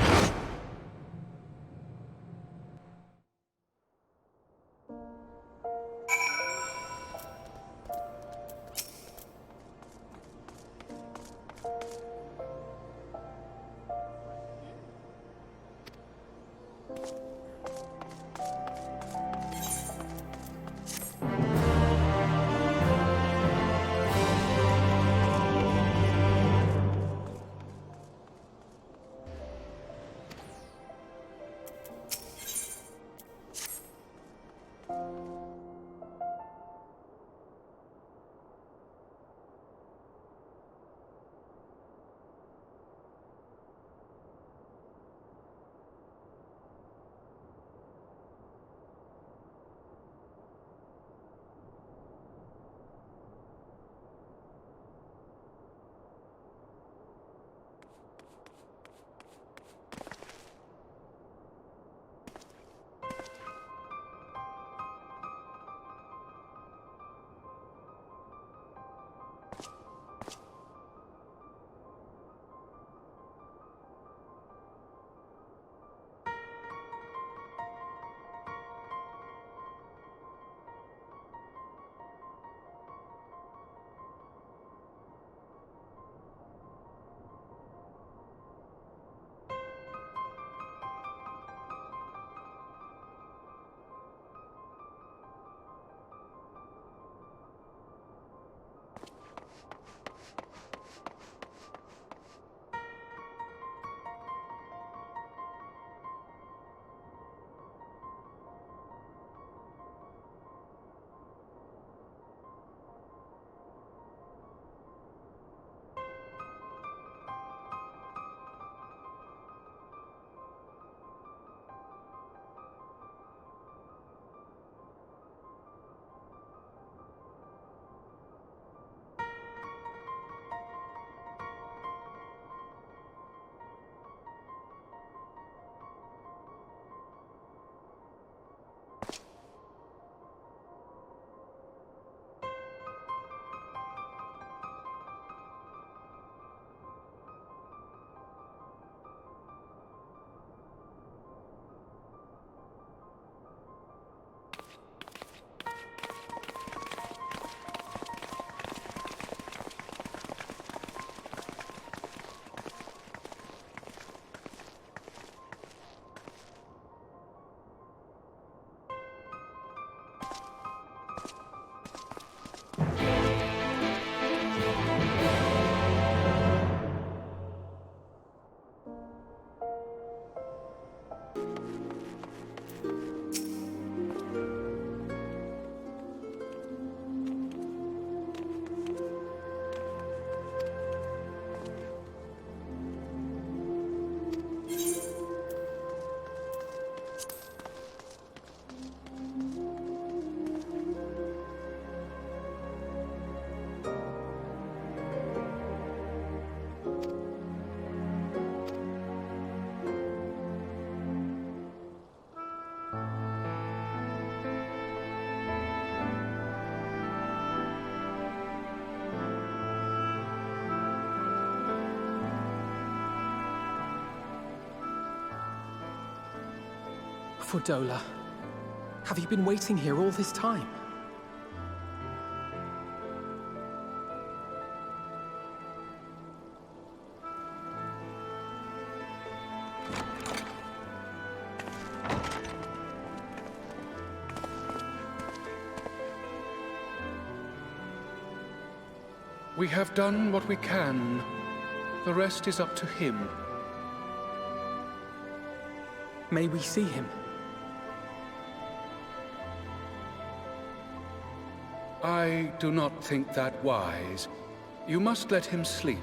Fordola, have you been waiting here all this time? We have done what we can. The rest is up to him. May we see him? I do not think that wise. You must let him sleep.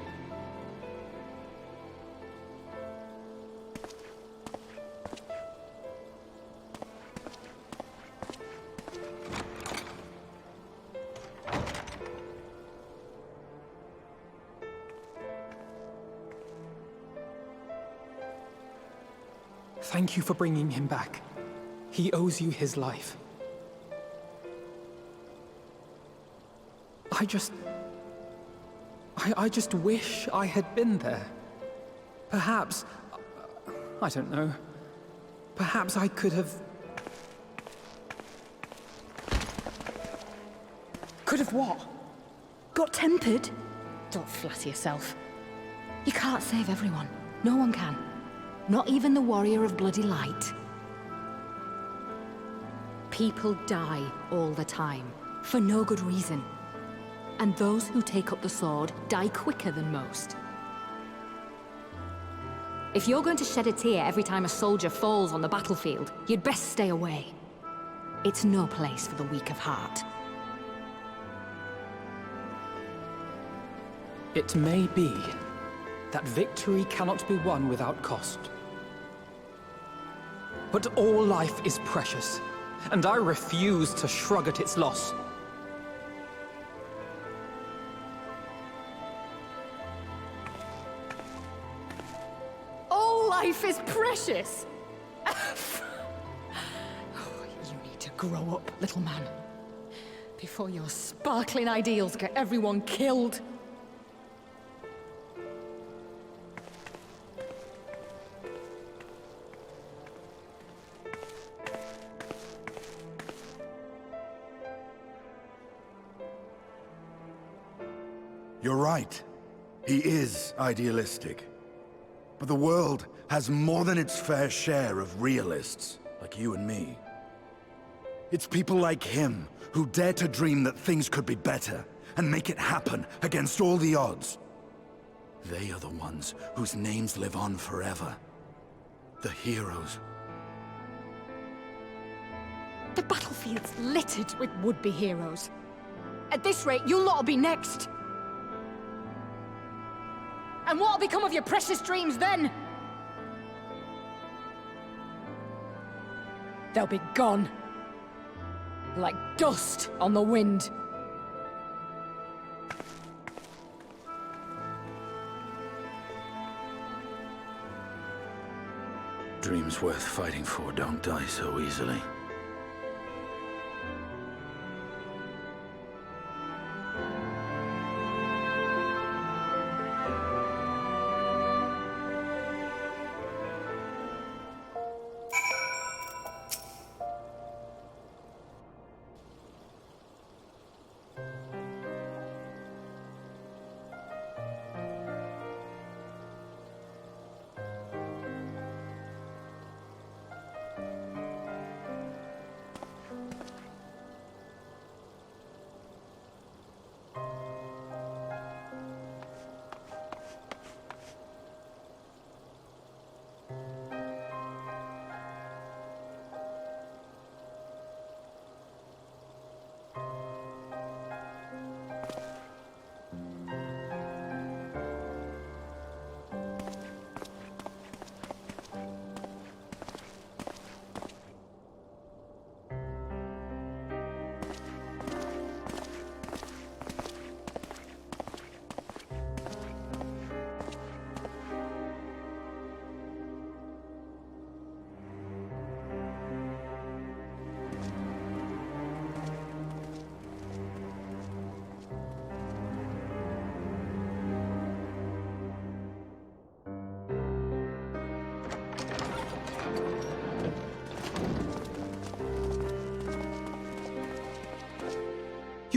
Thank you for bringing him back. He owes you his life. I just wish I had been there. Perhaps, I don't know, perhaps I could have... Could have what? Got tempered? Don't flatter yourself. You can't save everyone. No one can. Not even the warrior of bloody light. People die all the time, for no good reason. And those who take up the sword die quicker than most. If you're going to shed a tear every time a soldier falls on the battlefield, you'd best stay away. It's no place for the weak of heart. It may be that victory cannot be won without cost. But all life is precious, and I refuse to shrug at its loss. All life is precious! You need to grow up, little man. Before your sparkling ideals get everyone killed. You're right. He is idealistic. But the world has more than its fair share of realists, like you and me. It's people like him who dare to dream that things could be better, and make it happen against all the odds. They are the ones whose names live on forever. The heroes. The battlefield's littered with would-be heroes. At this rate, you lot'll be next. And what'll become of your precious dreams then? They'll be gone. Like dust on the wind. Dreams worth fighting for don't die so easily.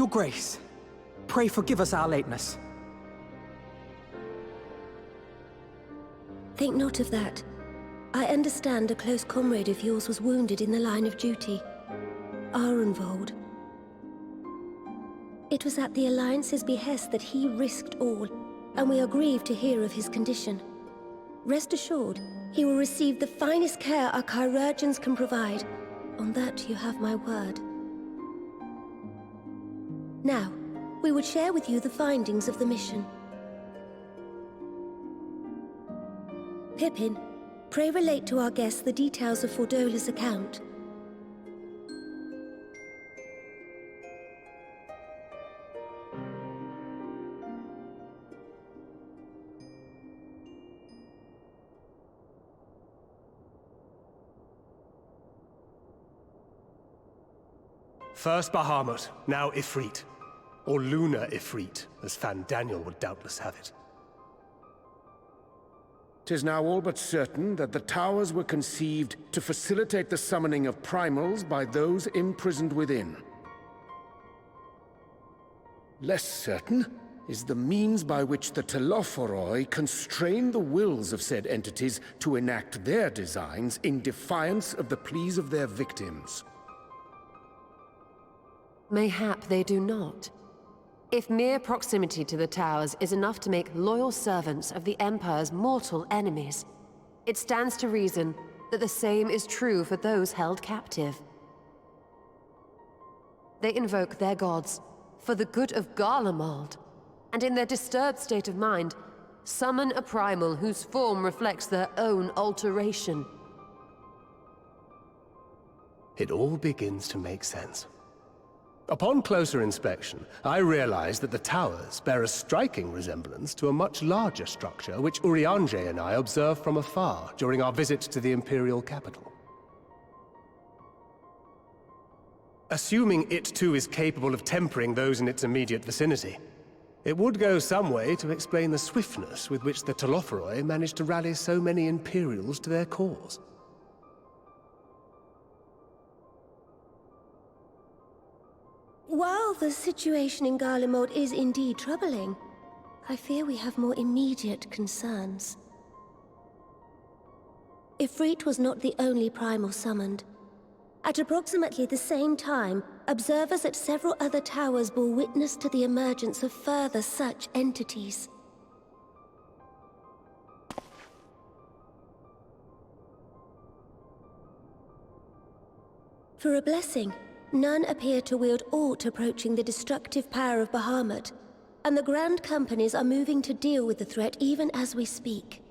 Your Grace, pray forgive us our lateness. Think not of that. I understand a close comrade of yours was wounded in the line of duty. Arenvold. It was at the Alliance's behest that he risked all, and we are grieved to hear of his condition. Rest assured, he will receive the finest care our chirurgeons can provide. On that you have my word. Now, we would share with you the findings of the mission. Pippin, pray relate to our guests the details of Fordola's account. First Bahamut, now Ifrit. Or Lunar Ifrit, as Fan Daniel would doubtless have it. 'Tis now all but certain that the towers were conceived to facilitate the summoning of primals by those imprisoned within. Less certain is the means by which the Telophoroi constrain the wills of said entities to enact their designs in defiance of the pleas of their victims. Mayhap they do not. If mere proximity to the towers is enough to make loyal servants of the Empire's mortal enemies, it stands to reason that the same is true for those held captive. They invoke their gods for the good of Garlemald, and in their disturbed state of mind, summon a primal whose form reflects their own alteration. It all begins to make sense. Upon closer inspection, I realized that the towers bear a striking resemblance to a much larger structure which Urianger and I observed from afar during our visit to the Imperial capital. Assuming it too is capable of tempering those in its immediate vicinity, it would go some way to explain the swiftness with which the Telophoroi managed to rally so many Imperials to their cause. While the situation in Garlemald is indeed troubling, I fear we have more immediate concerns. Ifrit was not the only primal summoned. At approximately the same time, observers at several other towers bore witness to the emergence of further such entities. For a blessing, none appear to wield aught approaching the destructive power of Bahamut, and the Grand Companies are moving to deal with the threat even as we speak.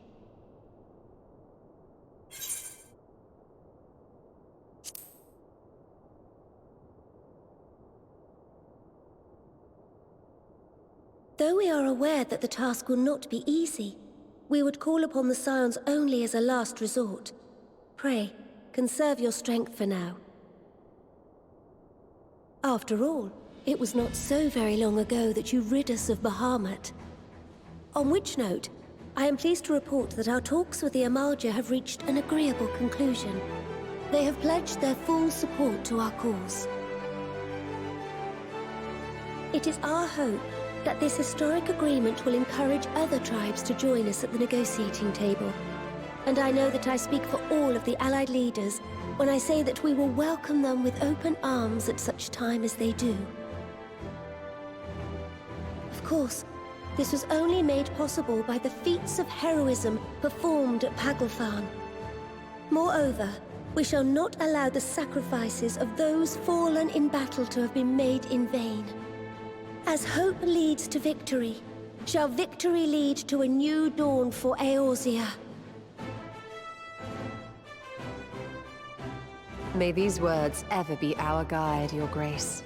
Though we are aware that the task will not be easy, we would call upon the Scions only as a last resort. Pray, conserve your strength for now. After all, it was not so very long ago that you rid us of Bahamut. On which note, I am pleased to report that our talks with the Amalja have reached an agreeable conclusion. They have pledged their full support to our cause. It is our hope that this historic agreement will encourage other tribes to join us at the negotiating table. And I know that I speak for all of the Allied leaders when I say that we will welcome them with open arms at such time as they do. Of course, this was only made possible by the feats of heroism performed at Paglfan. Moreover, we shall not allow the sacrifices of those fallen in battle to have been made in vain. As hope leads to victory, shall victory lead to a new dawn for Eorzea. May these words ever be our guide, Your Grace.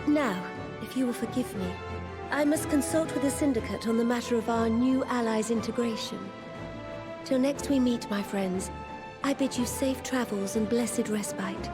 Now, if you will forgive me, I must consult with the Syndicate on the matter of our new allies' integration. Till next we meet, my friends, I bid you safe travels and blessed respite.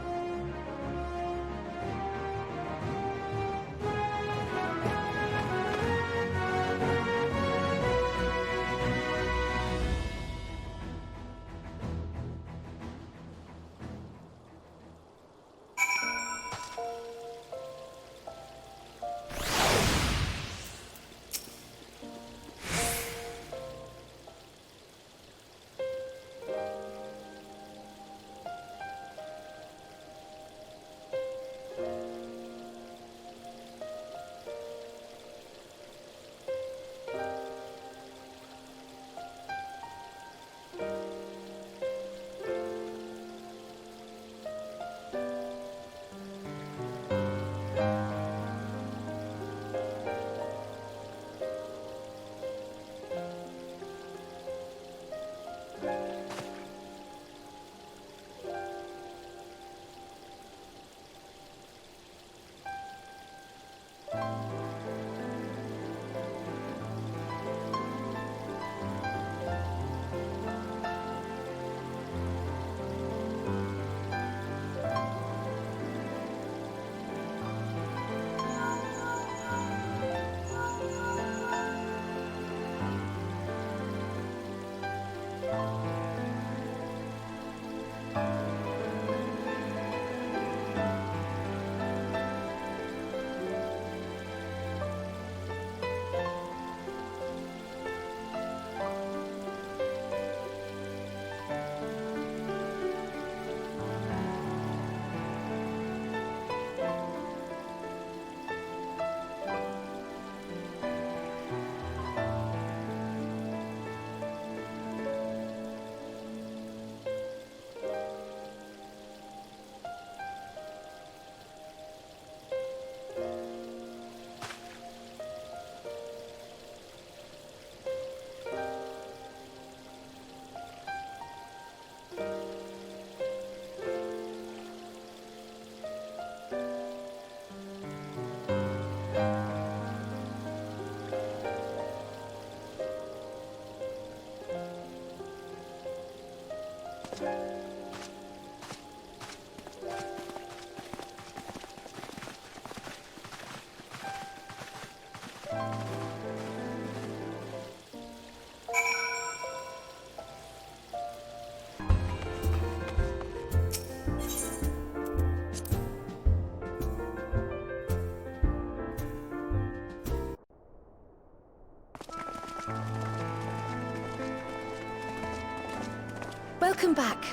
Welcome back.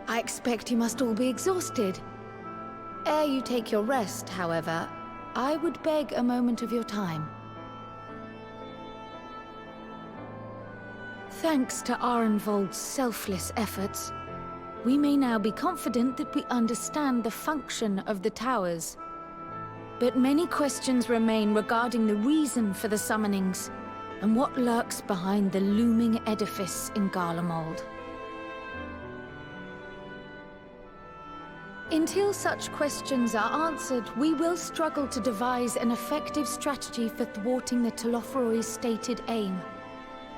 I expect you must all be exhausted. Ere you take your rest, however, I would beg a moment of your time. Thanks to Arenvold's selfless efforts, we may now be confident that we understand the function of the towers. But many questions remain regarding the reason for the summonings, and what lurks behind the looming edifice in Garlemald. Until such questions are answered, we will struggle to devise an effective strategy for thwarting the Telophoroi's stated aim.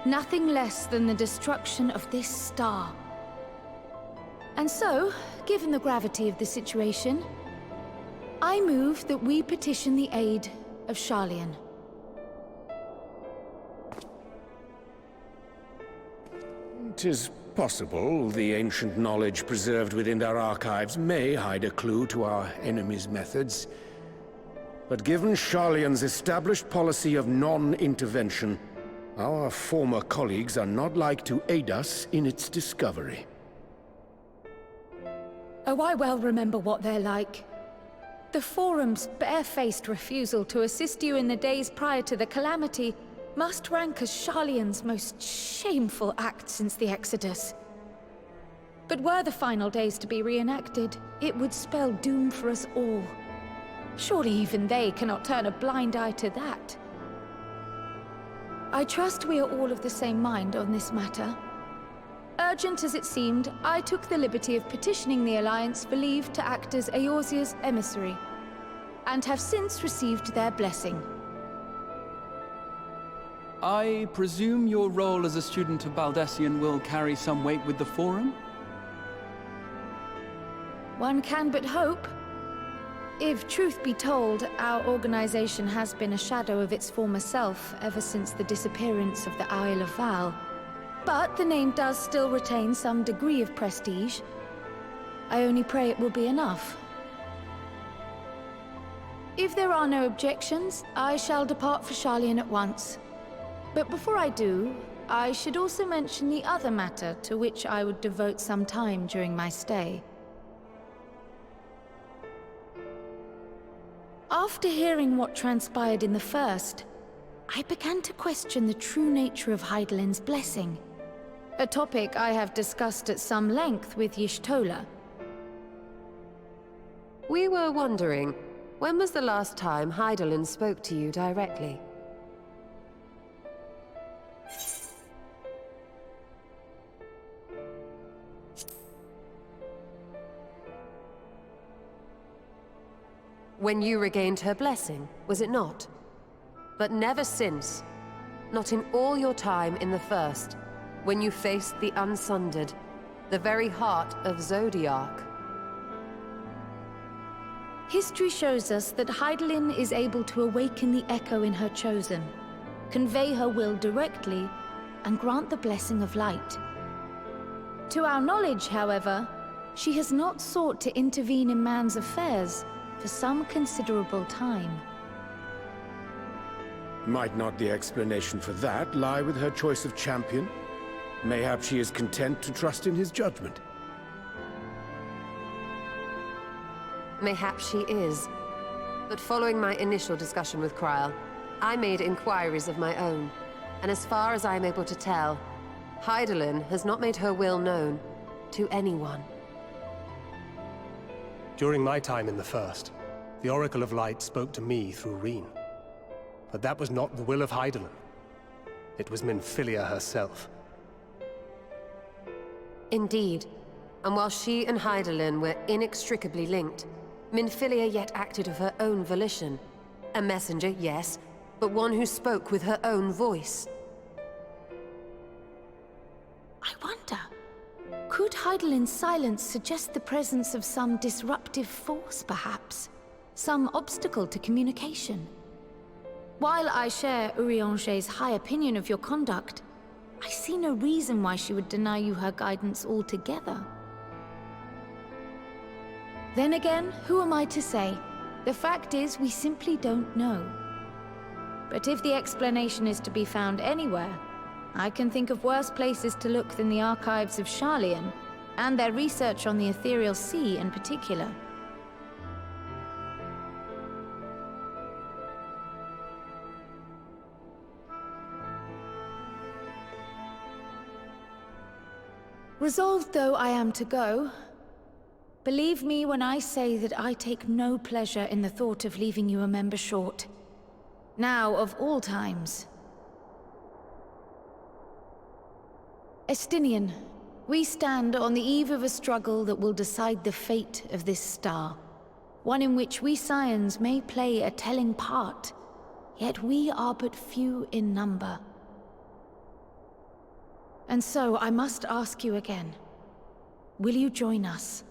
Nothing less than the destruction of this star. And so, given the gravity of the situation, I move that we petition the aid of Sharlayan. 'Tis possible the ancient knowledge preserved within our archives may hide a clue to our enemy's methods. But given Sharlayan's established policy of non-intervention, our former colleagues are not like to aid us in its discovery. Oh, I well remember what they're like. The Forum's barefaced refusal to assist you in the days prior to the calamity must rank as Sharlayan's most shameful act since the Exodus. But were the final days to be reenacted, it would spell doom for us all. Surely even they cannot turn a blind eye to that. I trust we are all of the same mind on this matter. Urgent as it seemed, I took the liberty of petitioning the Alliance for leave to act as Eorzea's emissary, and have since received their blessing. I presume your role as a student of Baldesion will carry some weight with the Forum? One can but hope. If truth be told, our organization has been a shadow of its former self ever since the disappearance of the Isle of Val. But the name does still retain some degree of prestige. I only pray it will be enough. If there are no objections, I shall depart for Sharlayan at once. But before I do, I should also mention the other matter to which I would devote some time during my stay. After hearing what transpired in the first, I began to question the true nature of Hydaelyn's blessing. A topic I have discussed at some length with Y'shtola. We were wondering, when was the last time Hydaelyn spoke to you directly? When you regained her blessing, was it not? But never since. Not in all your time in the First, when you faced the Unsundered, the very heart of Zodiark. History shows us that Hydaelyn is able to awaken the echo in her chosen, convey her will directly, and grant the blessing of light. To our knowledge, however, she has not sought to intervene in man's affairs for some considerable time. Might not the explanation for that lie with her choice of champion? Mayhap she is content to trust in his judgment. Mayhap she is. But following my initial discussion with Krile, I made inquiries of my own. And as far as I am able to tell, Hydaelyn has not made her will known to anyone. During my time in the First, the Oracle of Light spoke to me through Reen. But that was not the will of Hydaelyn. It was Minfilia herself. Indeed. And while she and Hydaelyn were inextricably linked, Minfilia yet acted of her own volition. A messenger, yes, but one who spoke with her own voice. I wonder, could Hydaelyn's silence suggest the presence of some disruptive force, perhaps? Some obstacle to communication? While I share Urianger's high opinion of your conduct, I see no reason why she would deny you her guidance altogether. Then again, who am I to say? The fact is, we simply don't know. But if the explanation is to be found anywhere, I can think of worse places to look than the archives of Sharlayan, and their research on the ethereal sea in particular. Resolved though I am to go, believe me when I say that I take no pleasure in the thought of leaving you a member short. Now, of all times. Estinian, we stand on the eve of a struggle that will decide the fate of this star. One in which we Scions may play a telling part, yet we are but few in number. And so I must ask you again, will you join us?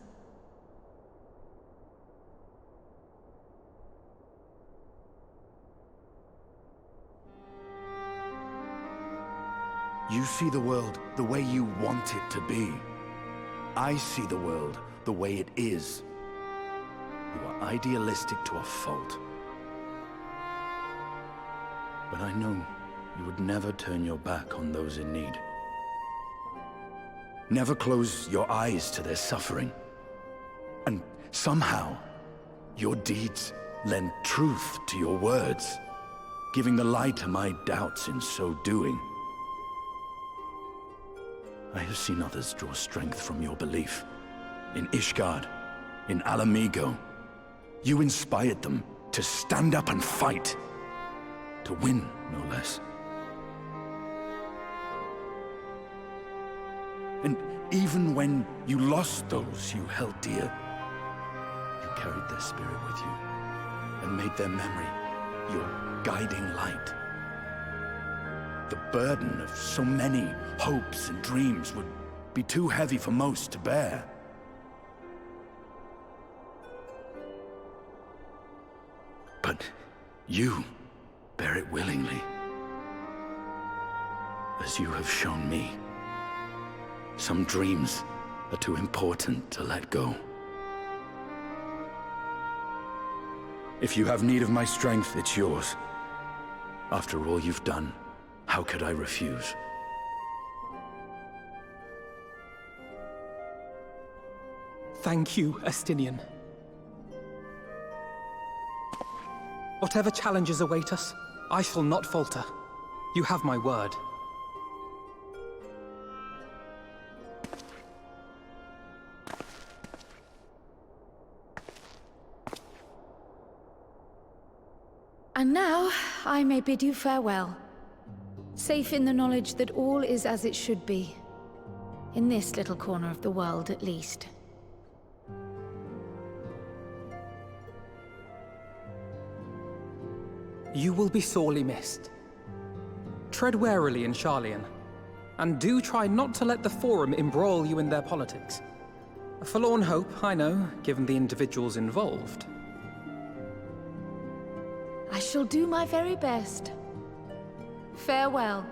You see the world the way you want it to be. I see the world the way it is. You are idealistic to a fault. But I know you would never turn your back on those in need. Never close your eyes to their suffering. And somehow, your deeds lend truth to your words, giving the lie to my doubts in so doing. I have seen others draw strength from your belief. In Ishgard, in Alamigo, you inspired them to stand up and fight. To win, no less. And even when you lost those you held dear, you carried their spirit with you and made their memory your guiding light. The burden of so many hopes and dreams would be too heavy for most to bear. But you bear it willingly, as you have shown me. Some dreams are too important to let go. If you have need of my strength, it's yours. After all you've done, how could I refuse? Thank you, Estinian. Whatever challenges await us, I shall not falter. You have my word. And now, I may bid you farewell. Safe in the knowledge that all is as it should be. In this little corner of the world, at least. You will be sorely missed. Tread warily in Sharlayan, and do try not to let the Forum embroil you in their politics. A forlorn hope, I know, given the individuals involved. I shall do my very best. Farewell.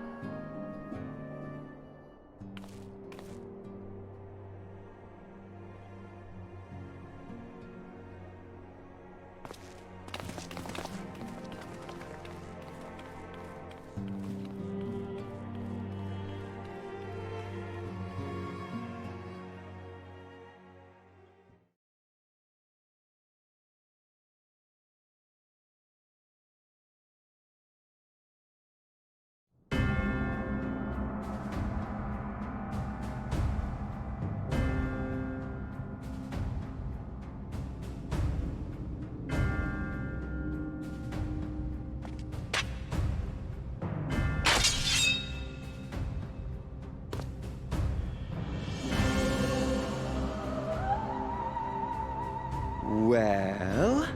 Well,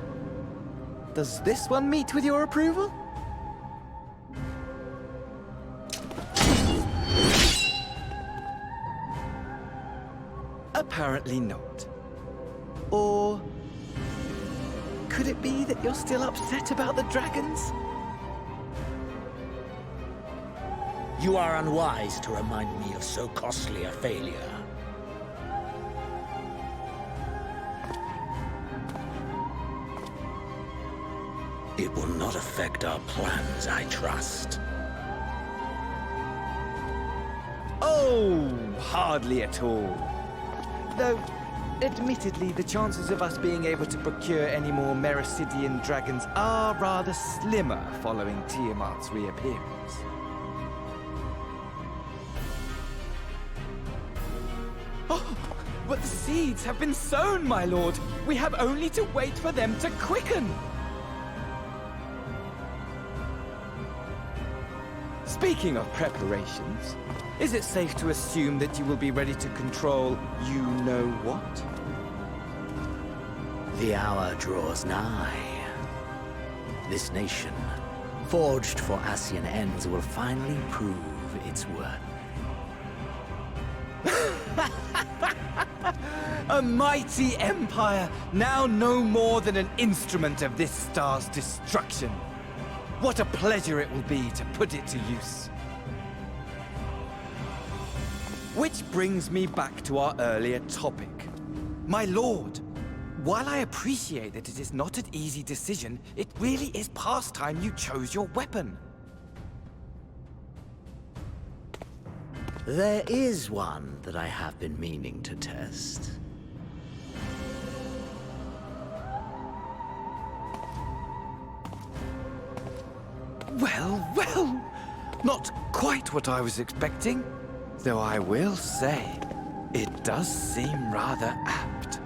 does this one meet with your approval? Apparently not. Or could it be that you're still upset about the dragons? You are unwise to remind me of so costly a failure. It will not affect our plans, I trust. Oh, hardly at all. Though, admittedly, the chances of us being able to procure any more Mericidian dragons are rather slimmer following Tiamat's reappearance. Oh, but the seeds have been sown, my lord! We have only to wait for them to quicken! Speaking of preparations, is it safe to assume that you will be ready to control you-know-what? The hour draws nigh. This nation, forged for Ascian ends, will finally prove its worth. A mighty empire, now no more than an instrument of this star's destruction. What a pleasure it will be to put it to use. Which brings me back to our earlier topic. My lord, while I appreciate that it is not an easy decision, it really is past time you chose your weapon. There is one that I have been meaning to test. Well, well, not quite what I was expecting. Though I will say, it does seem rather apt.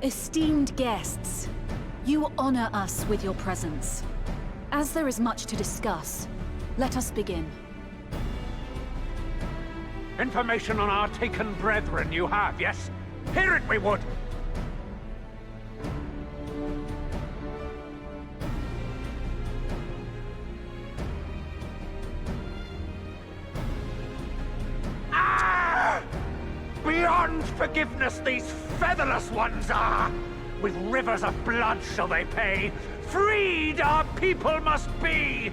Esteemed guests, you honor us with your presence. As there is much to discuss, let us begin. Information on our taken brethren you have, yes? Hear it we would! Beyond forgiveness these featherless ones are! With rivers of blood shall they pay! Freed our people must be!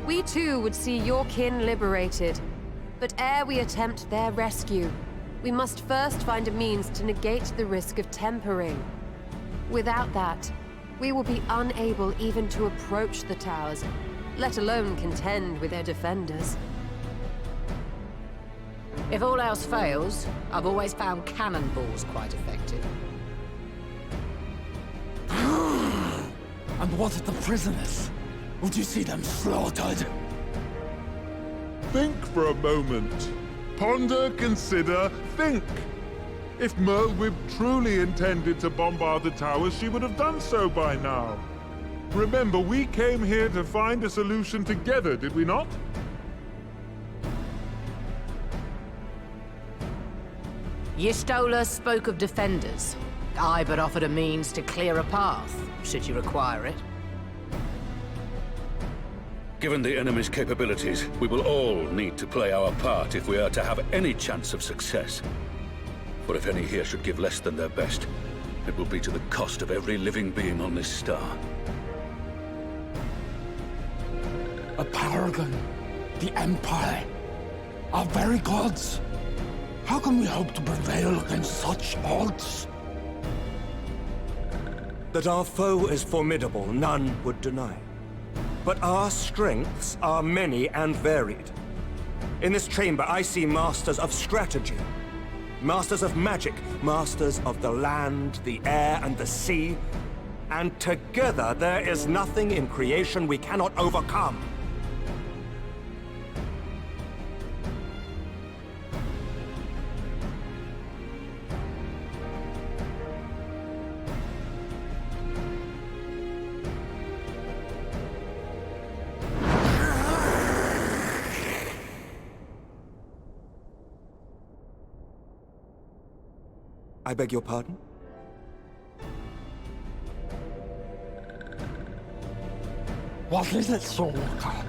We too would see your kin liberated. But ere we attempt their rescue, we must first find a means to negate the risk of tempering. Without that, we will be unable even to approach the towers, let alone contend with their defenders. If all else fails, I've always found cannonballs quite effective. And what of the prisoners? Would you see them slaughtered? Think for a moment. Ponder, consider, think. If Merlwyb truly intended to bombard the towers, she would have done so by now. Remember, we came here to find a solution together, did we not? Y'Stola spoke of defenders. I but offered a means to clear a path, should you require it. Given the enemy's capabilities, we will all need to play our part if we are to have any chance of success. For if any here should give less than their best, it will be to the cost of every living being on this star. A paragon, the Empire, our very gods. How can we hope to prevail against such odds? That our foe is formidable, none would deny. But our strengths are many and varied. In this chamber, I see masters of strategy, masters of magic, masters of the land, the air, and the sea. And together, there is nothing in creation we cannot overcome. I beg your pardon? What is it, Soulwalker?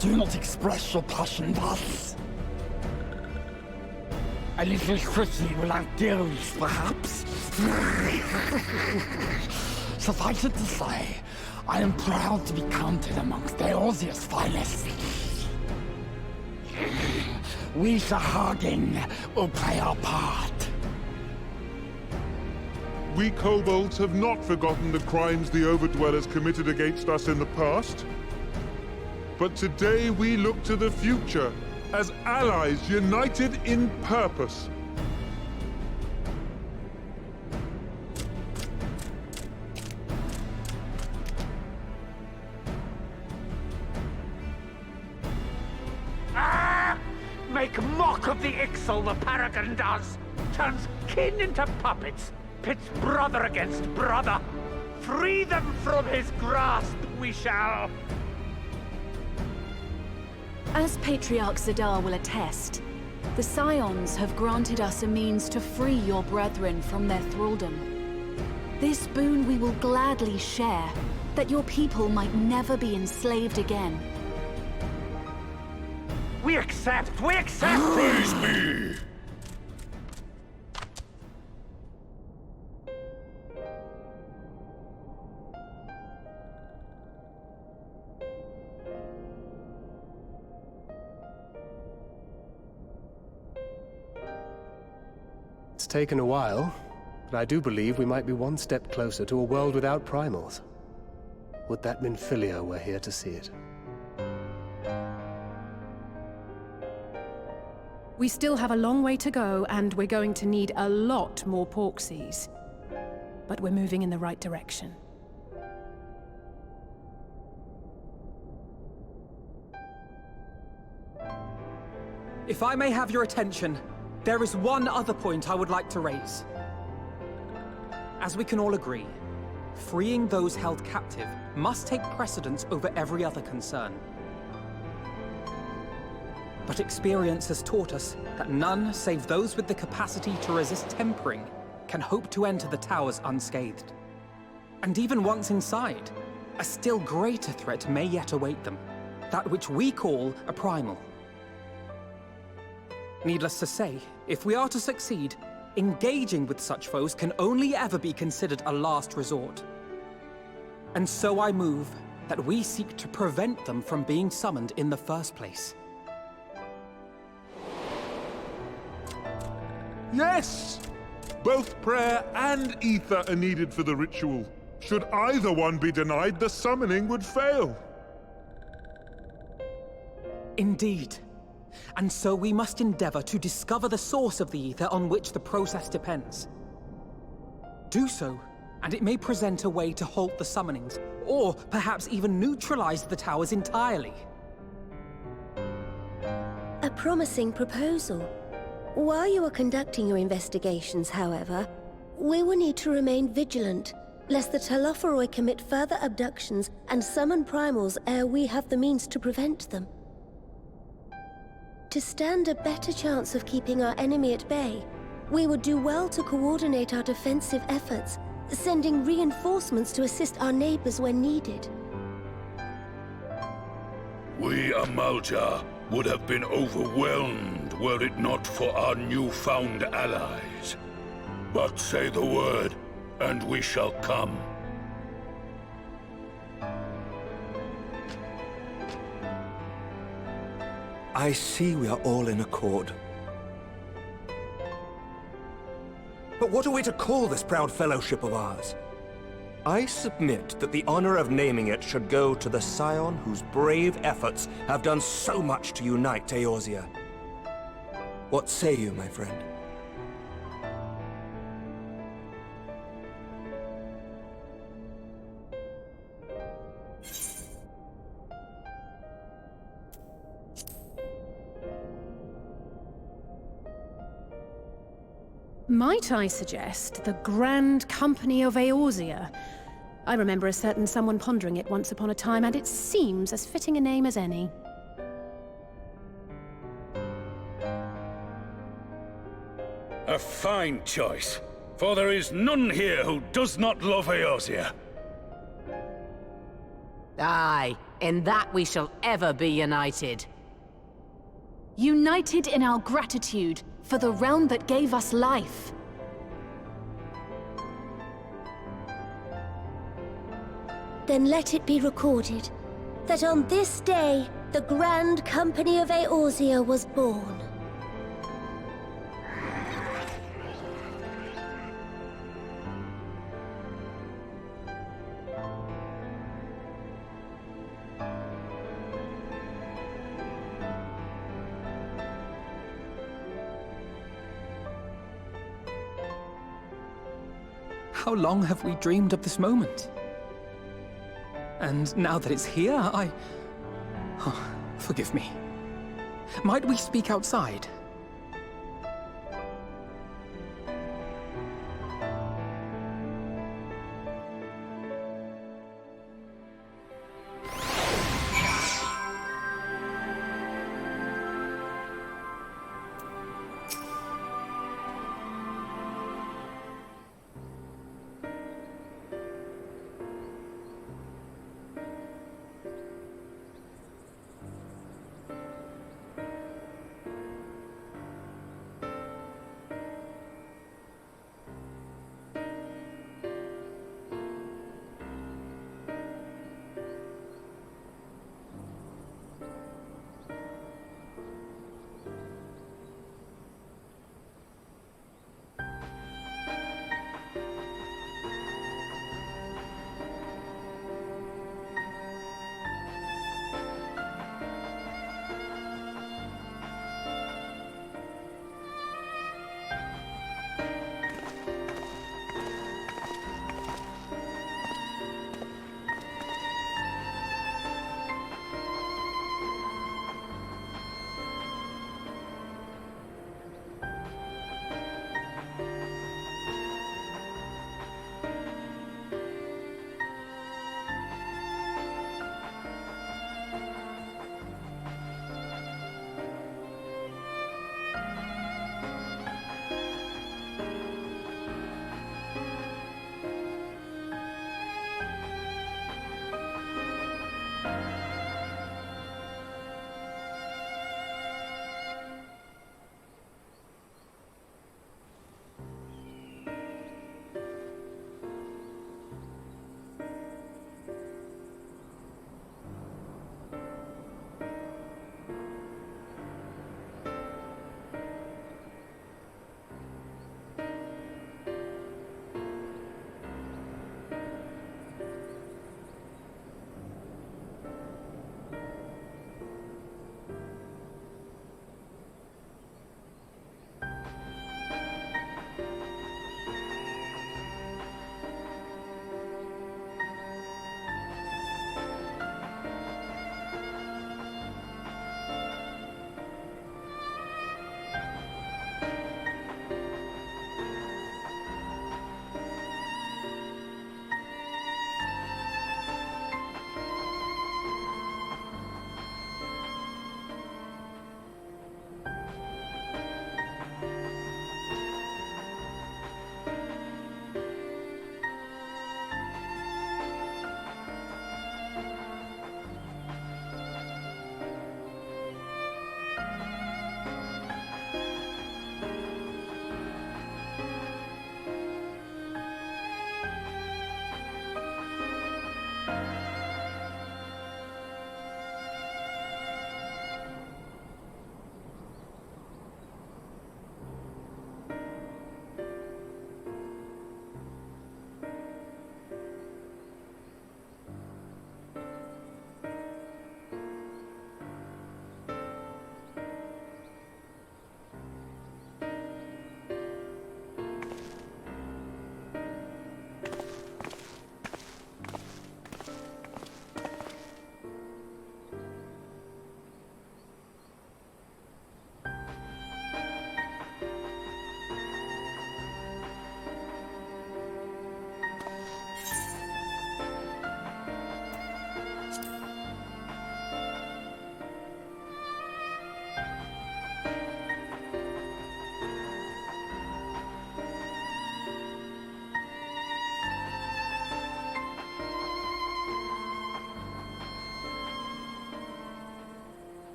Do not express your passion thus. A little pretty will outdo us, perhaps? Suffice it to say, I am proud to be counted amongst Eorzea's finest. We Sahagin will play our part. We kobolds have not forgotten the crimes the Overdwellers committed against us in the past. But today we look to the future, as allies united in purpose. Make mock of the Ixal the Paragon does! Turns kin into puppets! Pits brother against brother! Free them from his grasp, we shall! As Patriarch Zadar will attest, the Scions have granted us a means to free your brethren from their thraldom. This boon we will gladly share, that your people might never be enslaved again. We accept! We accept! Praise me! It's taken a while, but I do believe we might be one step closer to a world without primals. Would that Minfilia were here to see it. We still have a long way to go, and we're going to need a lot more Porksies. But we're moving in the right direction. If I may have your attention, there is one other point I would like to raise. As we can all agree, freeing those held captive must take precedence over every other concern. But experience has taught us that none save those with the capacity to resist tempering can hope to enter the towers unscathed. And even once inside, a still greater threat may yet await them, that which we call a primal. Needless to say, if we are to succeed, engaging with such foes can only ever be considered a last resort. And so I move that we seek to prevent them from being summoned in the first place. Yes! Both prayer and ether are needed for the ritual. Should either one be denied, the summoning would fail. Indeed. And so we must endeavor to discover the source of the ether on which the process depends. Do so, and it may present a way to halt the summonings, or perhaps even neutralize the towers entirely. A promising proposal. While you are conducting your investigations, however, we will need to remain vigilant, lest the Telophoroi commit further abductions and summon primals ere we have the means to prevent them. To stand a better chance of keeping our enemy at bay, we would do well to coordinate our defensive efforts, sending reinforcements to assist our neighbors when needed. We Amalja would have been overwhelmed were it not for our newfound allies. But say the word, and we shall come. I see we are all in accord. But what are we to call this proud fellowship of ours? I submit that the honor of naming it should go to the Scion whose brave efforts have done so much to unite Eorzea. What say you, my friend? Might I suggest the Grand Company of Eorzea? I remember a certain someone pondering it once upon a time, and it seems as fitting a name as any. A fine choice, for there is none here who does not love Eorzea. Aye, in that we shall ever be united. United in our gratitude for the realm that gave us life. Then let it be recorded that on this day, the Grand Company of Eorzea was born. How long have we dreamed of this moment? And now that it's here, Oh, forgive me. Might we speak outside?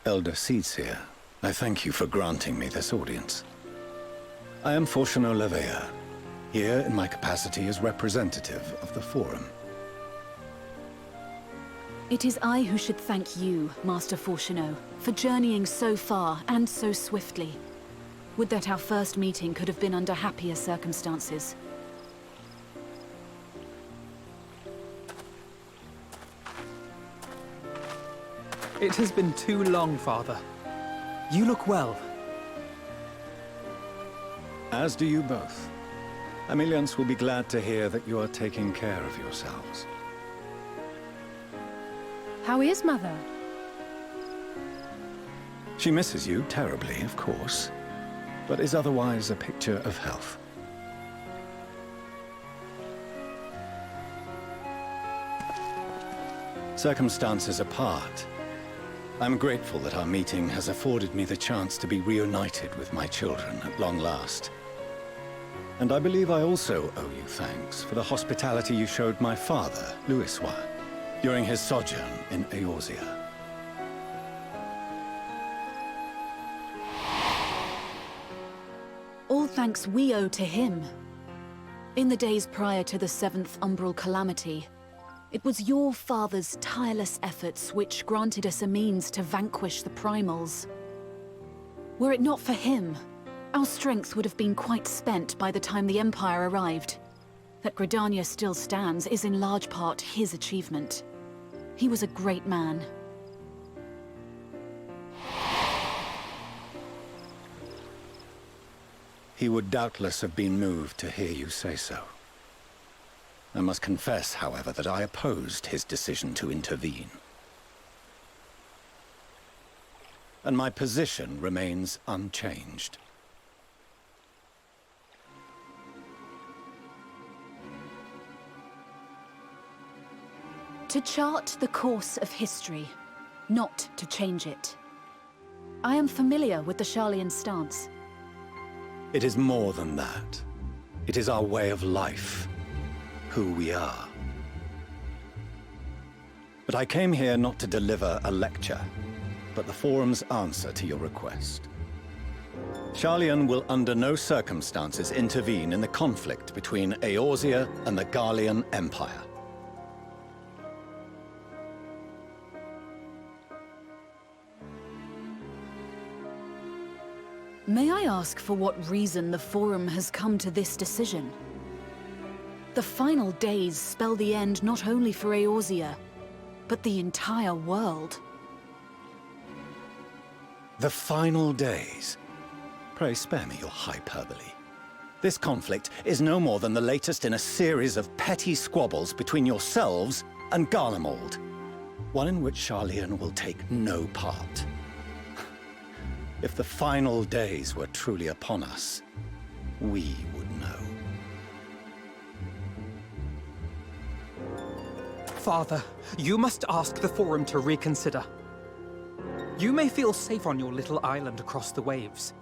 Elder Seedseer, I thank you for granting me this audience. I am Fortuno Levea, here in my capacity as representative of the Forum. It is I who should thank you, Master Fortuno, for journeying so far and so swiftly. Would that our first meeting could have been under happier circumstances. It has been too long, Father. You look well. As do you both. Ameliance will be glad to hear that you are taking care of yourselves. How is Mother? She misses you terribly, of course, but is otherwise a picture of health. Circumstances apart, I'm grateful that our meeting has afforded me the chance to be reunited with my children at long last. And I believe I also owe you thanks for the hospitality you showed my father, Louisois, during his sojourn in Eorzea. All thanks we owe to him. In the days prior to the 7th Umbral Calamity, it was your father's tireless efforts which granted us a means to vanquish the primals. Were it not for him, our strength would have been quite spent by the time the Empire arrived. That Gridania still stands is in large part his achievement. He was a great man. He would doubtless have been moved to hear you say so. I must confess, however, that I opposed his decision to intervene. And my position remains unchanged. To chart the course of history, not to change it. I am familiar with the Sharlayan stance. It is more than that. It is our way of life. Who we are. But I came here not to deliver a lecture, but the Forum's answer to your request. Sharlayan will under no circumstances intervene in the conflict between Eorzea and the Garlean Empire. May I ask for what reason the Forum has come to this decision? The final days spell the end not only for Eorzea, but the entire world. The final days. Pray spare me your hyperbole. This conflict is no more than the latest in a series of petty squabbles between yourselves and Garlemald. One in which Sharlayan will take no part. If the final days were truly upon us, we would know. Father, you must ask the Forum to reconsider. You may feel safe on your little island across the waves,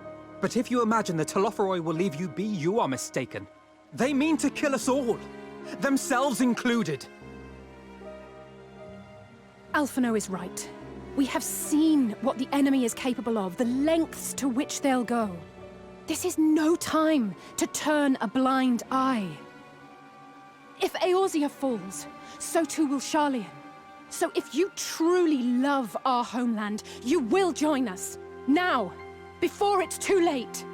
but if you imagine the Telophoroi will leave you be, you are mistaken. They mean to kill us all, themselves included. Alphino is right. We have seen what the enemy is capable of, the lengths to which they'll go. This is no time to turn a blind eye. If Eorzea falls, so too will Sharlayan. So if you truly love our homeland, you will join us. Now, before it's too late.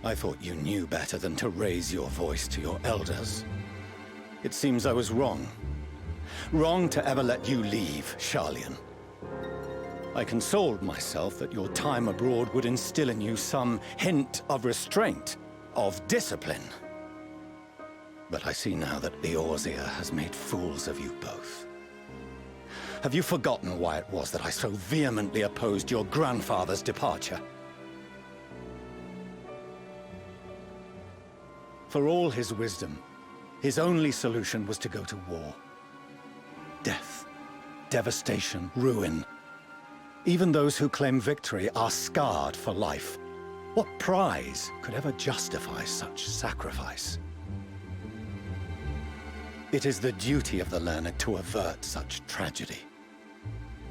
I thought you knew better than to raise your voice to your elders. It seems I was wrong. Wrong to ever let you leave, Sharlayan. I consoled myself that your time abroad would instill in you some hint of restraint, of discipline. But I see now that Eorzea has made fools of you both. Have you forgotten why it was that I so vehemently opposed your grandfather's departure? For all his wisdom, his only solution was to go to war. Death, devastation, ruin. Even those who claim victory are scarred for life. What prize could ever justify such sacrifice? It is the duty of the learned to avert such tragedy.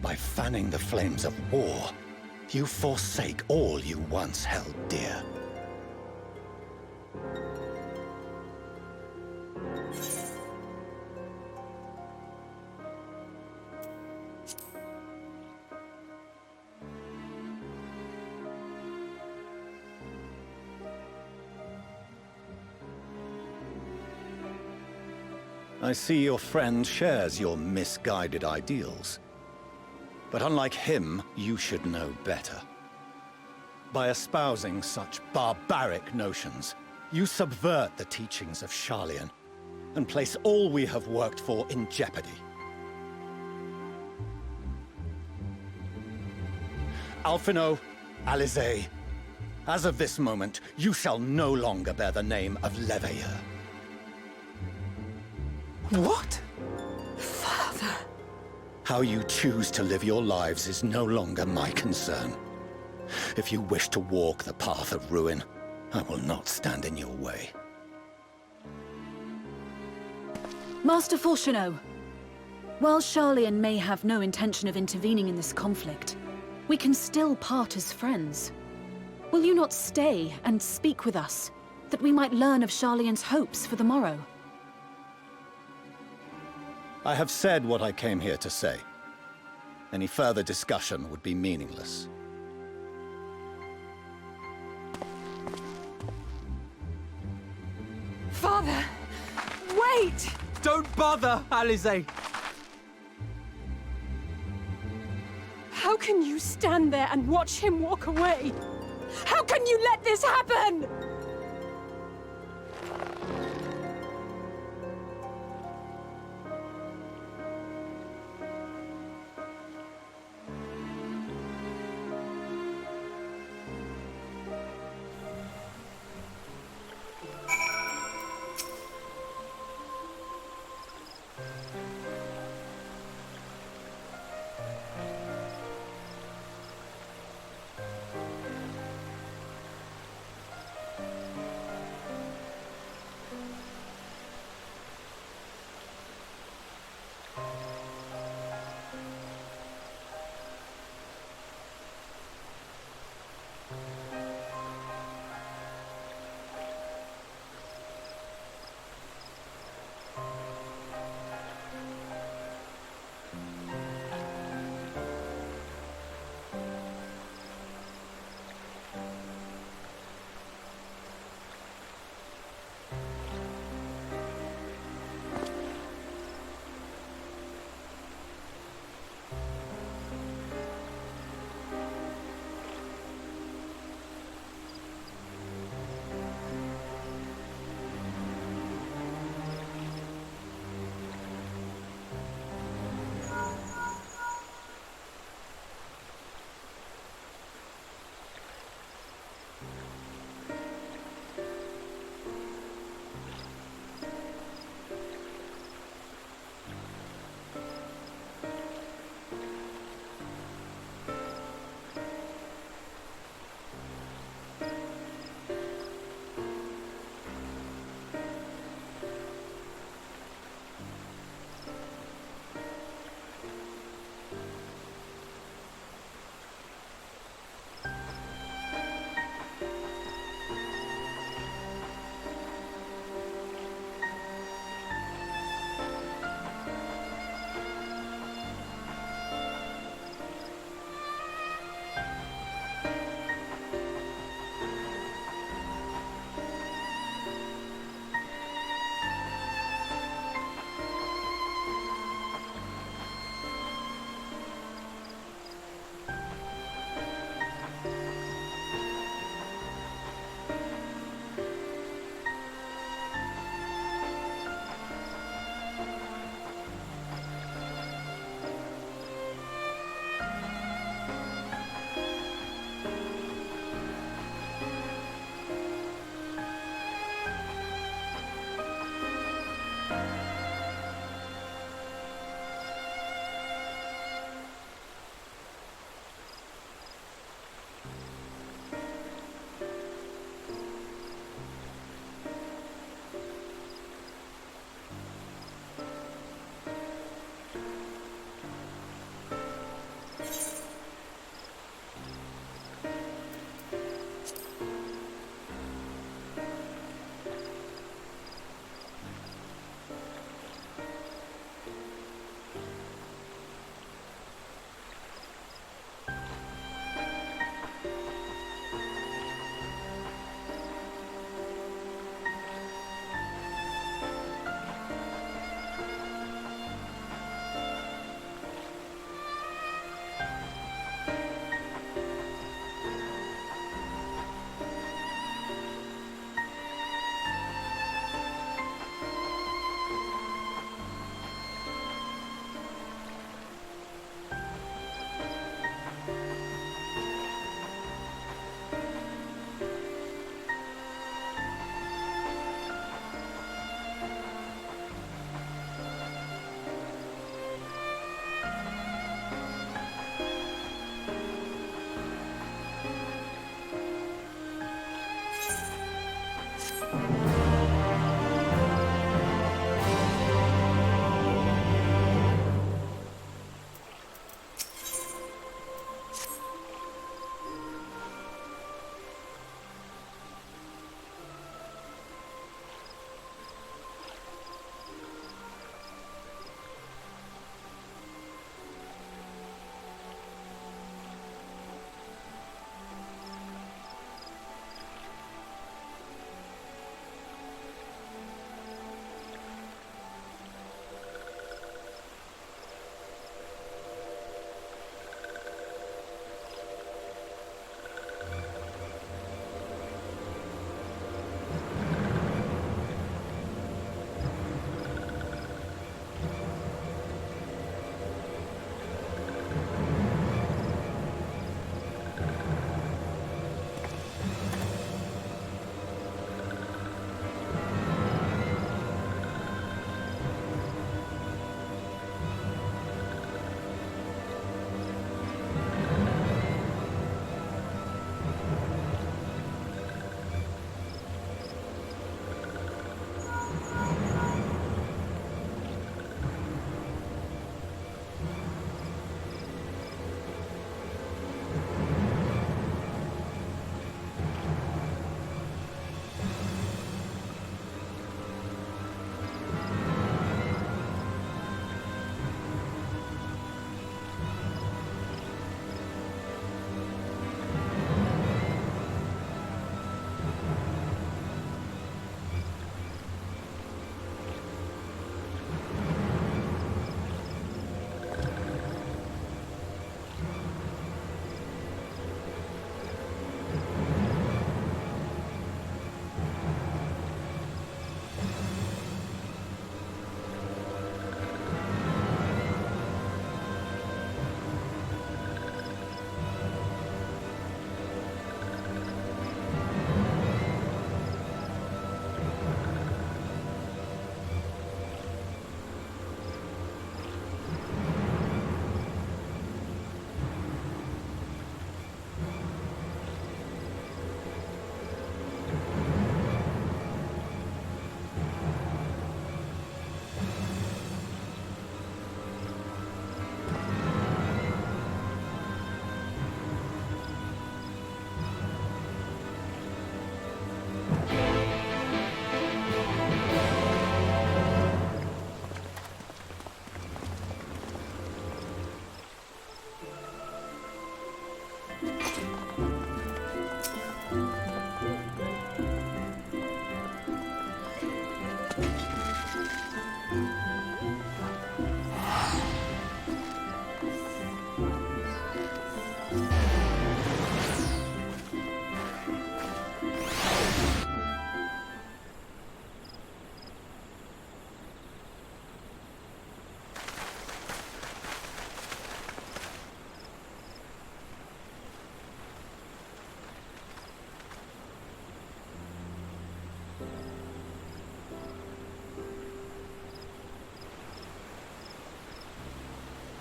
By fanning the flames of war, you forsake all you once held dear. I see your friend shares your misguided ideals. But unlike him, you should know better. By espousing such barbaric notions, you subvert the teachings of Sharlayan and place all we have worked for in jeopardy. Alphino, Alisaie, as of this moment, you shall no longer bear the name of Leveilleur. What? Father. How you choose to live your lives is no longer my concern. If you wish to walk the path of ruin, I will not stand in your way. Master Fourcheneau, while Sharlayan may have no intention of intervening in this conflict, we can still part as friends. Will you not stay and speak with us, that we might learn of Sharlayan's hopes for the morrow? I have said what I came here to say. Any further discussion would be meaningless. Father! Wait! Don't bother, Alisaie! How can you stand there and watch him walk away? How can you let this happen?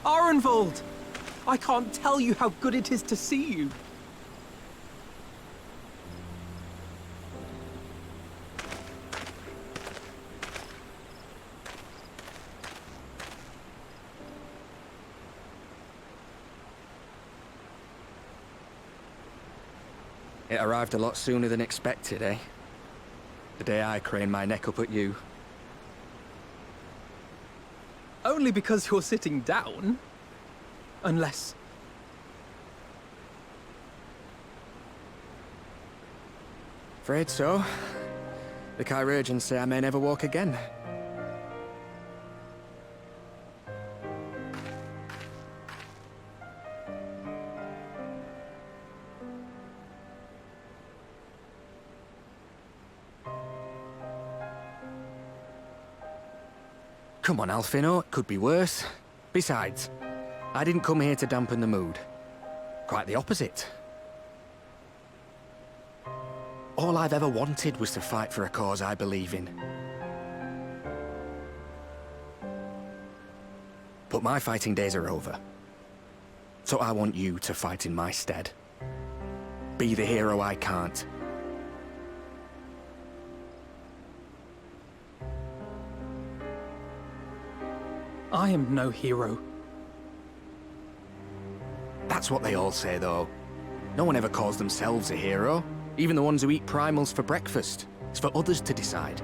Arenvold! I can't tell you how good it is to see you. It arrived a lot sooner than expected, eh? The day I craned my neck up at you. Only because you're sitting down. Unless... Afraid so. The Chirurgeons say I may never walk again. Come on, Alfino, it could be worse. Besides, I didn't come here to dampen the mood. Quite the opposite. All I've ever wanted was to fight for a cause I believe in. But my fighting days are over. So I want you to fight in my stead. Be the hero I can't. I am no hero. That's what they all say, though. No one ever calls themselves a hero. Even the ones who eat primals for breakfast. It's for others to decide.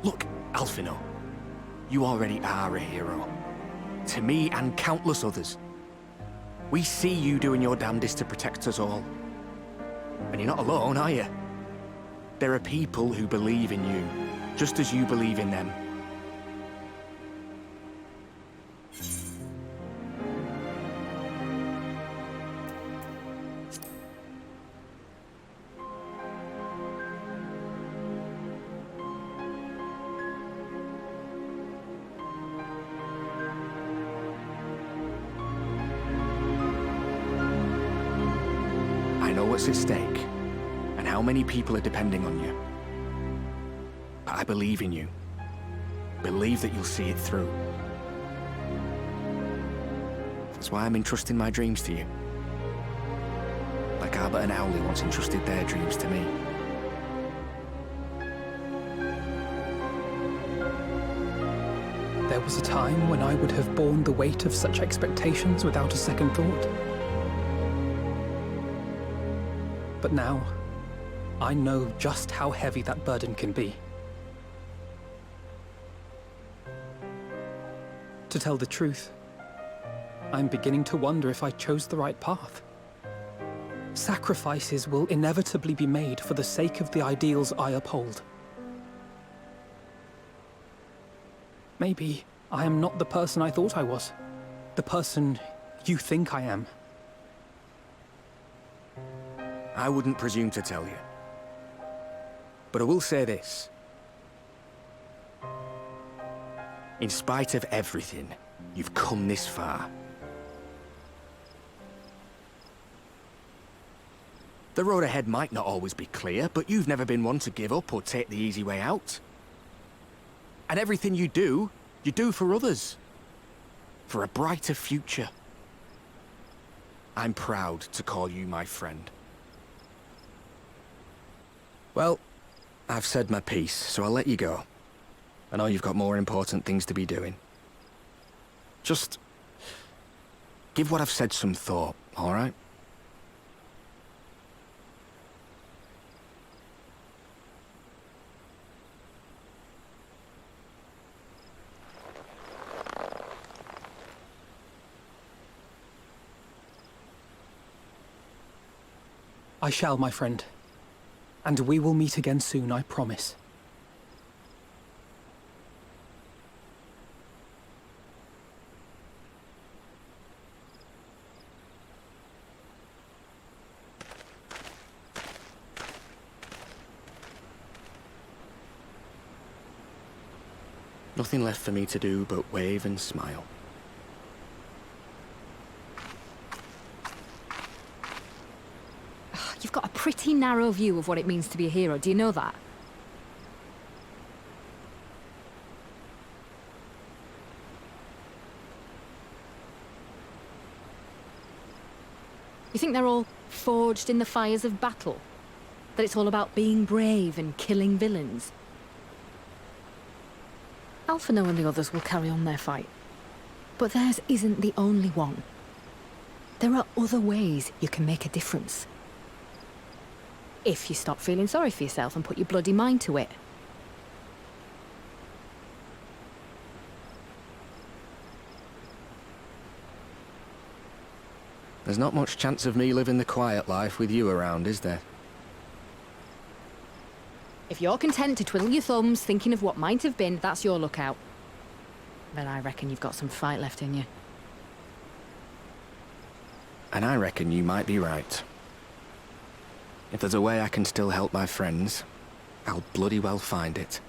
Look, Alfino. You already are a hero. To me and countless others. We see you doing your damnedest to protect us all. And you're not alone, are you? There are people who believe in you, just as you believe in them. I know what's at stake. And how many people are depending on you. But I believe in you. Believe that you'll see it through. That's why I'm entrusting my dreams to you. Like Albert and Owley once entrusted their dreams to me. There was a time when I would have borne the weight of such expectations without a second thought. But now, I know just how heavy that burden can be. To tell the truth, I'm beginning to wonder if I chose the right path. Sacrifices will inevitably be made for the sake of the ideals I uphold. Maybe I am not the person I thought I was. The person you think I am. I wouldn't presume to tell you. But I will say this. In spite of everything, you've come this far. The road ahead might not always be clear, but you've never been one to give up or take the easy way out. And everything you do for others. For a brighter future. I'm proud to call you my friend. Well, I've said my piece, so I'll let you go. I know you've got more important things to be doing. Just give what I've said some thought, all right? I shall, my friend. And we will meet again soon, I promise. Nothing left for me to do but wave and smile. You've got a pretty narrow view of what it means to be a hero, do you know that? You think they're all forged in the fires of battle? That it's all about being brave and killing villains? Alphino and the others will carry on their fight. But theirs isn't the only one. There are other ways you can make a difference. If you stop feeling sorry for yourself and put your bloody mind to it. There's not much chance of me living the quiet life with you around, is there? If you're content to twiddle your thumbs thinking of what might have been, that's your lookout. But I reckon you've got some fight left in you. And I reckon you might be right. If there's a way I can still help my friends, I'll bloody well find it.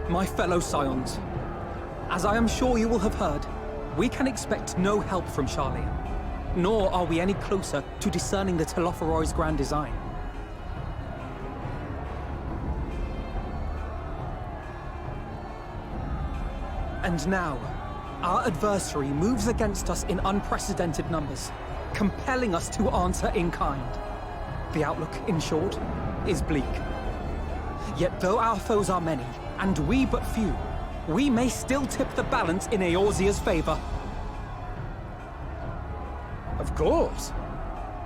My fellow Scions, as I am sure you will have heard, we can expect no help from Sharlayan, nor are we any closer to discerning the Telophoroi's grand design. And now, our adversary moves against us in unprecedented numbers, compelling us to answer in kind. The outlook, in short, is bleak. Yet though our foes are many, and we but few, we may still tip the balance in Eorzea's favor. Of course.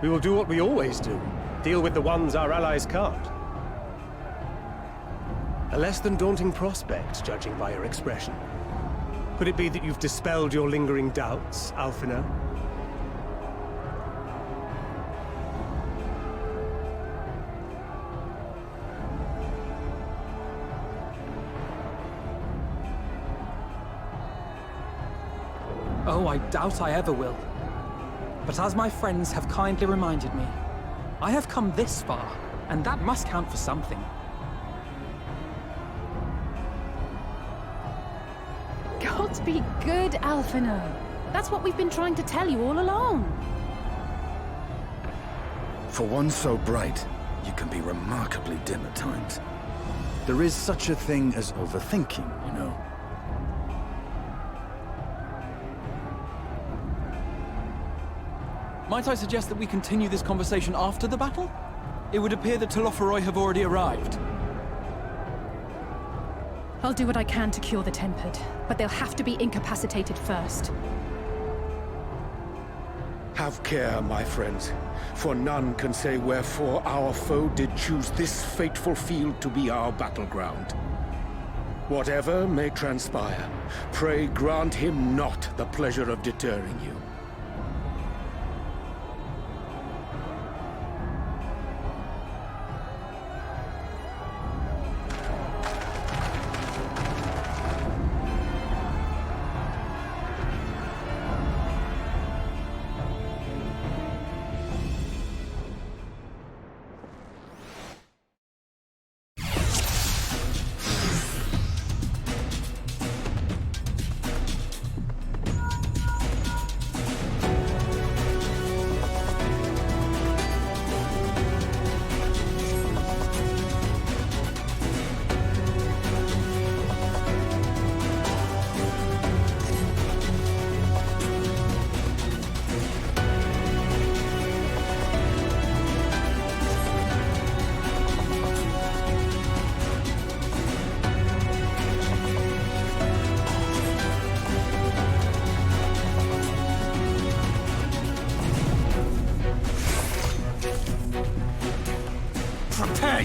We will do what we always do. Deal with the ones our allies can't. A less than daunting prospect, judging by your expression. Could it be that you've dispelled your lingering doubts, Alphino? Oh, I doubt I ever will. But as my friends have kindly reminded me, I have come this far, and that must count for something. God be good, Alphino. That's what we've been trying to tell you all along. For one so bright, you can be remarkably dim at times. There is such a thing as overthinking, you know. Might I suggest that we continue this conversation after the battle? It would appear that Telophoroi have already arrived. I'll do what I can to cure the Tempered, but they'll have to be incapacitated first. Have care, my friends, for none can say wherefore our foe did choose this fateful field to be our battleground. Whatever may transpire, pray grant him not the pleasure of deterring you.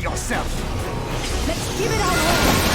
yourself! Let's give it our all!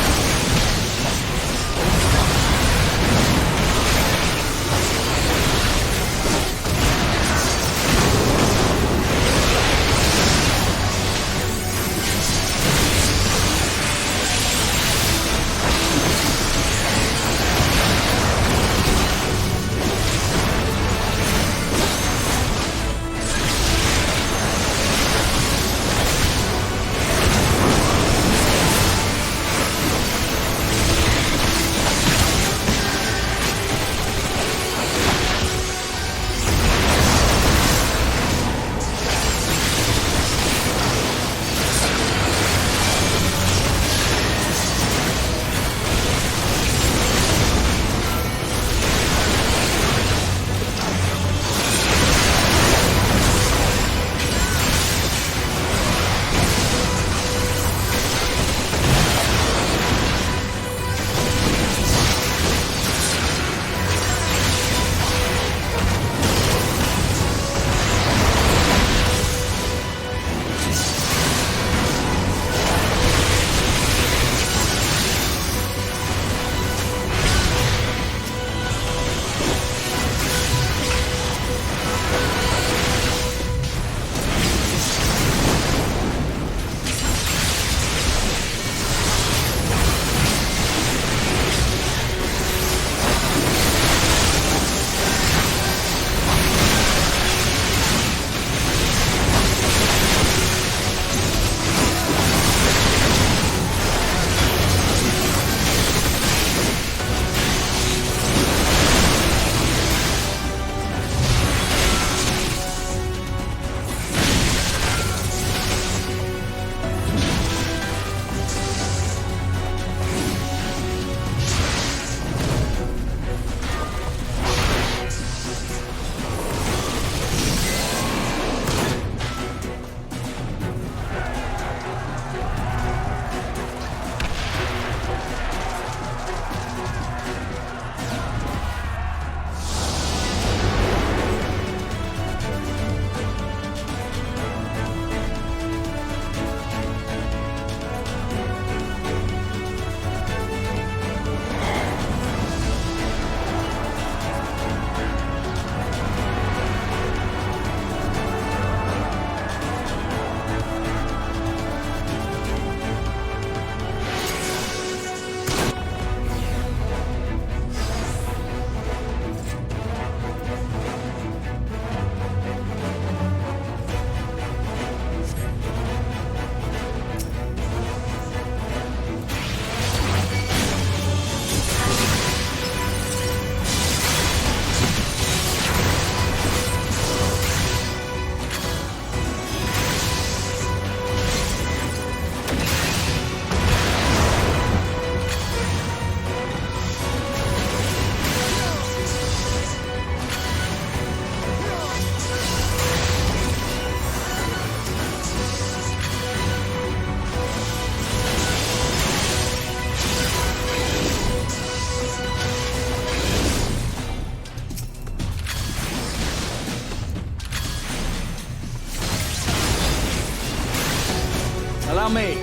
Allow me.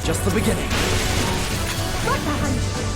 Just the beginning. Right behind you.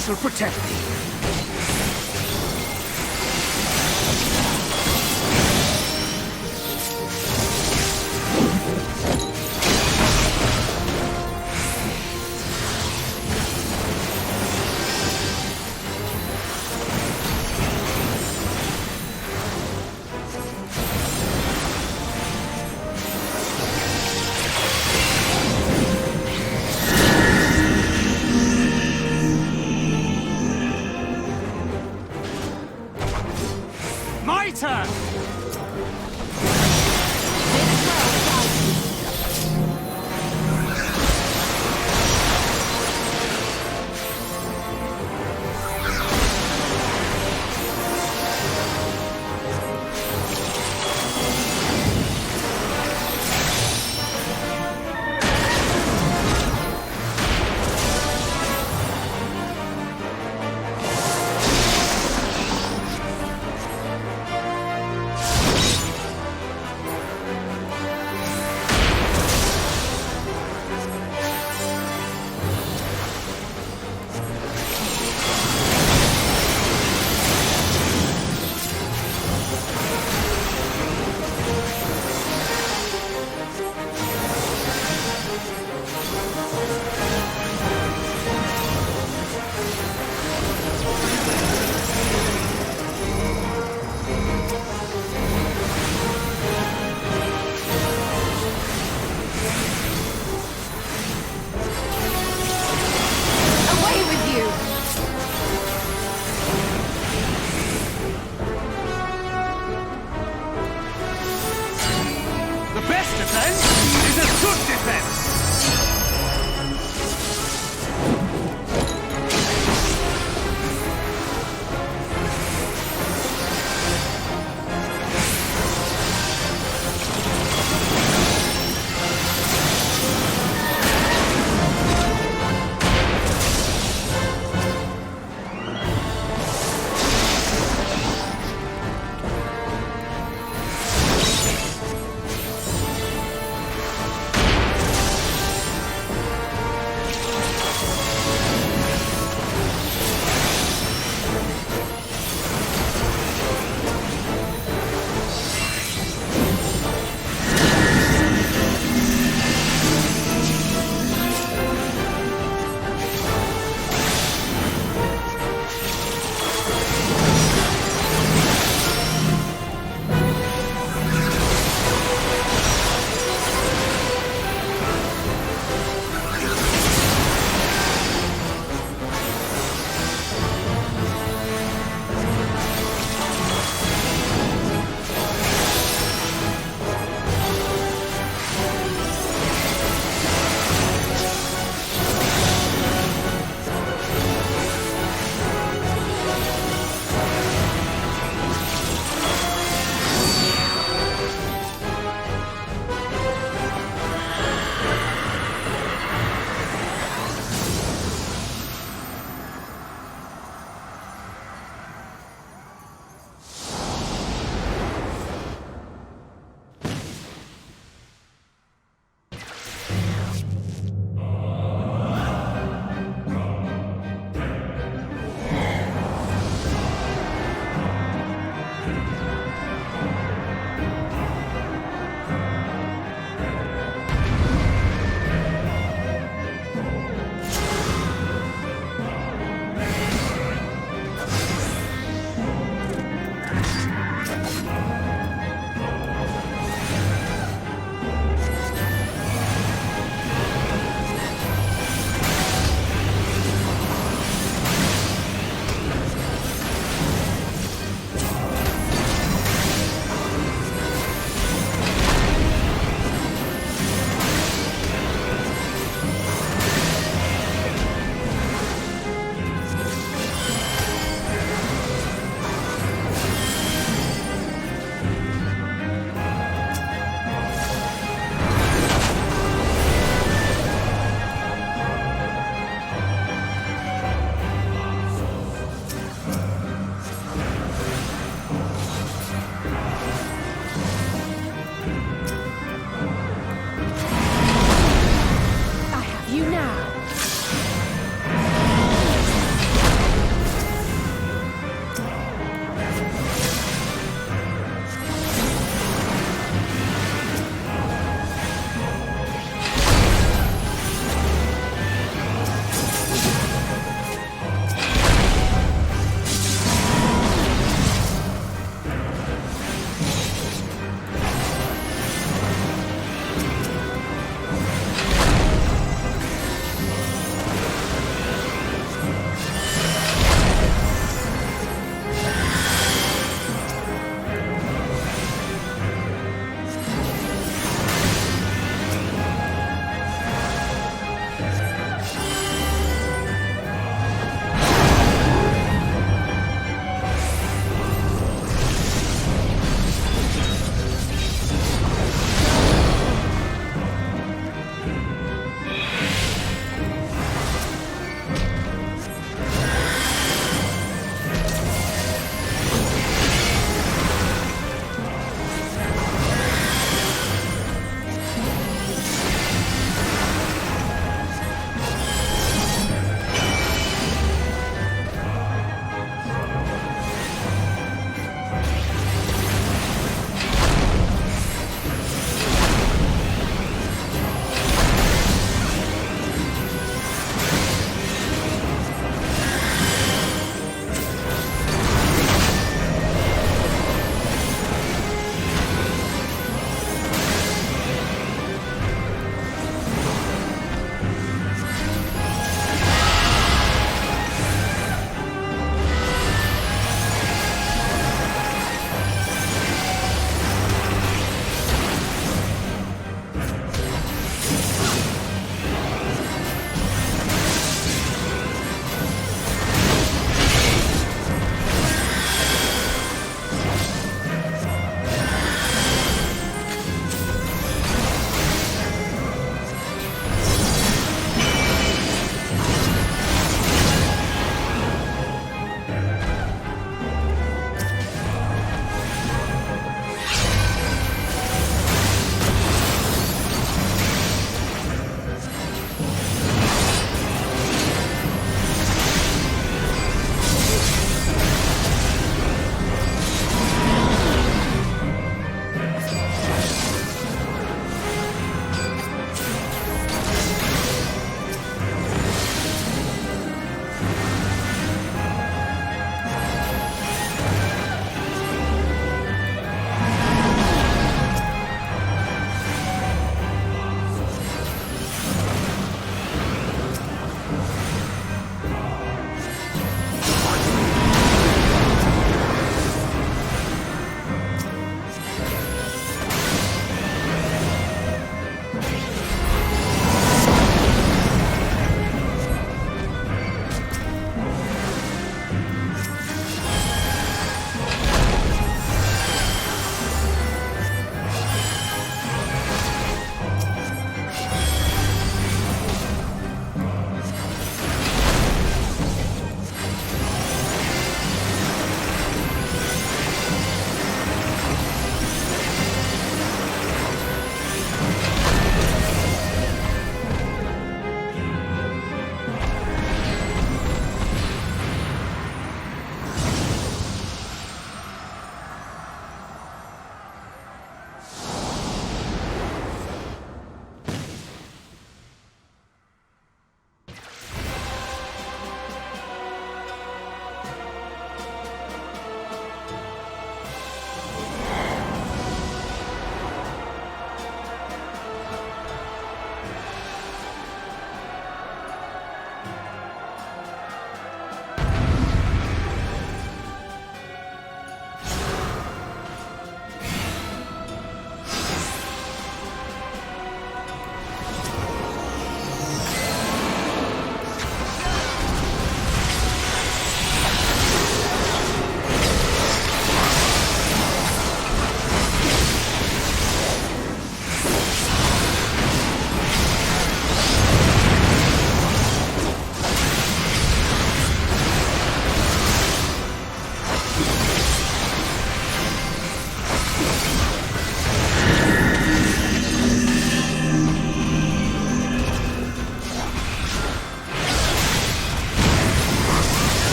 shall protect thee.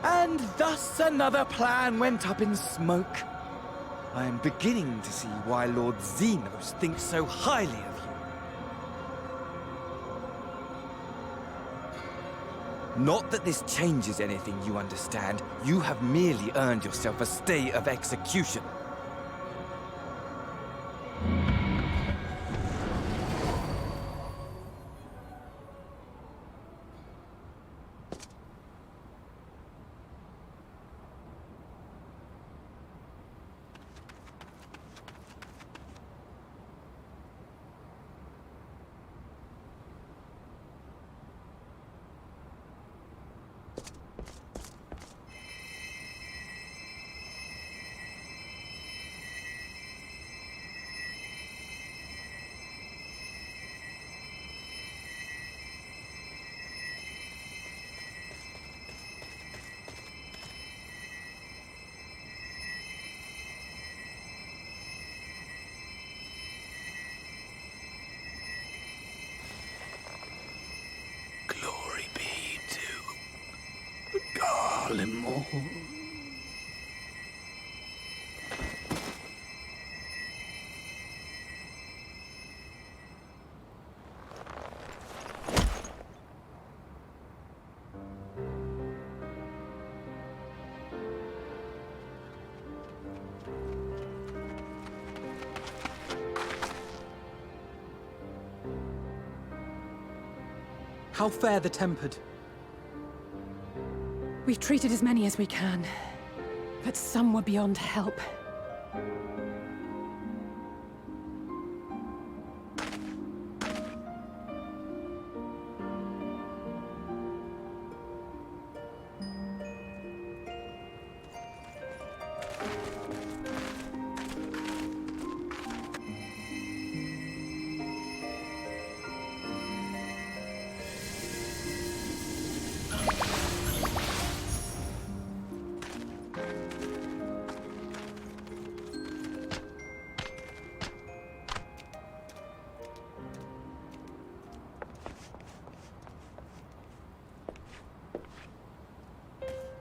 And thus another plan went up in smoke. I am beginning to see why Lord Xenos thinks so highly of you. Not that this changes anything, you understand. You have merely earned yourself a stay of execution. How fare the tempered? We've treated as many as we can, but some were beyond help.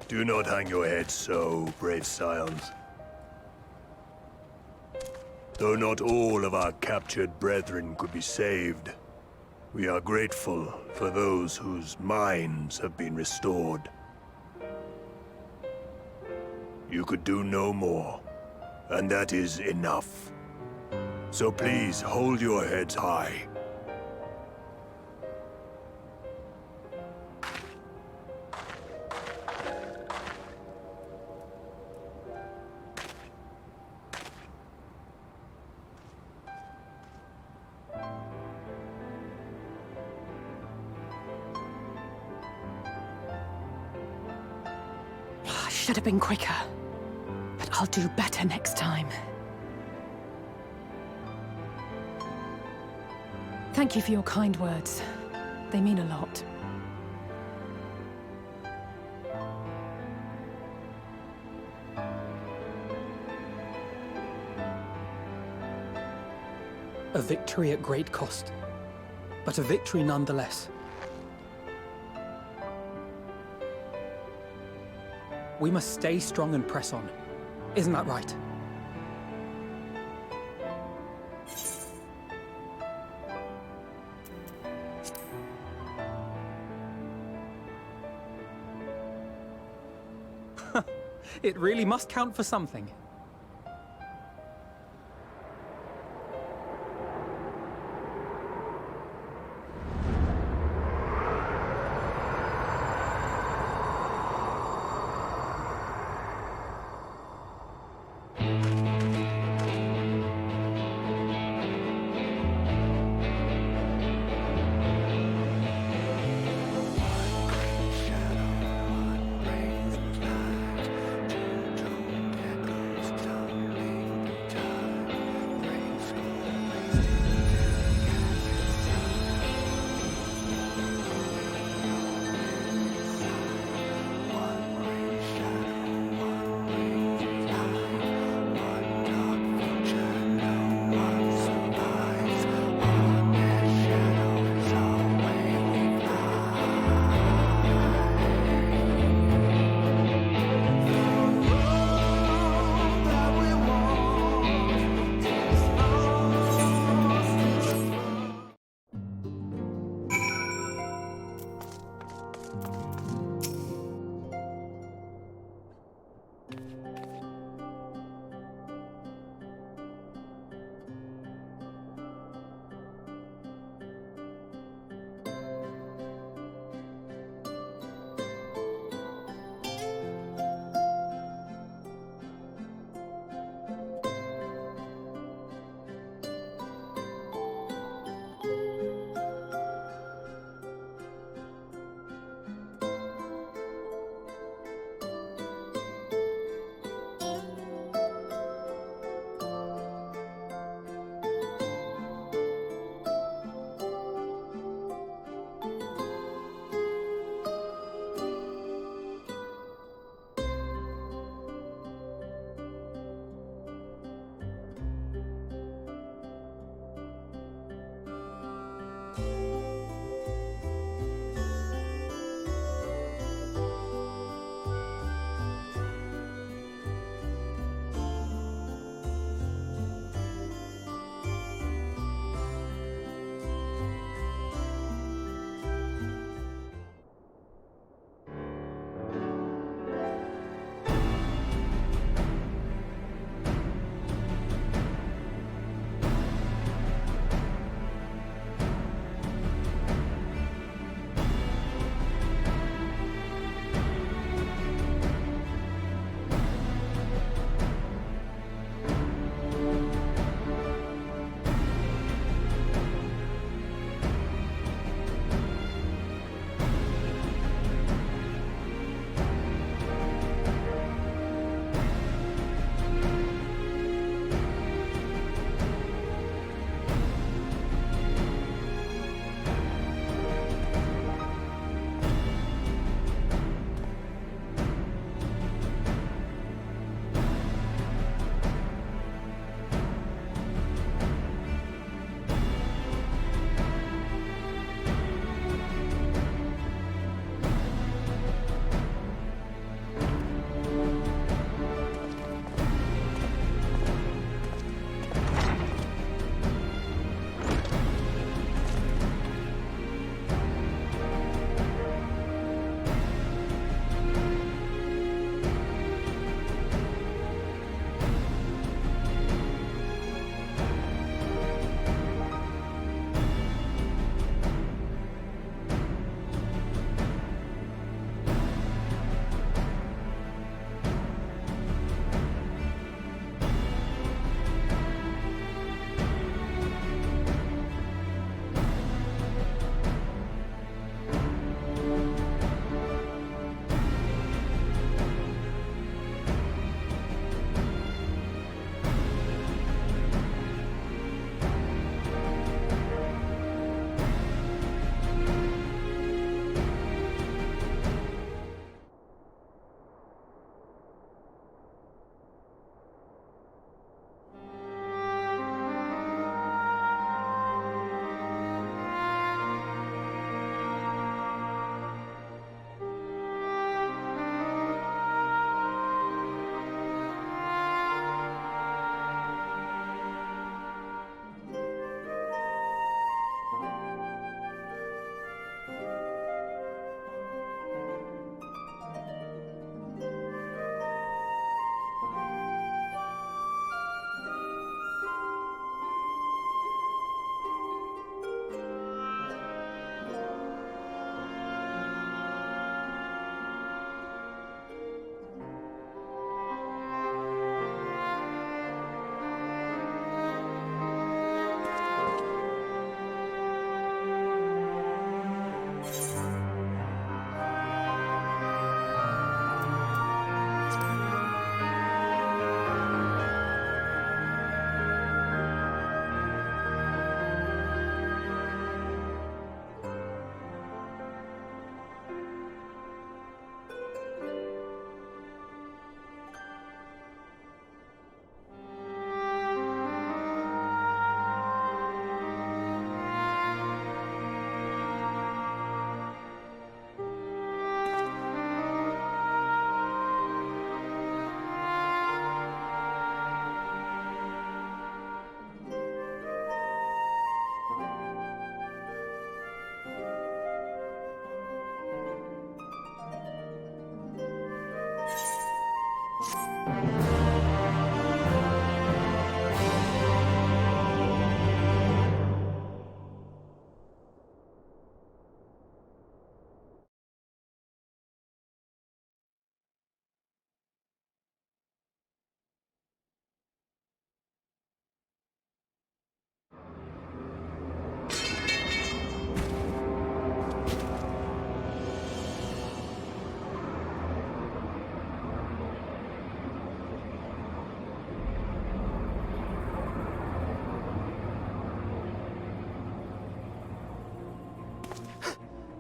Do not hang your heads so, brave Scions. Though not all of our captured brethren could be saved, we are grateful for those whose minds have been restored. You could do no more, and that is enough. So please hold your heads high. Should have been quicker, but I'll do better next time. Thank you for your kind words. They mean a lot. A victory at great cost, but a victory nonetheless. We must stay strong and press on. Isn't that right? It really must count for something.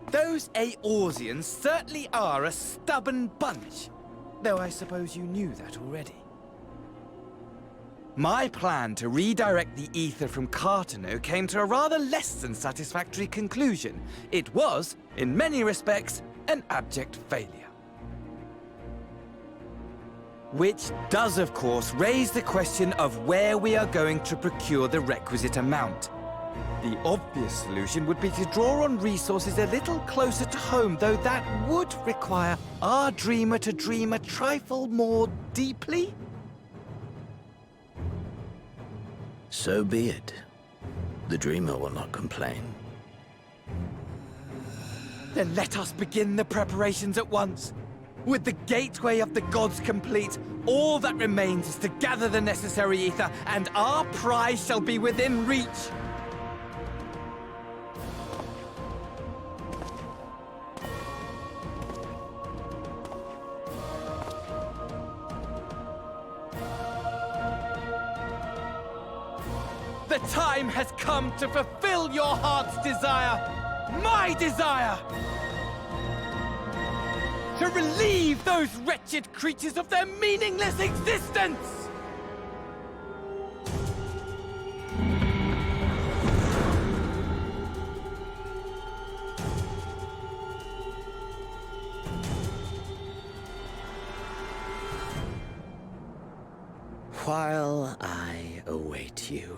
Those Eorzeans certainly are a stubborn bunch, though I suppose you knew that already. My plan to redirect the ether from Cartano came to a rather less than satisfactory conclusion. It was, in many respects, an abject failure. Which does, of course, raise the question of where we are going to procure the requisite amount. The obvious solution would be to draw on resources a little closer to home, though that would require our dreamer to dream a trifle more deeply. So be it. The dreamer will not complain. Then let us begin the preparations at once. With the gateway of the gods complete, all that remains is to gather the necessary ether, and our prize shall be within reach. The time has come to fulfill your heart's desire, my desire! To relieve those wretched creatures of their meaningless existence! While I await you,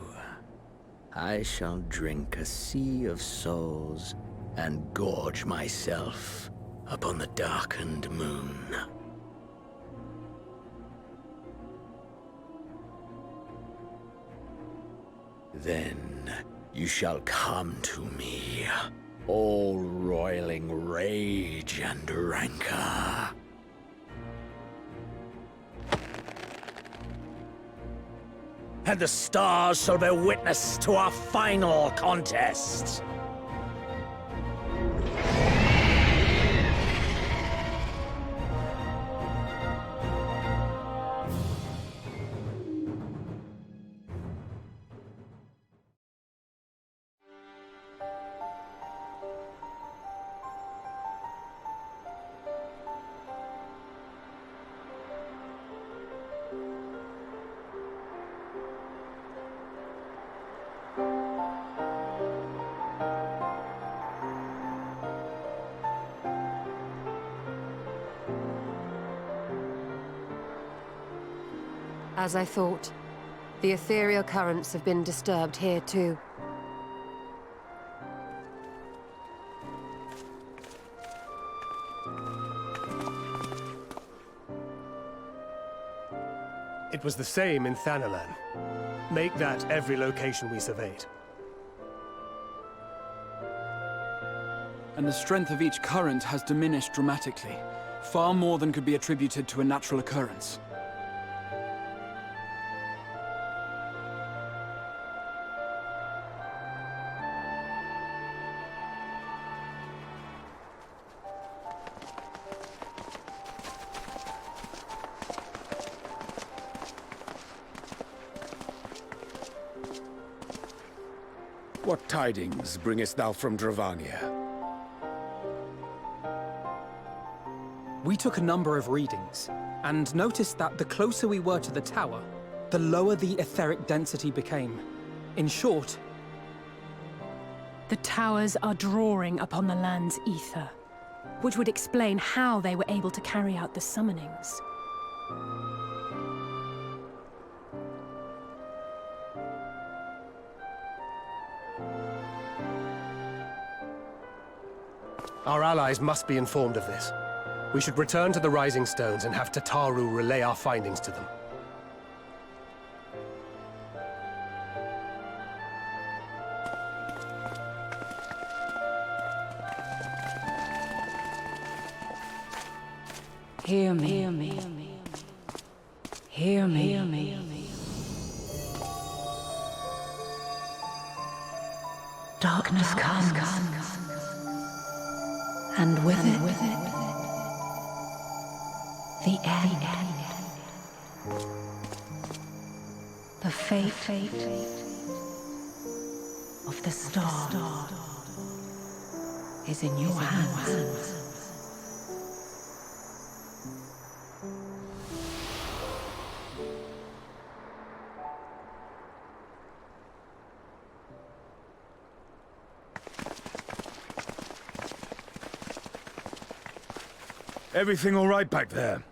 I shall drink a sea of souls and gorge myself upon the darkened moon. Then you shall come to me, all roiling rage and rancor. And the stars shall bear witness to our final contest. As I thought, the ethereal currents have been disturbed here too. It was the same in Thanalan. Make that every location we surveyed. And the strength of each current has diminished dramatically, far more than could be attributed to a natural occurrence. What tidings bringest thou from Dravania? We took a number of readings, and noticed that the closer we were to the tower, the lower the etheric density became. In short, the towers are drawing upon the land's ether, which would explain how they were able to carry out the summonings. Our allies must be informed of this. We should return to the Rising Stones and have Tataru relay our findings to them. Hear me. Hear me. Hear me. Hear me. Darkness comes, and with it, the end. The fate of the star is in your hands. Everything all right back there?